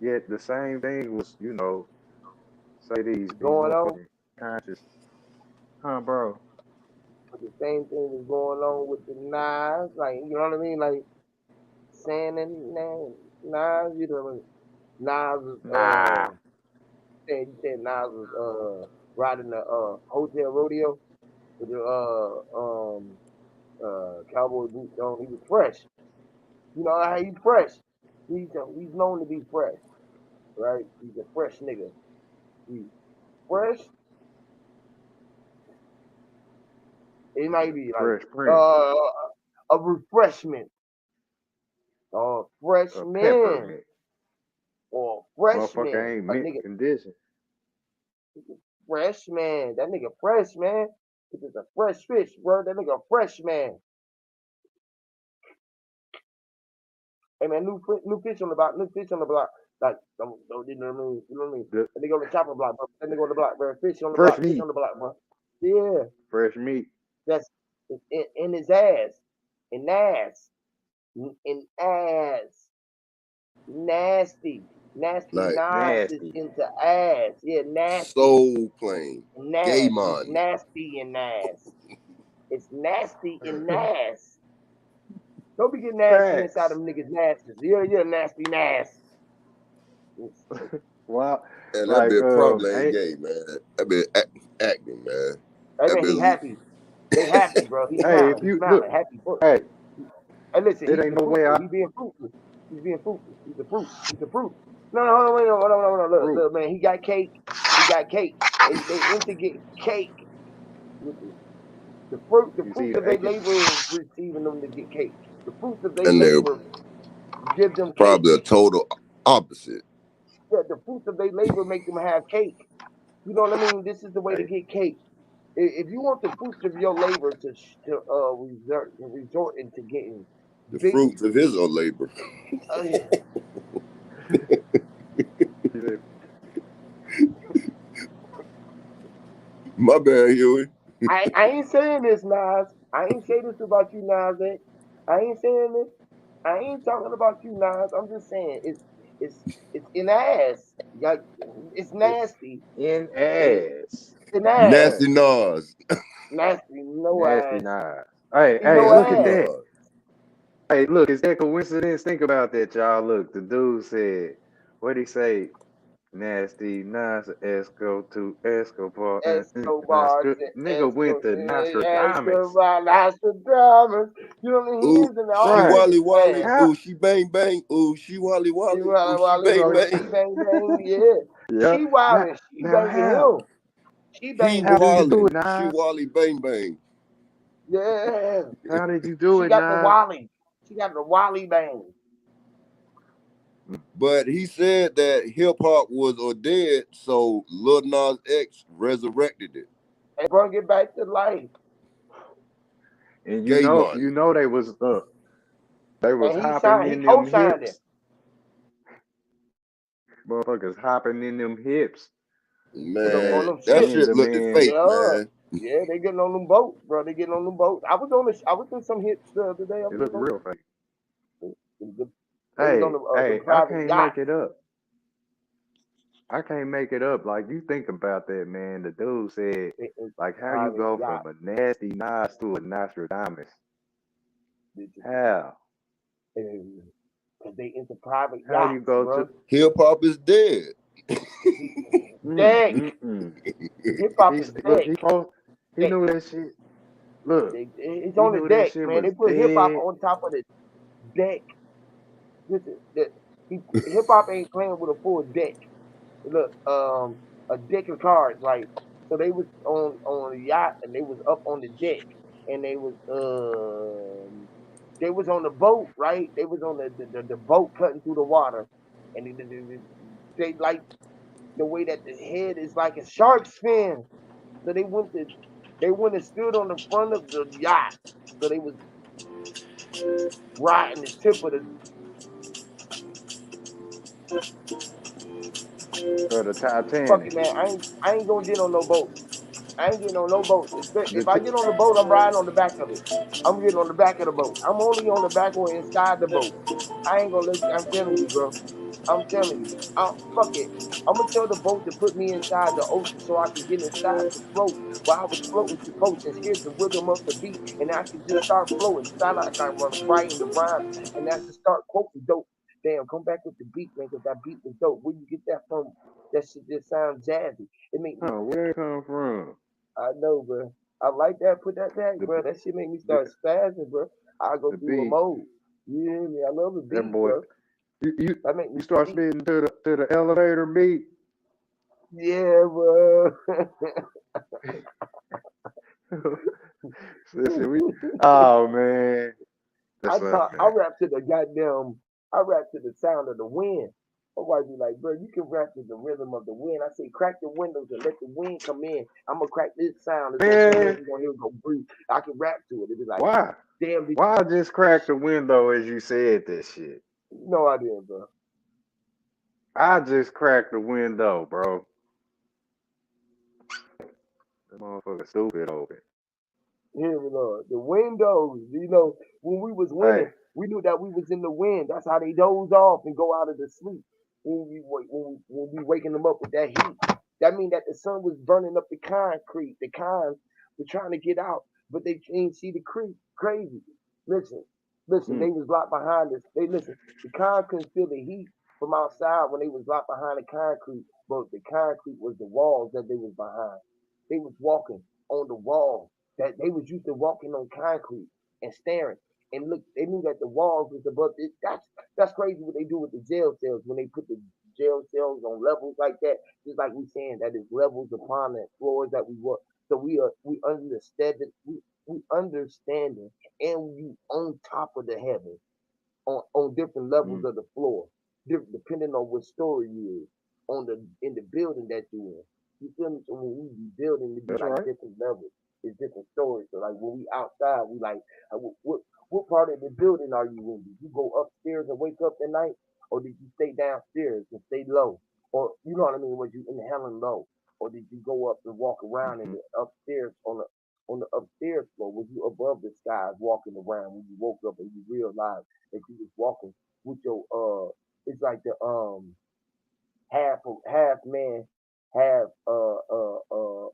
Yet the same thing was, say these going on. motherfucking conscious, huh, bro? But the same thing was going on with the Nas, like you know what I mean, like saying and Nas, you know, Nas was Nah, said Nas was riding the hotel rodeo with the cowboy boots on. He was fresh. You know how he's fresh. He's known to be fresh, right? He's a fresh nigga. He's fresh. It might be like Fresh Prince, a refreshment, a freshman peppermint, or motherfucker freshman. ain't A mint nigga condition. freshman. That nigga fresh man. This is a fresh fish, bro. That nigga fresh man. Hey man, new fish on the block. New fish on the block. Like don't you know what I mean? You know what I mean? The That nigga on the chopper block, bro. That nigga on the block, bro. Fish on the fresh block. Fish on meat, the block, bro. Yeah, fresh meat, that's in his ass, in ass, in ass. Nasty. Nasty Like Nas is nasty. into ass. Yeah, nasty. soul plane. Gay Nas. It's man. nasty in ass. It's nasty in Nas. Don't be getting nasty inside Facts. them niggas' nasties. You're a nasty Nas. Well, And that like, bitch probably ain't hey, gay, man. That bitch acting, man. I That mean, he bitch. happy. They happy, bro. He's hey, smiling. if He's you smiling. look, Happy boy. hey, Hey, listen, it he's ain't the no way fruitful. I He's being fruitful. He's being fruitful. He's the fruit. He's the fruit. No, no, hold on, wait, hold on, hold on. fruit. Look, man. He got cake. He got cake. They into getting cake with the He's fruits either of their aching. labor is receiving them to get cake. The fruits of their And they're labor give them cake. probably a total opposite. Yeah, the fruits of their labor make them have cake. You know what I mean? This is the way to Hey, get cake. If you want the fruits of your labor to resort into getting The big, fruits of his own labor. yeah. he said, My bad, Huey. I ain't saying this, Nas. I ain't say this about you, Nas. I ain't saying this. I ain't talking about you, Nas. I'm just saying it's it's in ass. Like, it's it's nasty. in It's ass. in ass. Nasty Nas. Nasty, no Nasty ass. nice. Hey, hey, No look Nasty at ass. that. Nas. Hey, look, is that coincidence? Think about that, y'all. Look, the dude said, what'd he say? Nasty, nice, Esco to Escobar, Escobar, nigga went to Nostradamus. Escobar, Nostradamus. You know what I mean? He Ooh, is in the she Right. office, wally wally. man. How? Ooh, she bang bang. Ooh, she wally She wally. Ooh, wildin', she wildin', bang bro. So, bang. She bang bang, yeah. yeah. She Now, wildin', she now banging how? him. She He banging How did you him. do wally. it, She Nas? wally bang bang. Yeah. How did you do She it, got the Nas? Wally. She got the Wally bang. But he said that hip hop was or dead, so Lil Nas X resurrected it. And bring it back to life. And Gay you man. know they was And hopping he in them co-signed it. hips. Motherfuckers hopping in them hips for On Man, them that ships. shit looked Benjamin. fake, Yeah. man. Yeah, they getting on them boats, bro. They getting on them boats. I was in some hits the other day. I It was looked in real fake. they was on the Hey, I private can't yacht. make it up. I can't make it up. Like you think about that, man. The dude said, like, how you Private go yacht. from a nasty Nas to a Nostradamus? Because How? they into private How you yachts, go to? bro. Hip hop is dead. Mm, Deck. mm, mm. Hip hop He's is look. deck. He Deck. knew that shit. Look, It's he on the knew that deck, shit man. They was put hip hop dead. on top of the deck. Listen, Hip hop ain't playing with a full deck. Look, a deck of cards, right? So they was on a yacht and they was up on the deck and they was on the boat, right? They was on the boat cutting through the water, and they like the way that the head is like a shark's fin. So they went and stood on the front of the yacht. So they was riding the tip of the Or the fuck Titanic. it, man. I ain't gonna get on no boat. I ain't getting on no boat. The If I t- get on the boat, I'm riding on the back of it. I'm getting on the back of the boat. I'm only on the back or inside the boat. I ain't gonna let you. I'm telling you, bro. I'm telling you. Fuck it. I'm gonna tell the boat to put me inside the ocean so I can get inside to float. While I was floating to coast and hear the rhythm of the beat, and I can just start flowing. Sound like I'm writing the rhymes, and that's to start quoting dope. Damn, come back with the beat, man, because that beat was dope. Where you get that from? That shit just sounds jazzy. It make me. oh, where it come from? I know, bro. I like that. Put that back, The bro. That shit make me the, start spazzing, bro. I go the through a beat. mode. You hear me? I love a That beat, boy. bro. You you That make you me start speak. spitting to the elevator beat. Yeah, bro. Listen, we. Oh man, that's up, I man. rap to the goddamn. I rap to the sound of the wind. My wife be like, bro, you can rap to the rhythm of the wind. I say, crack the windows and let the wind come in. I'm gonna crack this sound. It's gonna come in. Man, You're gonna hear it go breathe. I can rap to it. It be like, why? damn, Why I just cracked the window as you said that shit? no idea, bro. I just cracked the window, bro. That motherfucker stupid open. Hear me, Lord. The windows, when we was Hey, winning, we knew that we was in the wind. That's how they doze off and go out of the sleep. When we waking them up with that heat, that mean that the sun was burning up the concrete. The cons were trying to get out, but they ain't see the creek. Crazy. Listen, listen. mm, They was locked behind us. They listen. The con couldn't feel the heat from outside when they was locked behind the concrete, but the concrete was the walls that they was behind. They was walking on the wall that they was used to walking on concrete and staring and look. They knew that the walls was above it. That's crazy what they do with the jail cells when they put the jail cells on levels like that. Just like we saying that is levels upon the floors that we work. So we understand it. We understanding and you on top of the heaven on different levels mm. of the floor, depending on what story you is on the in the building that you in. You feel me? So when we be building, it be That's like right. different levels. It's different stories. So like when we outside, we like what part of the building are you in? Did you go upstairs and wake up at night, or did you stay downstairs and stay low? Or you know what I mean? Was you inhaling low, or did you go up and walk around in Hmm. the upstairs on the upstairs floor? Was you above the skies walking around when you woke up and you realized that you was walking with your it's like the half man, half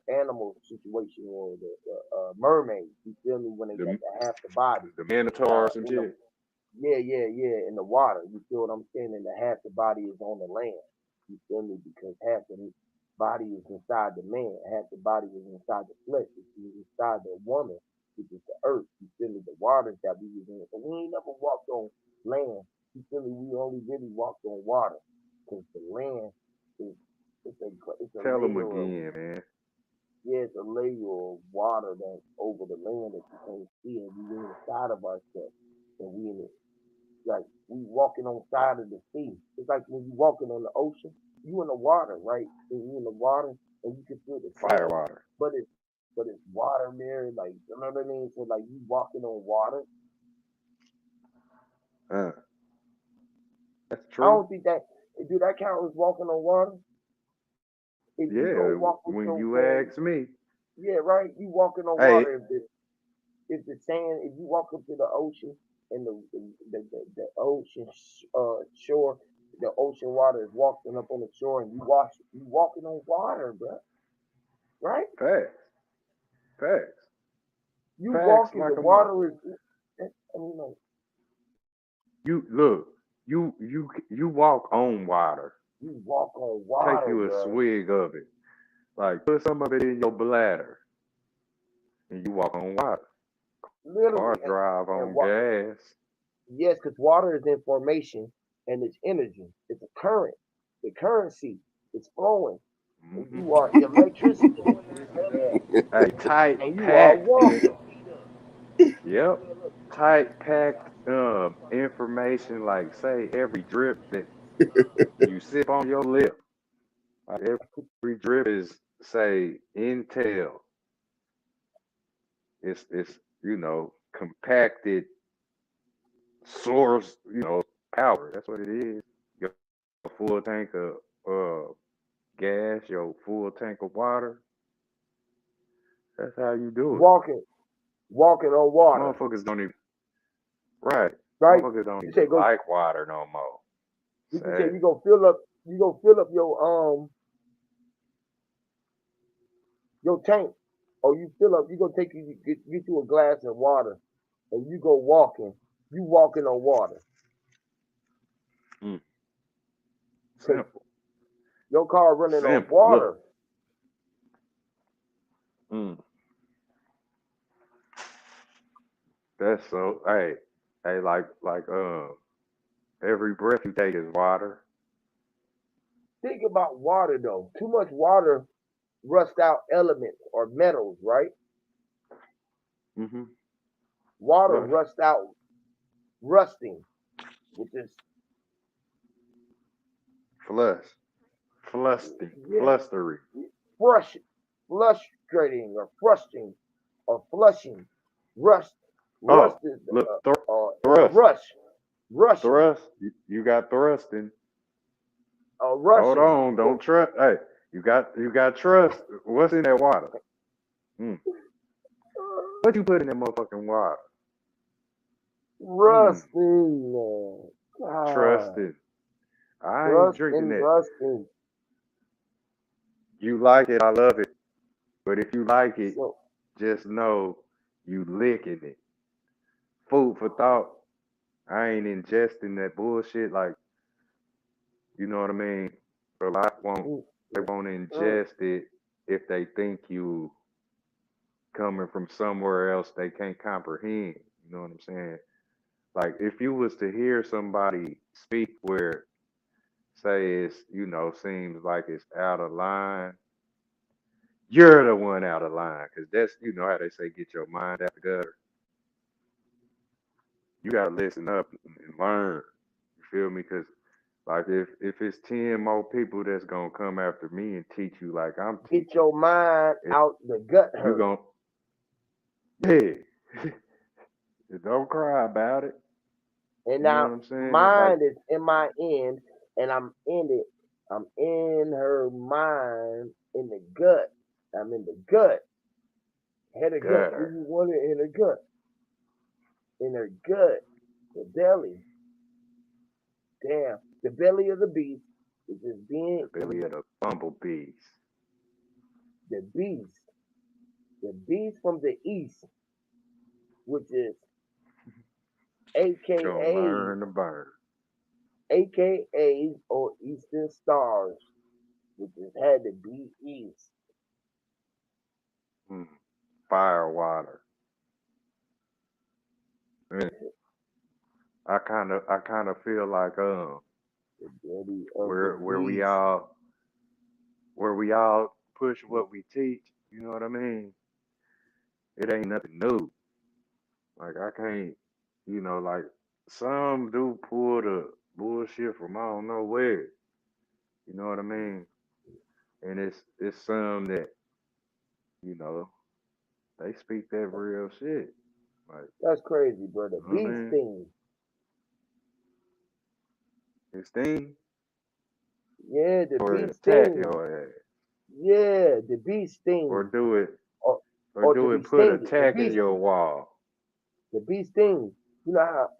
animal situation or the mermaid. You feel me? When they got The the half the body the Minotaurs and in the shit. yeah, in the water. You feel what I'm saying? And the half the body is on the land. You feel me? Because half the body is inside the man, half the body is inside the flesh, it's inside the woman, which is the earth. You feel me? The waters that we was in. So we ain't never walked on land. You feel me? We only really walked on water. Because the land is it's a Tell them layer of again, man. yeah, it's a layer of water that's over the land that you can't see, and we inside of ourselves, and we in it like we walking on the side of the sea. It's like when you walking on the ocean, you in the water, right? And you in the water, and you can feel the sand, Firewater. but it's water there, like you know what I mean. So like you walking on water. Uh, that's I true. don't think that do that count as walking on water. If you go Yeah, walk with when your you man, ask me. yeah, right. You walking on Hey, water. If the sand, if you walk up to the ocean and the ocean shore, the ocean water is walking up on the shore, and you walking on water, bro. Right? facts, facts, You facts walking, the like a mother. water is. I mean, like, You look, you walk on water. you walk on Take water, you a bro. swig of it. Like put some of it in your bladder, and you walk on water. Literally, Cars drive and on what? gas. Yes, because water is in formation, and it's energy. It's a current. The currency is flowing, and Hmm. you are electricity, Hey, tight and you are packed. water. Yep. Tight packed information like say every drip that you sip on your lip. Like every drip is say Intel. It's compacted source, power. That's what it is. Your full tank of gas, your full tank of water. That's how you do it. Walking, walking on water, Motherfuckers don't even right. right? Motherfuckers don't You even say go. like water no more. You can say Sad. you go fill up. You go fill up your tank, or you fill up. You go take you get you a glass of water, and you go walking. You walking on water Mm, because simple. your car running on Simple. Look. water. Mm, that's so hey, like every breath you take is water. Think about water though. Too much water rust out elements or metals, right? Mm-hmm. Water Flush. rust out rusting, which is Flush. Flusting. yeah, Flustery. frush, frustrating or frustrating or flushing. Rust, rust Oh, is look, thrust. rush, rushing, Thrust. You got thrusting. Hold rushing. on, don't So trust. Hey, you got trust. What's in that water? Mm. What you put in that motherfucking water? Mm. rusting, man. God, Trusted. I ain't rust drinking and that. rusting. You like it, I love it. But if you like it, So just know you licking it. Food for thought. I ain't ingesting that bullshit. Like, you know what I mean? A lot won't mm, they mm, won't mm. ingest it if they think you coming from somewhere else they can't comprehend. You know what I'm saying? Like if you was to hear somebody speak where say it's, seems like it's out of line, you're the one out of line. Cause that's how they say get your mind out the gutter. You gotta listen up and learn. You feel me? Cause like if it's 10 more people that's gonna come after me and teach you like I'm Get teaching, your mind it, out the gut you hurt. gonna yeah. Don't cry about it. And You know what now I'm saying? Like mind is in my end, and I'm in it. I'm in her mind in the gut. I'm in the gut. Head of gut. Where gutter, you want it in her gut. In her gut. The belly. Damn. The belly of the beast is just being the belly in of the bumblebees. the beast. The beast from the east, which is Gonna AKA learn to burn. AKA or Eastern Stars, which has had to be east. Mm. Fire water. And I kind of feel like The belly of the where where we beast. all where we all push what we teach. You know what I mean? It ain't nothing new. Like I can't, like some do pull the bullshit from I don't know where. You know what I mean? And it's some that you know they speak that real shit. Like That's crazy, bro. The you know what I bee mean? sting. It sting Yeah, the or bee it attack sting. your ass, Yeah, the bee or sting. do it Or, or or to do be it put stinged. The attack in bee your sting. wall. The bee sting. You know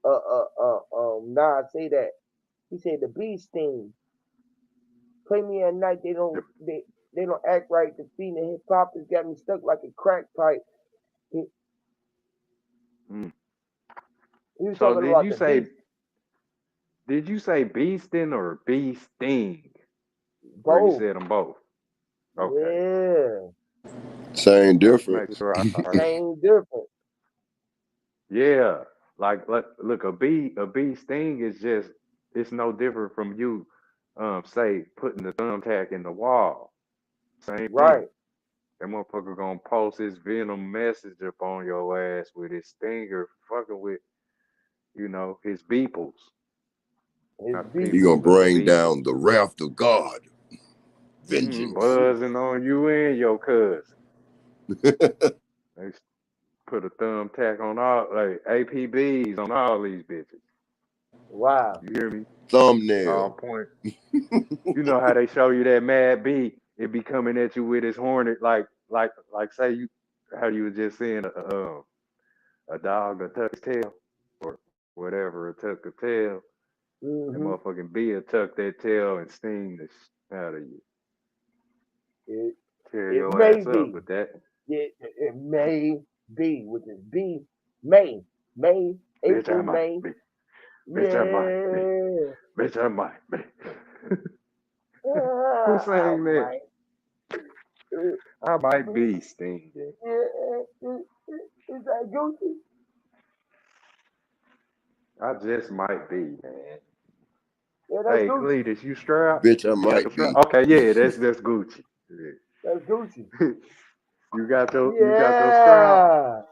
how Nas say that. He said the bee sting. Play me at night. The, They don't act right. The feet and hip hop has got me stuck like a crack pipe. He, mm. he was So talking about the beast. did you say beasting or bee sting, or you Both. said them both? Okay, Yeah. Same just make difference. sure I heard. Same difference. Yeah, like look, a bee sting is just it's no different from you, say putting the thumbtack in the wall. Same thing. Right. That motherfucker gonna post his venom message up on your ass with his stinger, fucking with his beeples. His Not the He people. people, gonna but the bring beeples. down the wrath of God. Vengeance. Buzzing on you and your cousin. They put a thumbtack on all like APBs on all these bitches. Wow. You hear me? All Thumbnail. point. You know how they show you that mad bee? It be coming at you with his hornet, like say you how you were just saying a dog that tuck his tail or whatever, a tuck a tail. That Mm-hmm. motherfucking bee will tuck that tail and sting the out of you, It tear it your may ass up. be. But that It may be, which is B, May, May, bitch, I April, might May. be. Bitch, I might be. Yeah. Bitch, I might be. Who I sang that? might. Uh, I might be- be stinging. is that Gucci? I just might be, man. Yeah, that's Hey, Gucci. Cletus, you strapped? Bitch, I You got might your strap? be. Okay, yeah, that's Gucci. That's Gucci. Yeah. you got your strap? Yeah.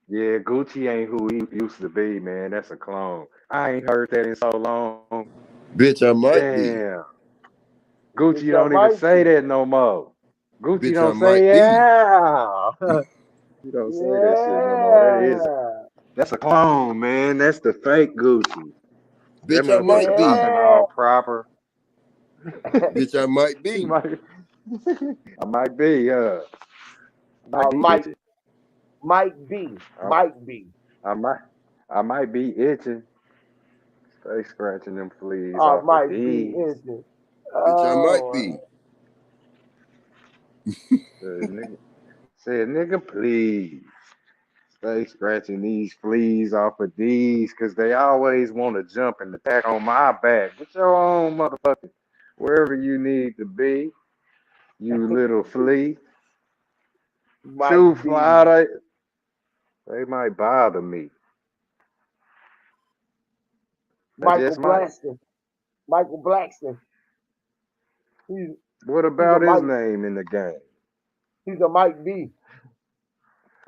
Yeah, Gucci ain't who he used to be, man. That's a clone. I ain't heard that in so long. Bitch, I might be. Damn. Bitch, Gucci I don't even might say be. that no more. Gucci Bitch, I don't say might be. yeah. You don't say that shit no more. Yeah. That's a clone, man. That's the fake Gucci. That Bitch, I motherfucker might be. talking Yeah. all proper. Bitch, I might He be. might I might be, I might Uh, be might itching. might be. I, Might be. I might I might be itching. Stay scratching them fleas off of Might be these. instant. Bitch, I might Oh, be. Said nigga, please. Stay scratching these fleas off of these, cause they always want to jump and attack on my back. Get your own motherfucking wherever you need to be, you little flea. Shoe might fly, be. they might bother me. They Michael just might. Blackston. Michael Blackston. He's What he's a about his Mike. name in the game? He's a Mike B.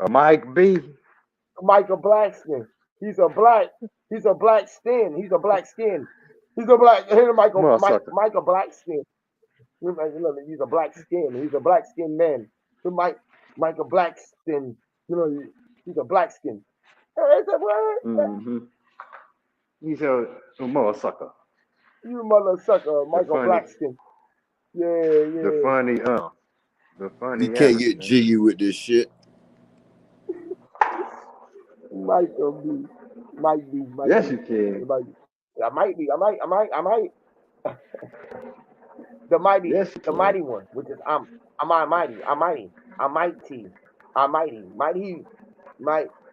A Mike B. Michael Blackston. He's a black. He's a black skin. He's a black skin. He's a black. Here's Motherfucker. Michael Blackston. He's a black skin. He's a black skin man. Michael Blackston. You know, he's a black skin. Hey, it's a what? Mm-hmm. He's a motherfucker. You mother sucker, The Michael funny, Blackston. Yeah, the yeah. funny, the You funny can't get Everton. jiggy with this shit. Michael B. Might be, might Yes, be. you can. It might be. I might be. I might. The mighty, Yes, you the can. mighty one, which is I'm mighty, I'm mighty, I'm mighty,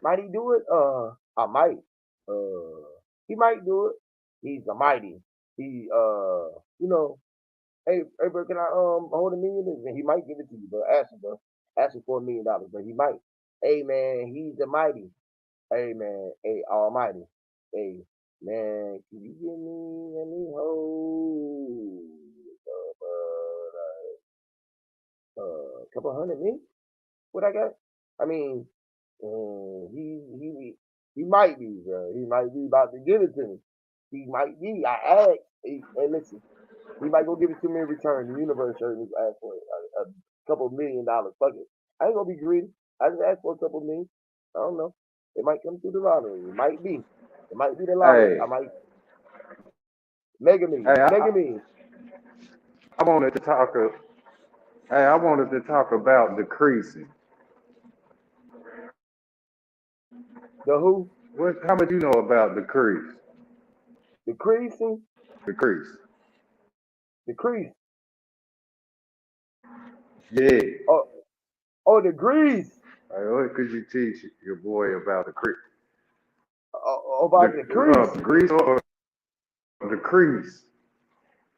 might he do it? I might, he might do it. He's a mighty. He, you know, hey, bro, can I hold $1 million? And he might give it to you, bro. Ask him for $1 million, but he might. Hey man, he's the mighty. Hey man, hey Almighty. Hey man, can you give me any hoes? Couple hundred me? What I got? I mean, he might be, bro. He might be about to give it to me. He might be. I asked. Hey, listen. He might go give it to me in return. The universe heard me ask for it. A couple $1 million. Fuck it. I ain't gonna be greedy. I just asked for a couple million. I don't know. It might come through the lottery. It might be. It might be the lottery. Hey, I might mega hey, millions. Mega millions. I wanted to talk. Hey, I wanted to talk about decreasing. The who? What? How much you know about decrease? Decreasing. Decrease. Decrease. Yeah. Oh, oh, degrees. Hey, what could you teach your boy about decrease? About decrease. Decrease or decrease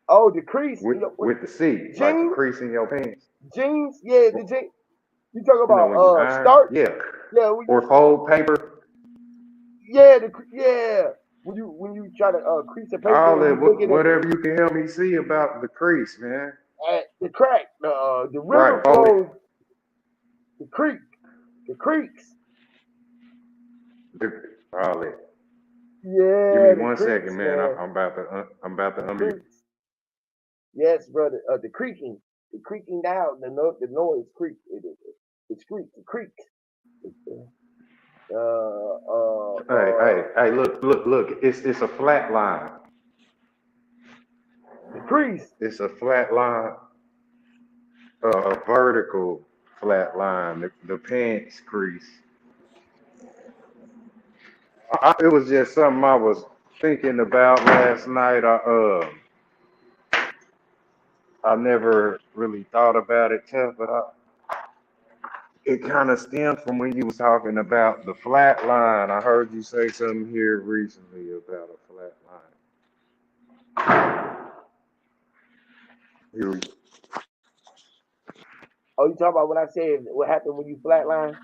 Oh, decrease. You know, with the C, like the jeans. crease in your pants. Jeans. Yeah, the jeans. You talk You know about when you iron, start. yeah, Yeah, we or fold paper. yeah. When you try to crease a paper All and that, you looking at whatever you can help me see about the crease, man. the crack, the river Right, hold it. flows, the creek, the creeks, All that. Give me yeah, the one creeks, second, man. man, I'm about to the unmute. creeks. Yes, brother. The creaking down, the noise creak. It's creak, the creek. Hey, look. It's a flat line. The crease. It's a flat line, a vertical flat line. The pants crease. It was just something I was thinking about last night. I never really thought about it tough, but it kind of stemmed from when you was talking about the flat line. I heard you say something here recently about a flat line. Oh, you talking about when I said what happened when you flatline?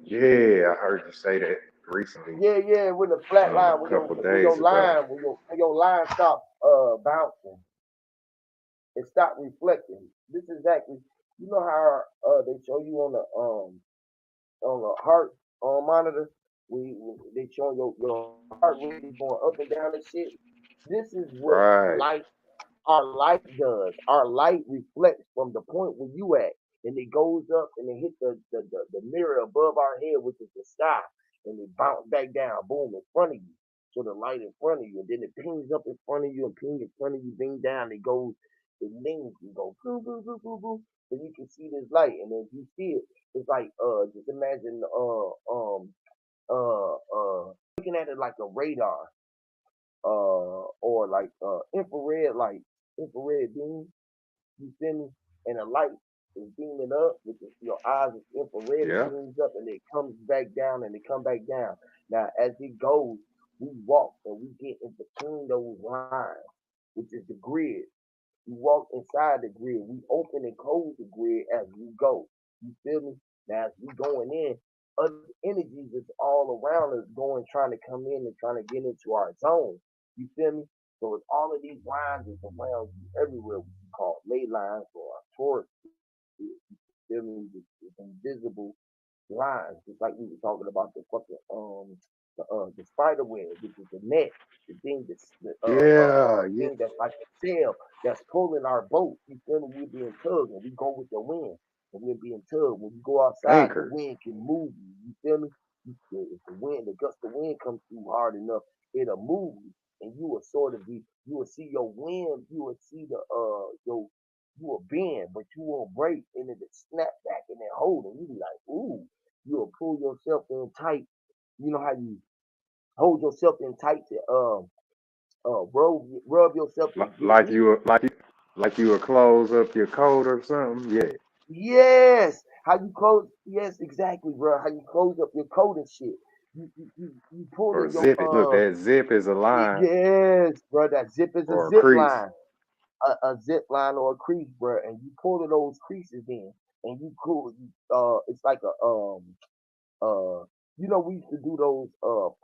Yeah, I heard you say that recently, Yeah, yeah. When the flatline, a couple days ago. when your line stop bouncing and stop reflecting. This is exactly. You know how they show you on the heart monitor. They showing your heart rate is going up and down and shit. This is what Right. light our light does. Our light reflects from the point where you at, and it goes up and it hit the mirror above our head, which is the sky, and it bounce back down, boom, in front of you. So the light in front of you, and then it pings up in front of you and ping in front of you, bing down, it goes, it lings and go boo boo boo boo boo. So you can see this light, and if you see it, it's like just imagine looking at it like a radar or like infrared light, infrared beam. You feel me? And the light is beaming up, which is your eyes is infrared. It Yeah. beams up and it comes back down and it come back down. Now as it goes, we walk and we get in between those lines, which is the grid. We walk inside the grid. We open and close the grid as we go. You feel me? Now as we going in, other energies is all around us going trying to come in and trying to get into our zone. You feel me? So it's all of these lines is around you everywhere. We call ley lines or torus. You feel me? It's invisible lines, just like we were talking about the fucking the spider web, which is the net, the thing that's Yeah, yeah. thing that's like a sail that's pulling our boat. You feel me? We're being tugged and we go with the wind and we're being tugged. When we go outside, the Anchor. wind can move you. You feel me? If the wind, the gust of wind comes through hard enough, it'll move you, and you will sort of be, you will see your wind, you will see you will bend, but you won't break, and it'll snap back and then hold, and you be like, ooh, you'll pull yourself in tight. You know how you hold yourself in tight to rub yourself to get Like heat. like you would close up your coat or something. Yeah. Yes, how you close? Yes, exactly, bro. How you close up your coat and shit. You pull Or in your zip it. Look, that zip is a line yes, bro. That zip is a or a zip crease. line, a zip line or a crease, bro. And you pull to those creases in, and you cool. It's like a uh we used to do those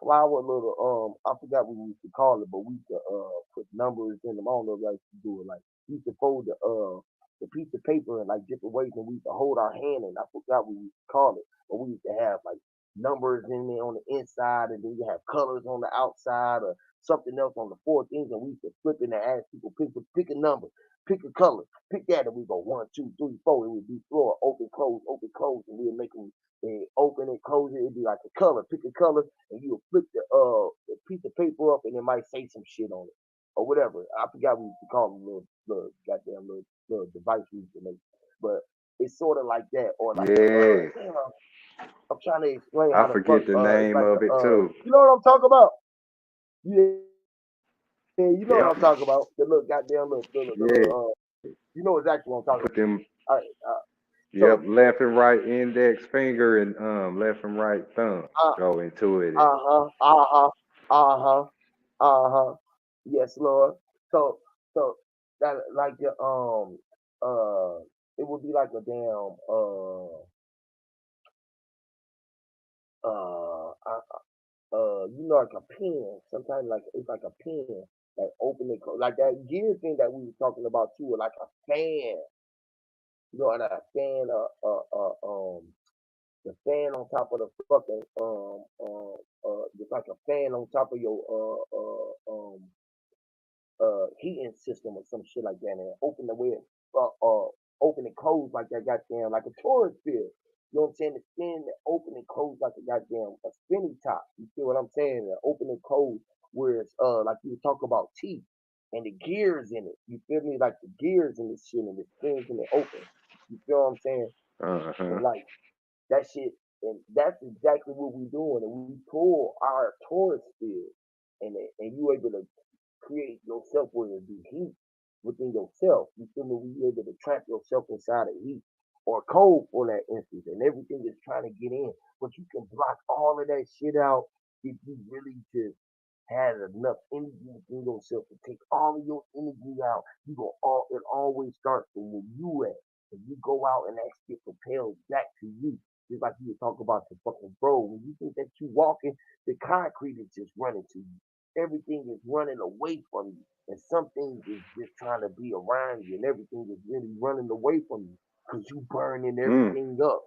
flower little I forgot what we used to call it, but we used to put numbers in them. I don't know if I used to do it like we used to fold the piece of paper in like different ways and we used to hold our hand and I forgot what we used to call it. But we used to have like numbers in there on the inside and then you have colors on the outside or something else on the four things and we used to flip it and ask people pick a number, pick a color, pick that and we go one, two, three, four. It would be floor, open, close, and we'd make them and open it, close it. It'd be like a color. Pick a color, and you will flip the piece of paper up, and it might say some shit on it or whatever. I forgot what we used to call them, little goddamn little device we used to make. But it's sort of like that, or like Yeah. damn, I'm trying to explain I how the fuck forget the it's name like of it too. you know what I'm talking about? Yeah, you know what I'm talking about. The little Yep. goddamn Yeah. you know exactly what I'm talking about. Put them. All right, so Yep. Left and right index finger and left and right thumb uh go into it. uh-huh, uh-huh, uh-huh, uh-huh. Yes, Lord. So so that like the it would be like a damn you know, like a pen. Sometimes like it's like a pen that open and close, like that gear thing that we were talking about too, like a fan. You know, and a fan, the fan on top of the fucking just like a fan on top of your heating system or some shit like that, and open the way open and close like that goddamn like a tourist field. You know what I'm saying? The spin that open and close like a goddamn a spinny top. You feel what I'm saying? The open and close where it's like you talk about teeth and the gears in it. You feel me? Like the gears in this shit and the spins and the open. You feel what I'm saying? Uh-huh. And like that shit, and that's exactly what we doing. And we pull our tourist field, and you able to create yourself where it be heat within yourself. You feel me? We able to trap yourself inside of heat or cold for that instance, and everything is trying to get in. But you can block all of that shit out if you really just had enough energy within yourself to take all of your energy out. You go all it always starts from where you at. If you go out and that shit propels back to you. Just like you were talking about the fucking road. When you think that you walking, the concrete is just running to you. Everything is running away from you. And some things is just trying to be around you, and everything is really running away from you. Cause you burning Mm. everything up.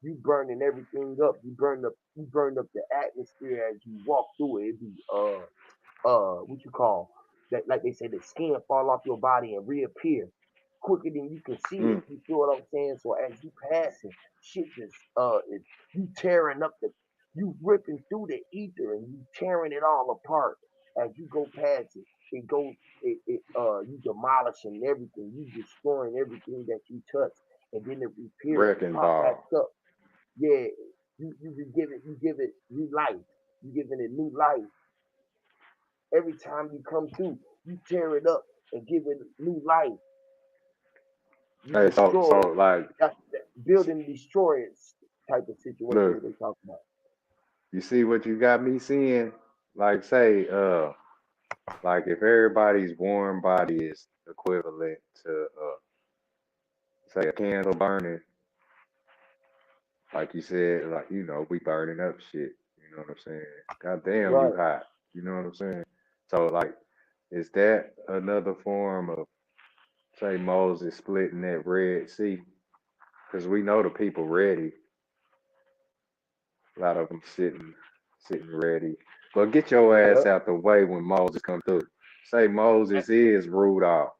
You burning everything up. You burn up the atmosphere as you walk through it. It be what you call that, like they say, the skin fall off your body and reappear quicker than you can see it. Mm. You feel what I'm saying? So as you passing, shit just you tearing up the, you ripping through the ether and you tearing it all apart as you go past it. It goes, you demolishing everything, you destroying everything that you touch, and then it reappears and Wrecking pop back ball. up. Yeah, you give it new life. You giving it new life every time you come to. You tear it up and give it new life. You Hey, so destroy it. like, That's that build and destroy it type of situation look, what they talk about. you see what you got me seeing? Like, say, like if everybody's warm body is equivalent to, say, a candle burning, like you said, like we burning up shit. You know what I'm saying? God damn, you Right. hot. You know what I'm saying? So like, is that another form of, say, Moses splitting that Red Sea? Because we know the people ready. A lot of them sitting ready. But get your Yep. ass out the way when Moses come through. Say Moses is Rudolph.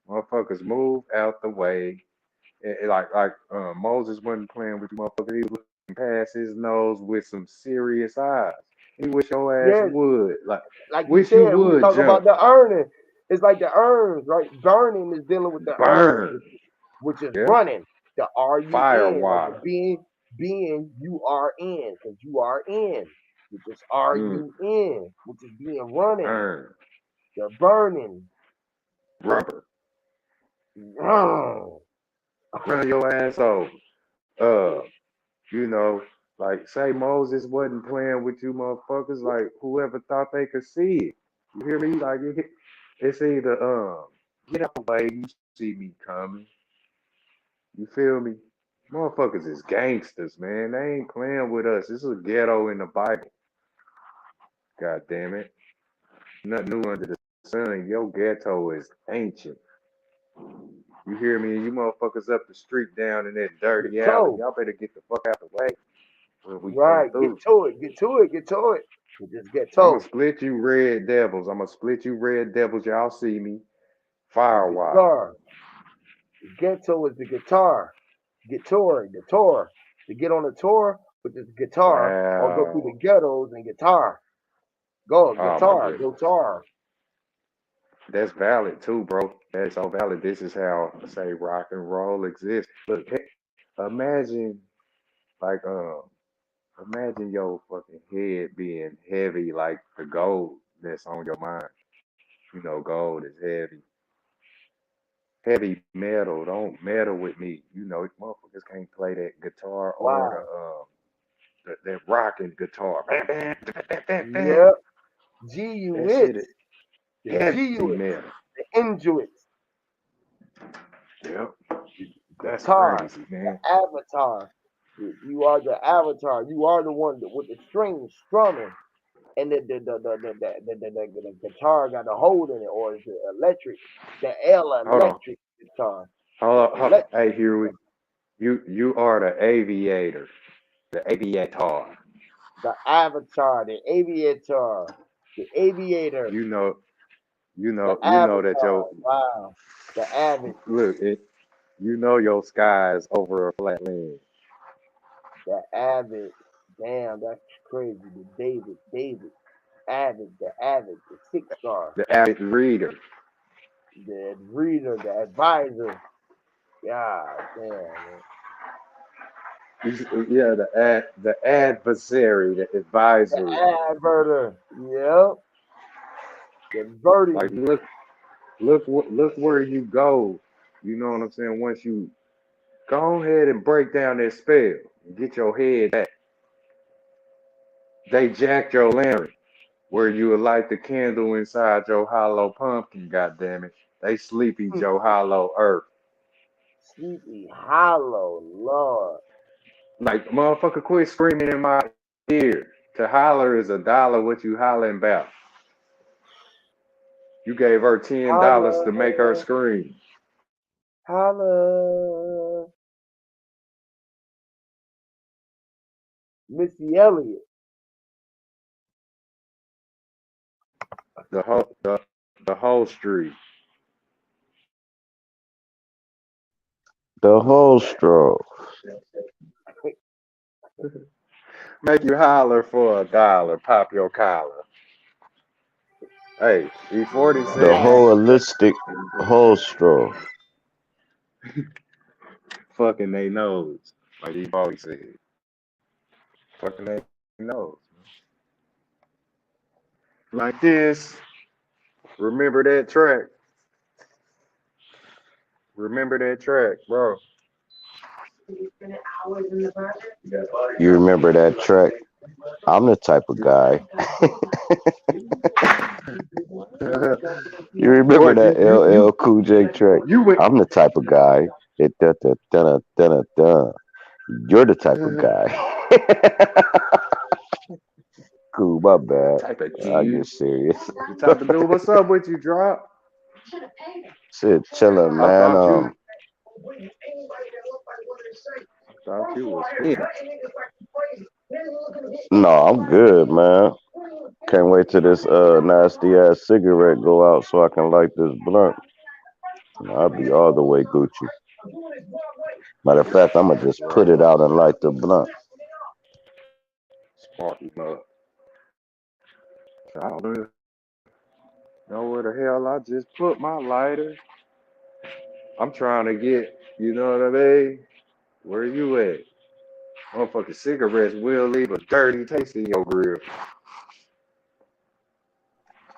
Motherfuckers move out the way. Like Moses wasn't playing with you motherfucker. He was looking past his nose with some serious eyes. He wish your ass Yeah, would. Like like you wish you said, we was would talking jump. about the earning. It's like the earns, right? Burning is dealing with the earn, Burn. which is Yeah. running. The are you Fire in, like the water. being you are in, because you are in, which is are Mm. you in, which is being running. Burn. The burning. Rubber. Mm. Run your ass over. Uh, You know, like say Moses wasn't playing with you motherfuckers, like whoever thought they could see it. You hear me? Like it's either get out the way, you see me coming. You feel me? Motherfuckers is gangsters, man. They ain't playing with us. This is a ghetto in the Bible. God damn it. Nothing new under the sun. Your ghetto is ancient. You hear me? You motherfuckers up the street down in that dirty alley. So, Y'all better get the fuck out the way when we come right, get through. to it, get to it, get to it. Just get I'm gonna to split you red devils. I'm gonna split you red devils. Y'all see me. Fire water. guitar. Ghetto is the guitar. The tour. To get on the tour with this guitar or go through the Wow. ghettos and guitar. Go, Oh my guitar, goodness. guitar. That's valid too, bro. That's so valid. This is how say rock and roll exists. Look, imagine like imagine your fucking head being heavy like the gold that's on your mind. You know, gold is heavy. Heavy metal. Don't meddle with me. You know, motherfuckers can't play that guitar or Wow. that rocking guitar. Bam, bam, bam, bam, bam, bam. Yep. That shit G-U-its. is The heavy G-U-its. metal. The Injuits. Yep. The That's guitar. crazy, The man. avatar. You are the avatar. You are the one that, with the strings strumming. and the guitar got a hole in it, or is it electric? The L Hold on. electric guitar, Hold the on. electric Hey, Huey. guitar, You are the aviator. The aviator. the Avatar, the Aviator, the Aviator, You know. the You know that Avatar. your Wow, the Avid, look. You know your sky is over a flat land. the Avid. Damn, that's crazy. The David, Avid, the six star, The avid reader. the reader, the advisor. God damn, man. Yeah, the adversary, the The advisory. adverter. Yep. The verting. Like look where you go. You know what I'm saying? Once you go ahead and break down that spell and get your head back. They jacked your lantern where you would light the candle inside your hollow pumpkin, goddammit. They sleepy Joe hollow earth. Sleepy Hollow, Lord. Like motherfucker quit screaming in my ear. To holler is $1 what you hollering about. You gave her $10 Holla, to make her scream. holla. Missy Elliott. The whole street. The whole straw. Make you holler for $1. Pop your collar. Hey, E40 The said that. holistic whole straw. Fucking they nose. Like E40 said. Fucking they nose. Like this. Remember that track. Remember that track, bro. You remember that track? I'm the type of guy. You remember What that LL Cool J track? you went I'm the type of guy. It da da da da da da. You're the type of guy. Cool, my bad. type of I dude. get serious. The type of dude. What's up with you, drop? Shit, chilling, I man. thought you I thought you was finished. No, I'm good, man. Can't wait till this nasty ass cigarette go out so I can light this blunt. I'll be all the way Gucci. Matter of fact, I'm gonna just put it Roll up. out and light the blunt. Sparking up. I don't know where the hell I just put my lighter. I'm trying to get, you know what I mean? Where you at? Motherfucking cigarettes will leave a dirty taste in your grill.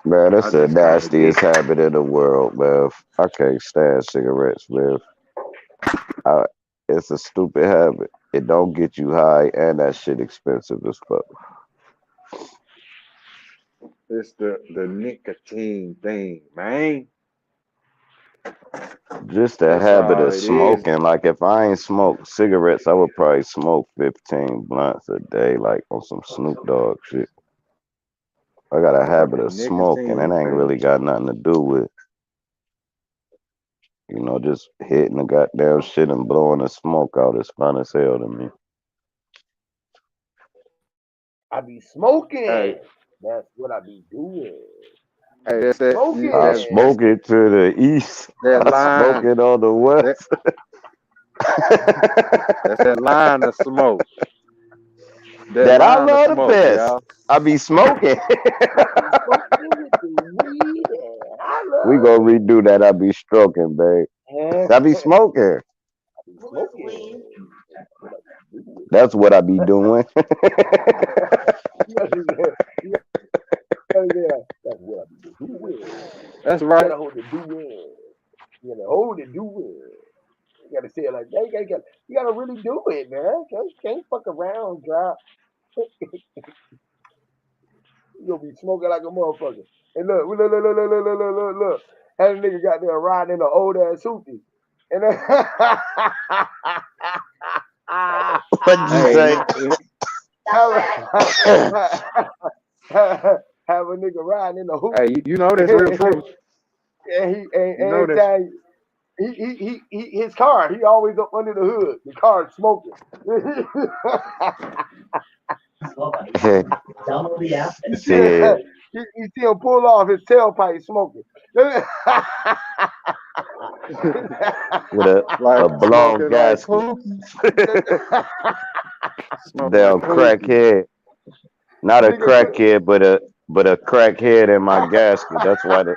Man, I that's the just trying to nastiest get habit in the world, man. I can't stand cigarettes, man. I, it's a stupid habit. It don't get you high, and that shit expensive as fuck. it's the nicotine thing, man. Just the That's habit all of it is. smoking. Like if I ain't smoked cigarettes, I would probably smoke 15 blunts a day, like on some Snoop Dogg shit. I got a The habit of fucking smoking. It nicotine ain't really thing. got nothing to do with, just hitting the goddamn shit and blowing the smoke out. It's fun as hell to me. I be Hey, smoking. That's what I be doing. hey, that's that I Smoking. smoke it to the east. that I smoke line. it on the That west. that's that line of smoke. That That I line of love the smoke, best. y'all. I be smoking. I be smoking with the weed and I We love gonna it. redo that. I be stroking, babe. I be smoking. I be smoking. That's what I be doing. That's what I be doing. You gotta do that. You gotta do that. That's what I be doing. That's You right. gotta hold the doing. You gotta hold the doing. You gotta say it like that. You gotta really do it, man. Can't fuck around, drop. You gonna be smoking like a motherfucker. And look. Had a nigga got there riding in an old ass hoopty. And then What'd you Hey, say? have a nigga riding in the hoop. Hey, you know that's real true. And You know every that's time his car, he always up under the hood. The car smoking. you see, Shit. you see him pull off his tailpipe smoking. With a, like a blown smoking like gasket. Pookie. Smoking like Damn Pookie. crackhead. Not a Nigga put, crackhead, but a crackhead in my gasket. That's why they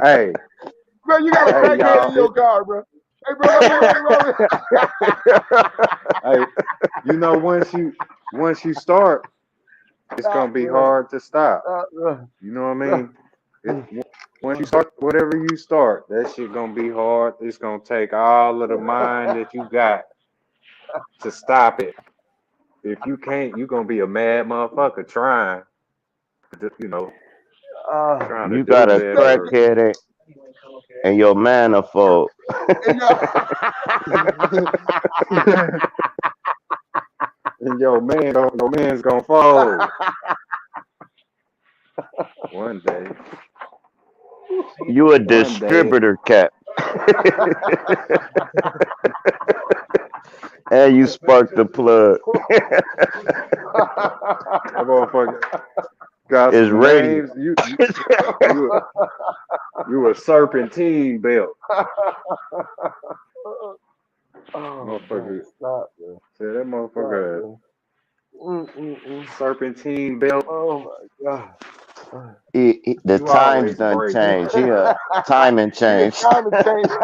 Hey, bro, you got a hey, crackhead in y'all. your car, bro. Hey, bro, don't get ready to roll Hey, you know once you start, it's gonna Stop, be bro. hard to stop. Stop, bro. You know what I Bro. mean? Once you start whatever you start, that shit gonna be hard. It's gonna take all of the mind that you got to stop it. If you can't, you gonna be a mad motherfucker trying, you know, Uh, trying to you do got a man, better. crackhead in your manifold. And your man's gonna fold one day. You a One day, distributor cat. And you spark the plug. that motherfucker got It's some radio. names. You you a serpentine belt. oh, bro, Motherfucker stop, bro. said that Stop, motherfucker bro. Mm-mm-mm. serpentine belt. Oh, my God. The You times always done breaking. changed. Yeah, timing He a change. time and change.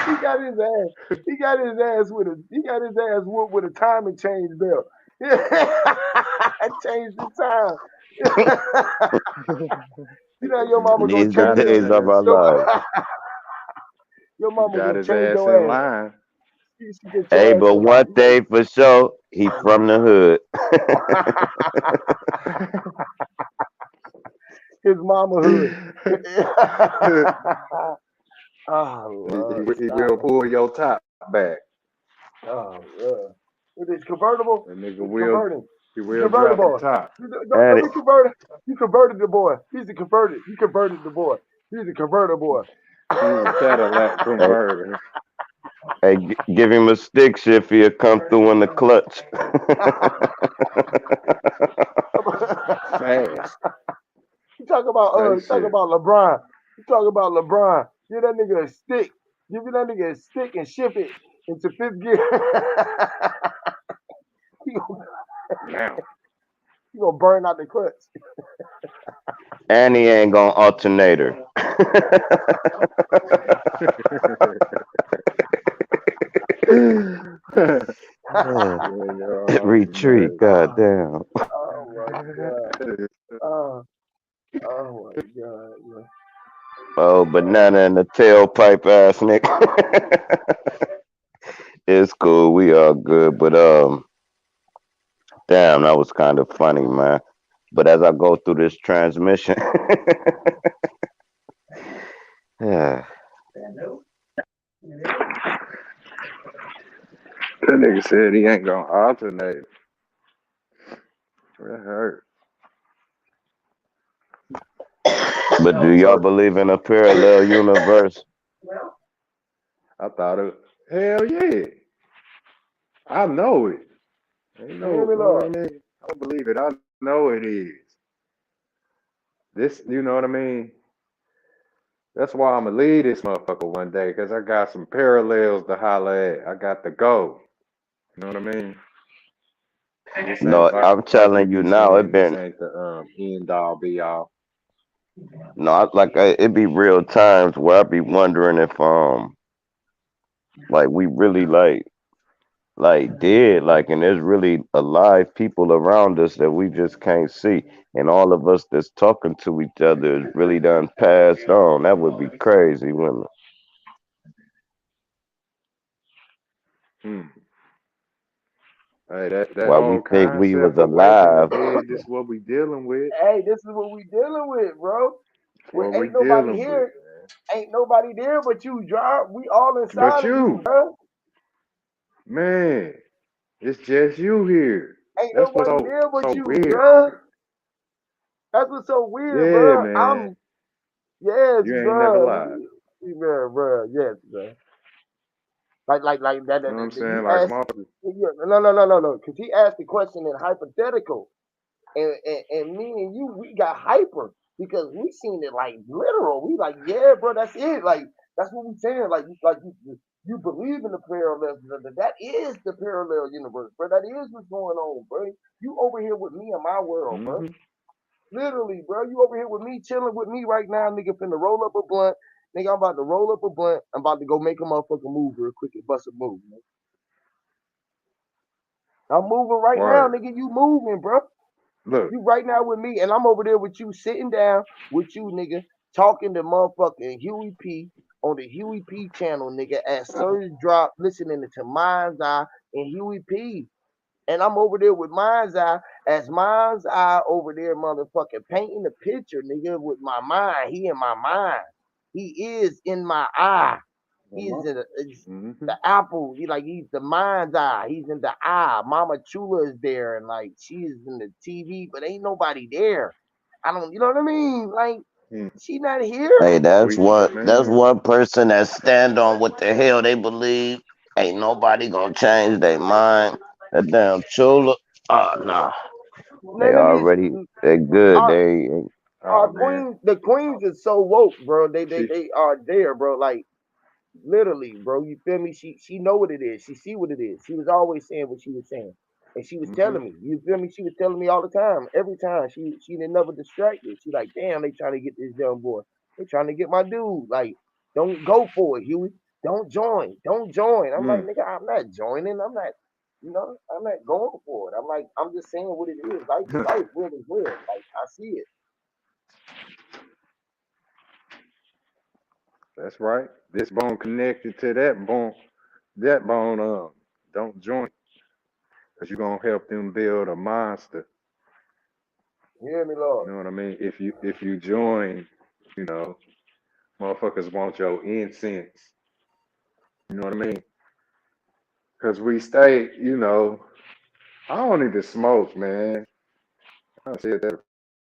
he got his ass. He got his ass with a. He got his ass whooped with a time and change belt. Changed the time. you know your mama gonna These the got change his your. days of our ass. your lives. your You mama got gonna his change ass in your ass. line. She get Hey, your ass but in line. one thing for sure, he from the hood. His mama hood. he, oh Lord, he stop. will pull your top back. Oh Lord. With this convertible, That nigga it's will converting. he You will converted drop the boy. top. And Don't be converted. You converted the boy. He's a converted. You converted the boy. He's a converted boy. He's a Cadillac hey, converter. hey, give him a stick shift. He'll come through in the clutch. Fast. You talk Spaceship. about LeBron. You talk about LeBron. Give that nigga a stick. Give that nigga a stick and shift it into fifth gear. he, gonna, Now. he gonna burn out the clutch. And he ain't gonna alternator. Retreat, oh, goddamn. oh my god. Oh, oh my god. Yeah. Oh, banana in the tailpipe ass nigga. It's cool. We all good. But damn, that was kind of funny, man. But as I go through this transmission, yeah, That nigga said he ain't gonna alternate. That hurt. but do y'all believe in a parallel universe? I thought it. Hell yeah. I know it. Ain't You hear me, know what I Lord? mean? I don't believe it. I know it is. This, you know what I mean? That's why I'm gonna leave this motherfucker one day, cause I got some parallels to holler at. I got to go. You know what I mean? This ain't No, I'm like you telling you be now. It saying. This been ain't the end all be all. no, it be real times where I be wondering if like we really like dead, like, and there's really alive people around us that we just can't see, and all of us that's talking to each other is really done passed on. That would be crazy, wouldn't it? Hmm. Hey, that Why we whole think we was concept of waking the alive? dead. This is what we dealing with. Hey, this is what we dealing with, bro. When What we ain't nobody dealing with, here, man. ain't nobody there but you, Jar. We all But inside of you, you, bro. Man, it's just you here. Ain't That's what's nobody so there but so you, weird. bruh. That's what's so weird, Yeah, bruh. man. Yes, You ain't never bruh. lied. Bruh, yes, bruh. Like that, You know what I'm he saying? Like asked, motherfuckers. yeah, no, because he asked the question in hypothetical, and me and you, we got hyper because we seen it like literal. We like, yeah, bro, that's it. Like that's what we saying. Like you believe in the parallel. That is the parallel universe, bro. That is what's going on, bro. You over here with me in my world, bro. Hmm. Literally, bro. You over here with me, chilling with me right now, nigga. Finna roll up a blunt. Nigga, I'm about to roll up a blunt. I'm about to go make a motherfucking move real quick and bust a move, man. I'm moving right now, Word. nigga. You moving, bro. Look. You right now with me, and I'm over there with you, sitting down with you, nigga, talking to motherfucking Huey P on the Huey P channel, nigga, at Surge Drop, listening to Mind's Eye and Huey P. And I'm over there with Mind's Eye, as Mind's Eye over there, motherfucking painting the picture, nigga, with my mind. He in my mind. He is in my eye. He's in Hmm. the apple. He's the mind's eye. He's in the eye. Mama Chula is there, and like she is in the TV, but ain't nobody there. I don't, you know what I mean? Like she not here. Hey, that's We one. That's man. one person that stand on what the hell they believe. Ain't nobody gonna change their mind. That damn chula. Oh nah, they Let me. already. They good. Our, They ain't. our Oh man. queens, the queens is so woke, bro. They they See. they are there, bro. Like literally, bro. You feel me? She know what it is. She see what it is. She was always saying what she was saying, and she was Hmm. telling me. You feel me? She was telling me all the time, every time. She didn't never distracted. She like, damn, they trying to get this young boy. They trying to get my dude. Like, don't go for it, Huey. Don't join. Don't join. I'm like, Mm. nigga, I'm not joining. I'm not. I'm not going for it. I'm like, I'm just saying what it is. Life is life. Real is real. Like, I see it. That's right. This bone connected to that bone. That bone. Don't join, cause you're gonna help them build a monster. You hear me, You Lord? know what I mean? If you join, you know, motherfuckers want your incense. You know what I mean? Cause we stay, I don't need to smoke, man. I said that a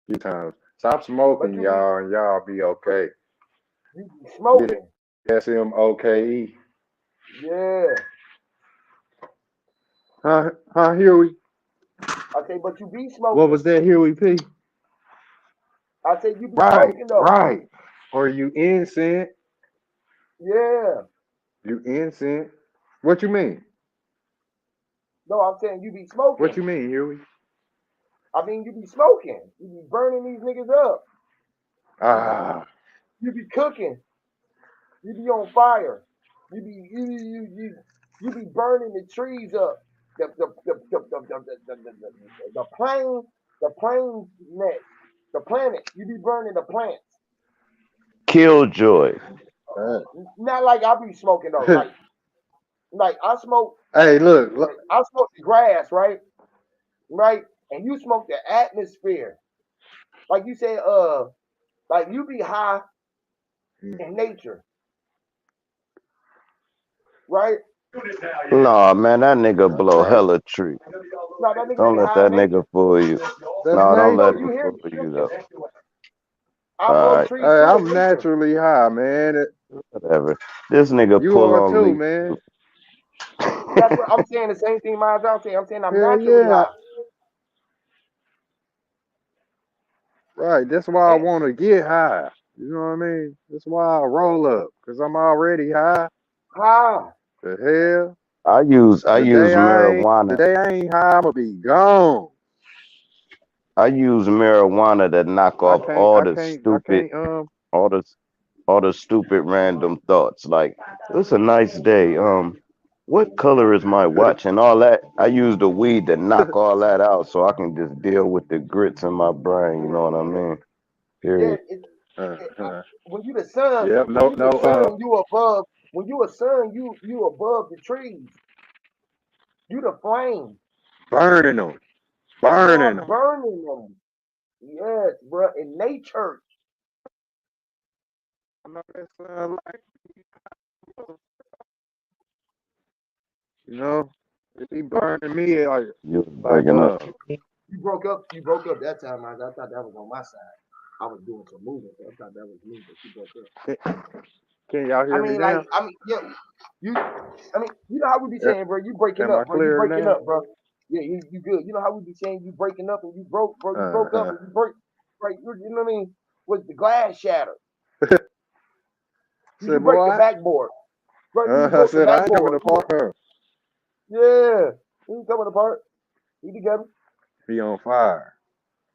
few times. Stop But smoking, you be, y'all, and y'all be but okay. you be Get it? smoking. SMOKE. Yeah. Huh, Huey? I say, but you be What smoking. was that, Huey P? I say, you be Right, smoking though. right. Or you incense. Yeah. You incense. What you mean? No, I'm saying you be What smoking. you mean, Huey? I mean, you be smoking. You be burning these niggas up. Ah, You be cooking. You be on fire. You be burning the trees up. The plane, the plane net, the planet. You be burning the plants. Killjoy. uh, Not like I be smoking though. Like I smoke. hey, look. I smoke the grass, right? Right? And you smoke the atmosphere. Like you said, like you be high in nature, right? Nah, man, that nigga blow Right. hella tree. No, that nigga Don't ain't let high that in nigga nature. fool you. That's Nah, don't No, let nature. you him hear fool me? you though. I blow Alright, trees Hey, too in I'm nature. naturally high, man. whatever. This nigga You pull are on too, leaf. man. That's what I'm saying. The same thing mine's out saying. I'm saying I'm Hell naturally yeah. high. Right. That's why I And want to get high. You know what I mean? That's why I roll up, because I'm already high. high. The hell? I use The marijuana. day I ain't high, I'ma be gone. I use marijuana to knock I off can't, I can't, I can't, all the all the stupid random thoughts. Like, it's a nice day. What color is my watch and all that? I use the weed to knock all that out so I can just deal with the grits in my brain. You know what I mean? Yeah. Period. It, uh, when you the sun, yep, when no, you no, the sun, you above. When you a sun, you above the trees. You the flame. burning them, You burning are them. burning them. Yes, bro. In nature. I know that sound like You know, it be burning me You was like breaking up. You broke up. You broke up that time. I thought that was on my side. I was doing some moving, so I thought that was me, but you broke up. can, can y'all I hear me mean, like, now? yeah, you. I mean, you know how we be saying, bro. You breaking Am I up, bro. You clear breaking now? up, bro. Yeah, you good. You know how we be saying you breaking up and you broke, bro. You broke up Uh-huh. and you break, right? You know what I mean? With the glass shattered, you Said, break the boy, backboard, bro. You I broke the said, I ain't coming backboard. apart her. Yeah, you coming apart. We together. Be on fire.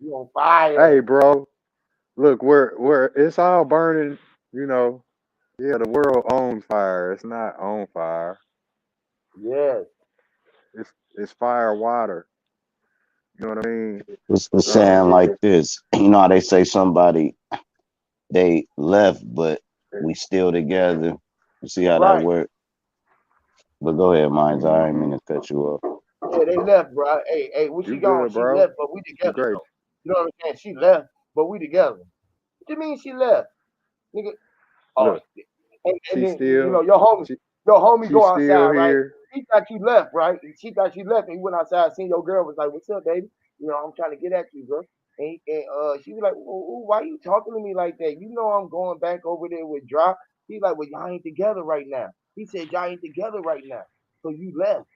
You on fire. Hey, bro, look, where it's all burning, you know. Yeah, the world owns fire. It's not on fire. Yes. It's fire water. You know what I mean? It's Uh, saying like this. You know how they say somebody they left, but we still together. You see how that Right. work? But go ahead, Mines. I ain't mm-hmm. mean to cut you off. Yeah, they left, bro. Hey, where You she gone? good, She bro? left, but we You together great. though. You know what I'm saying? She left, but we together. What you mean she left, nigga? Oh, Look, and she then still, your she, homie she go still outside, right? here. He thought you left, right? She thought you left, and he went outside, seen your girl, was like, "What's up, baby? You know, I'm trying to get at you, bro." And she was like, "Why you talking to me like that? You know, I'm going back over there with Drop." He's like, "Well, y'all ain't together right now." He said, "Y'all ain't together right now, so you left."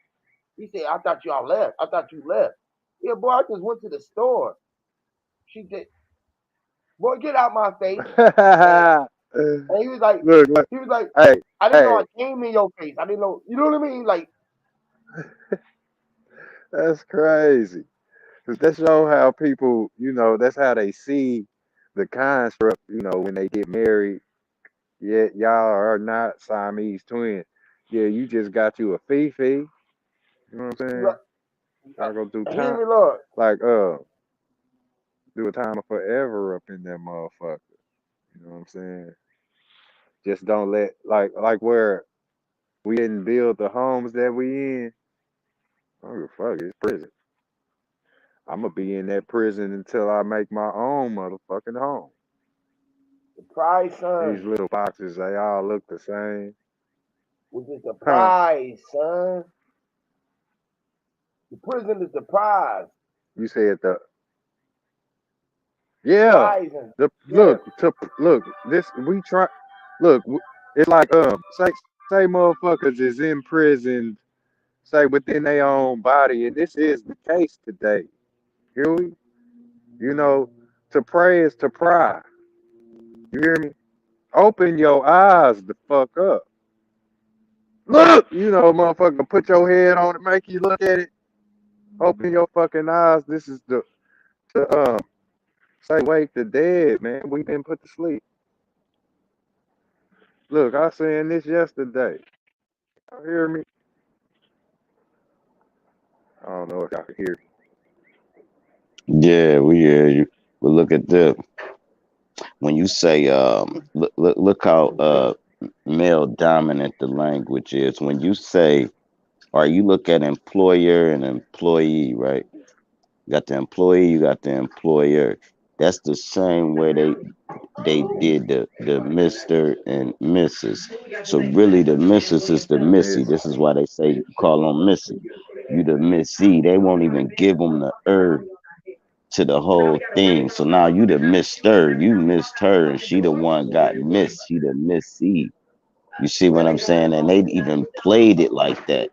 He said, "I thought y'all left. I thought you left." Yeah, boy, I just went to the store. She said, "Boy, get out my face." And, and Look, like, he was like, hey, "I didn't know hey, I came in your face. I didn't know." You know what I mean? Like, that's crazy. 'Cause that show how people, you know, that's how they see the construct, you know, when they get married. Yet y'all are not Siamese twins. Yeah, you just got you a Fifi. You know what I'm you like, saying? Y'all go do hear time me, Lord. like do a time of forever up in that motherfucker. You know what I'm saying? Just don't let like where we didn't build the homes that we in. I don't give a fuck. It's prison. I'm gonna be in that prison until I make my own motherfucking home. The prize, These son. little boxes, they all look the same. Which is the Huh? prize, son. The prison is the prize. You said yeah. Prize, and The yeah. look. This we try. Look, it's like say motherfuckers is in prison, say within their own body, and this is the case today. Hear we? You know, to pray is to pry. You hear me? Open your eyes the fuck up. Look, you know, motherfucker, put your head on it, make you look at it. Open your fucking eyes. This is to say wake the dead, man. We been put to sleep. Look, I seen this yesterday. You hear me? I don't know if y'all can hear Yeah, we hear you. But look at this. When you say look how male dominant the language is. When you say, or you look at employer and employee, right? You got the employee, you got the employer. That's the same way they did the Mr. and Mrs. So really the Mrs. is the me. Missy. Miss. This is why they say call them Missy. You the Missy. They won't even give them the to the whole thing. So now you the Mister. You missed her, and she the one got missed. She the Missy. You see what I'm saying? And they even played it like that.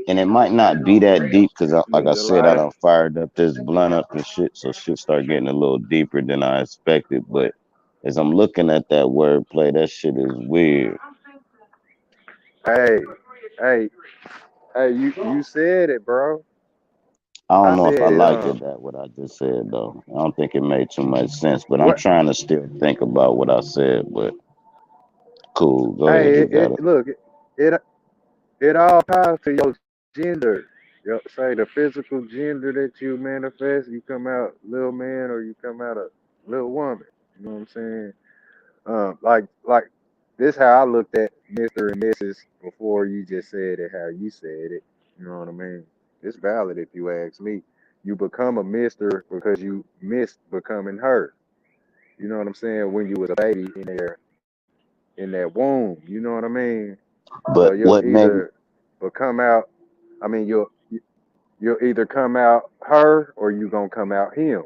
And it might not be that deep because, like I The said, I life. done fired up this blunt up and shit, so shit start getting a little deeper than I expected. But as I'm looking at that wordplay, that shit is weird. Hey, hey, hey, you said it, bro. I don't I know if I said it. liked it that what I just said though. I don't think it made too much sense, but I'm What? trying to still think about what I said. But cool, go ahead, Hey, you got it. look, it it all ties to your gender. Say the physical gender that you manifest. You come out little man or you come out a little woman. You know what I'm saying? Like this how I looked at Mr. and Mrs. before you just said it how you said it. You know what I mean? It's valid if you ask me. You become a Mr. because you missed becoming her. You know what I'm saying? When you was a baby in that womb. You know what I mean? So But you'll what made either become out. I mean, you'll either come out her or you gonna come out him.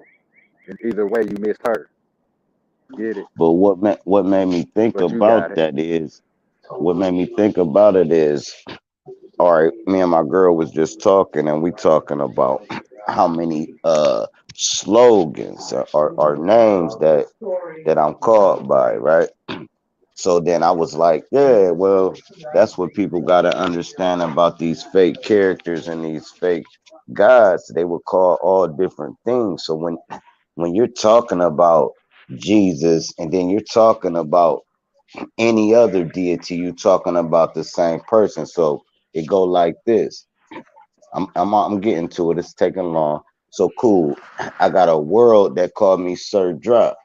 And either way, you missed her. Get it? But what made me think But you got about it. that is what made me think about it is all right, me and my girl was just talking and we talking about how many slogans or names that I'm called by, right? So then I was like, yeah, well, that's what people got to understand about these fake characters and these fake gods. They were called all different things. So when you're talking about Jesus and then you're talking about any other deity, you're talking about the same person. So it go like this. I'm getting to it. It's taking long. So cool. I got a world that called me Sir Drop.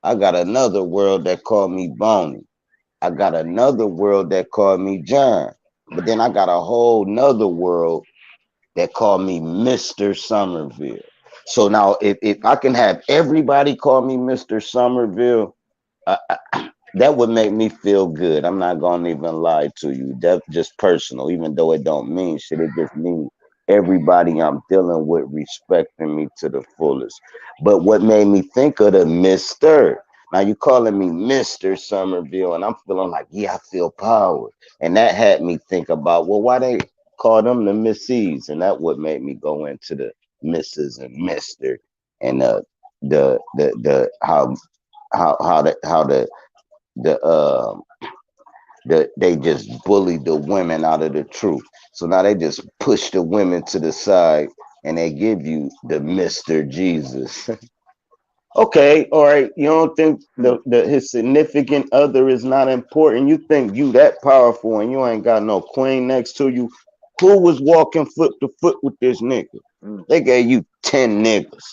I got another world that called me Boney. I got another world that called me John. But then I got a whole nother world that called me Mr. Somerville. So now if I can have everybody call me Mr. Somerville, that would make me feel good. I'm not gonna even lie to you. That's just personal, even though it don't mean shit. It just means everybody I'm dealing with respecting me to the fullest. But what made me think of the Mister? Now you calling me Mister Somerville, and I'm feeling like, yeah, I feel power, and that had me think about, well, why they call them the Missies, and that what made me go into the Misses and Mister, and the the they just bullied the women out of the truth. So now they just push the women to the side and they give you the Mr. Jesus. Okay, all right. You don't think the his significant other is not important? You think you that powerful and you ain't got no queen next to you? Who was walking foot to foot with this nigga? Mm. They gave you 10 niggas.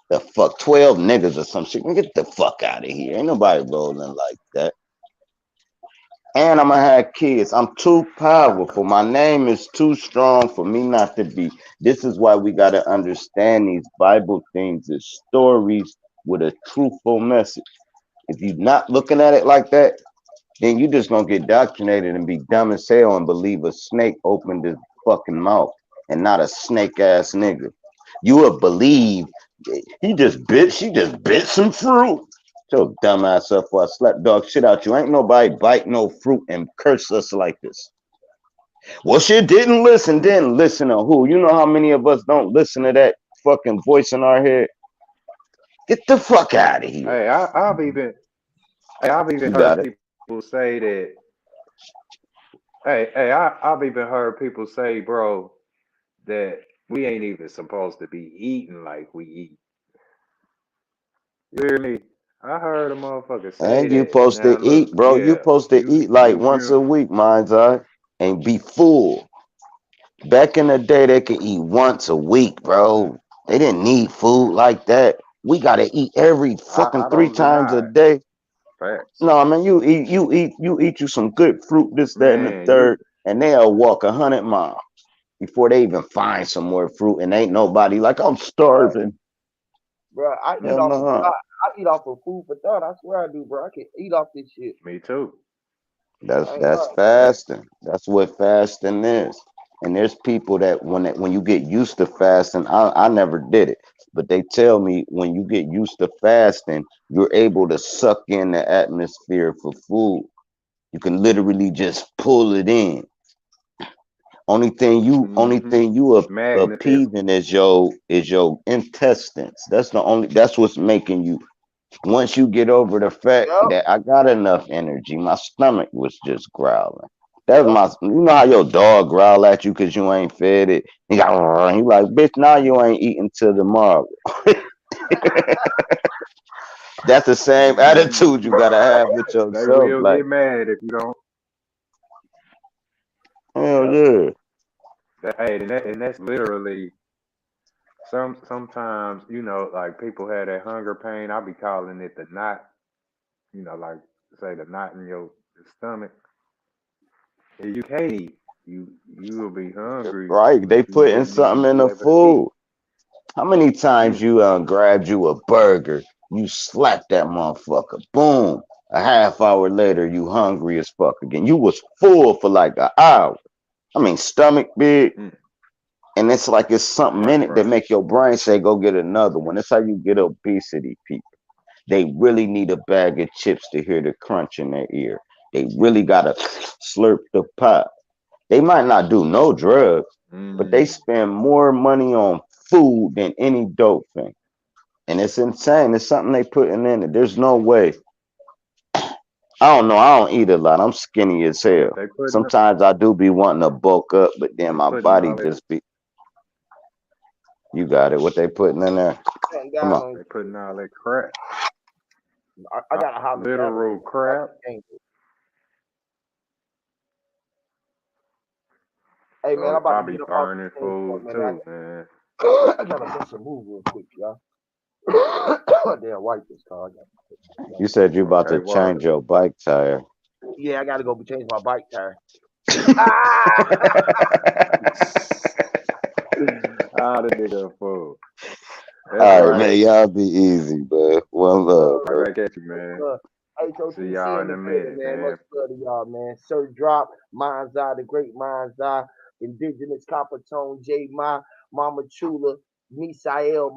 The fuck, 12 niggas or some shit. Get the fuck out of here. Ain't nobody rolling like that. And I'm gonna have kids. I'm too powerful. My name is too strong for me not to be. This is why we gotta understand these Bible things as stories with a truthful message. If you're not looking at it like that, then you just gonna get indoctrinated and be dumb as hell and believe a snake opened his fucking mouth and not a snake ass nigga. You would believe she just bit some fruit. Your dumb ass up before I slap dog shit out you. Ain't nobody bite no fruit and curse us like this. Well, shit didn't listen to who? You know how many of us don't listen to that fucking voice in our head? Get the fuck out of here. Hey, I've even You heard got it. people say that. I've even heard people say, bro, that we ain't even supposed to be eating like we eat. You hear me? I heard a motherfucker say And you that. supposed Now to look, eat, bro. You yeah, supposed to eat like once a you week, mind's eye, and be full. Back in the day, they could eat once a week, bro. They didn't need food like that. We gotta eat every fucking I three don't times a deny it. day. Facts. No, I mean you eat you some good fruit, this, that, and the Man, you third, and they'll walk 100 miles before they even find some more fruit, and ain't nobody like I'm Bro, starving. bro, I eat Hell off of no. thought. I eat off of food for thought. I swear I do, bro. I can eat off this shit. me too. I ain't That's lying. Facts. fasting. That's what fasting is. And there's people that when you get used to fasting, I never did it, but they tell me when you get used to fasting, you're able to suck in the atmosphere for food. You can literally just pull it in. Only Mm-hmm. thing you Magnetism. appeasing is your intestines. That's what's making you. Once you get over the fact Yep, that I got enough energy, my stomach was just growling. That's yep. my. You know how your dog growl at you because you ain't fed it. You like, bitch. Now you ain't eating till tomorrow. That's the same Mm-hmm. attitude you gotta have with They yourself. will Like, get mad if you don't. hell Yep. yeah. And that's literally sometimes like people have that hunger pain. I be calling it the knot. Like say the knot in your stomach. And you can't eat. You will be hungry, Right. They but you putting wouldn't even something in be the able to eat. food. How many times Mm. you grabbed you a burger, you slapped that motherfucker, boom. A half hour later, you hungry as fuck again. You was full for like an hour. I mean, stomach big, Mm, and it's like it's something in right, it that right. make your brain say, "Go get another one." That's how you get obesity, people. They really need a bag of chips to hear the crunch in their ear. They really gotta slurp the pop. They might not do no drugs, but they Mm. spend more money on food than any dope thing. And it's insane. It's something they putting in it. There's no way. I don't know. I don't eat a lot. I'm skinny as hell. They putting Sometimes I do be wanting to bulk up, but then they my putting body all that just be. You got it. What they putting in there? Cutting Come down on. on. they putting all that crap. I got a hollow Literal cavity. I crap. can change it. Hey man, I'm So about I to be get up off burning this thing, food man. too, man. I gotta bust a move real quick, y'all. Damn, wipe this car. You said you about Okay, to word. change your bike tire. Yeah, I gotta go change my bike tire. Ah! Ah, the nigga a fool. That's All right, right. man. Y'all be easy, man. One love, Love, I bro. gotta catch you, much man. love. See HOTC y'all in in the a building, minute, man. Much man. love to y'all, man. Sir Drop, Mind's Eye, the great Mind's Eye, Indigenous Copper Tone, J Ma, Mama Chula, Misael,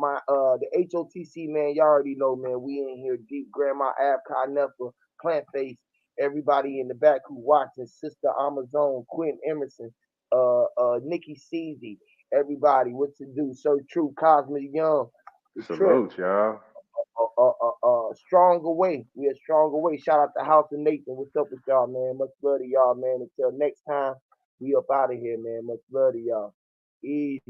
the HOTC, man. Y'all already know, man. We in here deep. Grandma Ab Nefa, Plant Face, everybody in the back who watching, Sister Amazon, Quinn Emerson, Nikki Seasy, everybody, what to do? Sir True, Cosmic Young, the trip. Salute, y'all. Stronger way. We a stronger way. Shout out to House of Nathan. What's up with y'all, man? Much love to y'all, man. Until next time, we up out of here, man. Much love to y'all. Easy.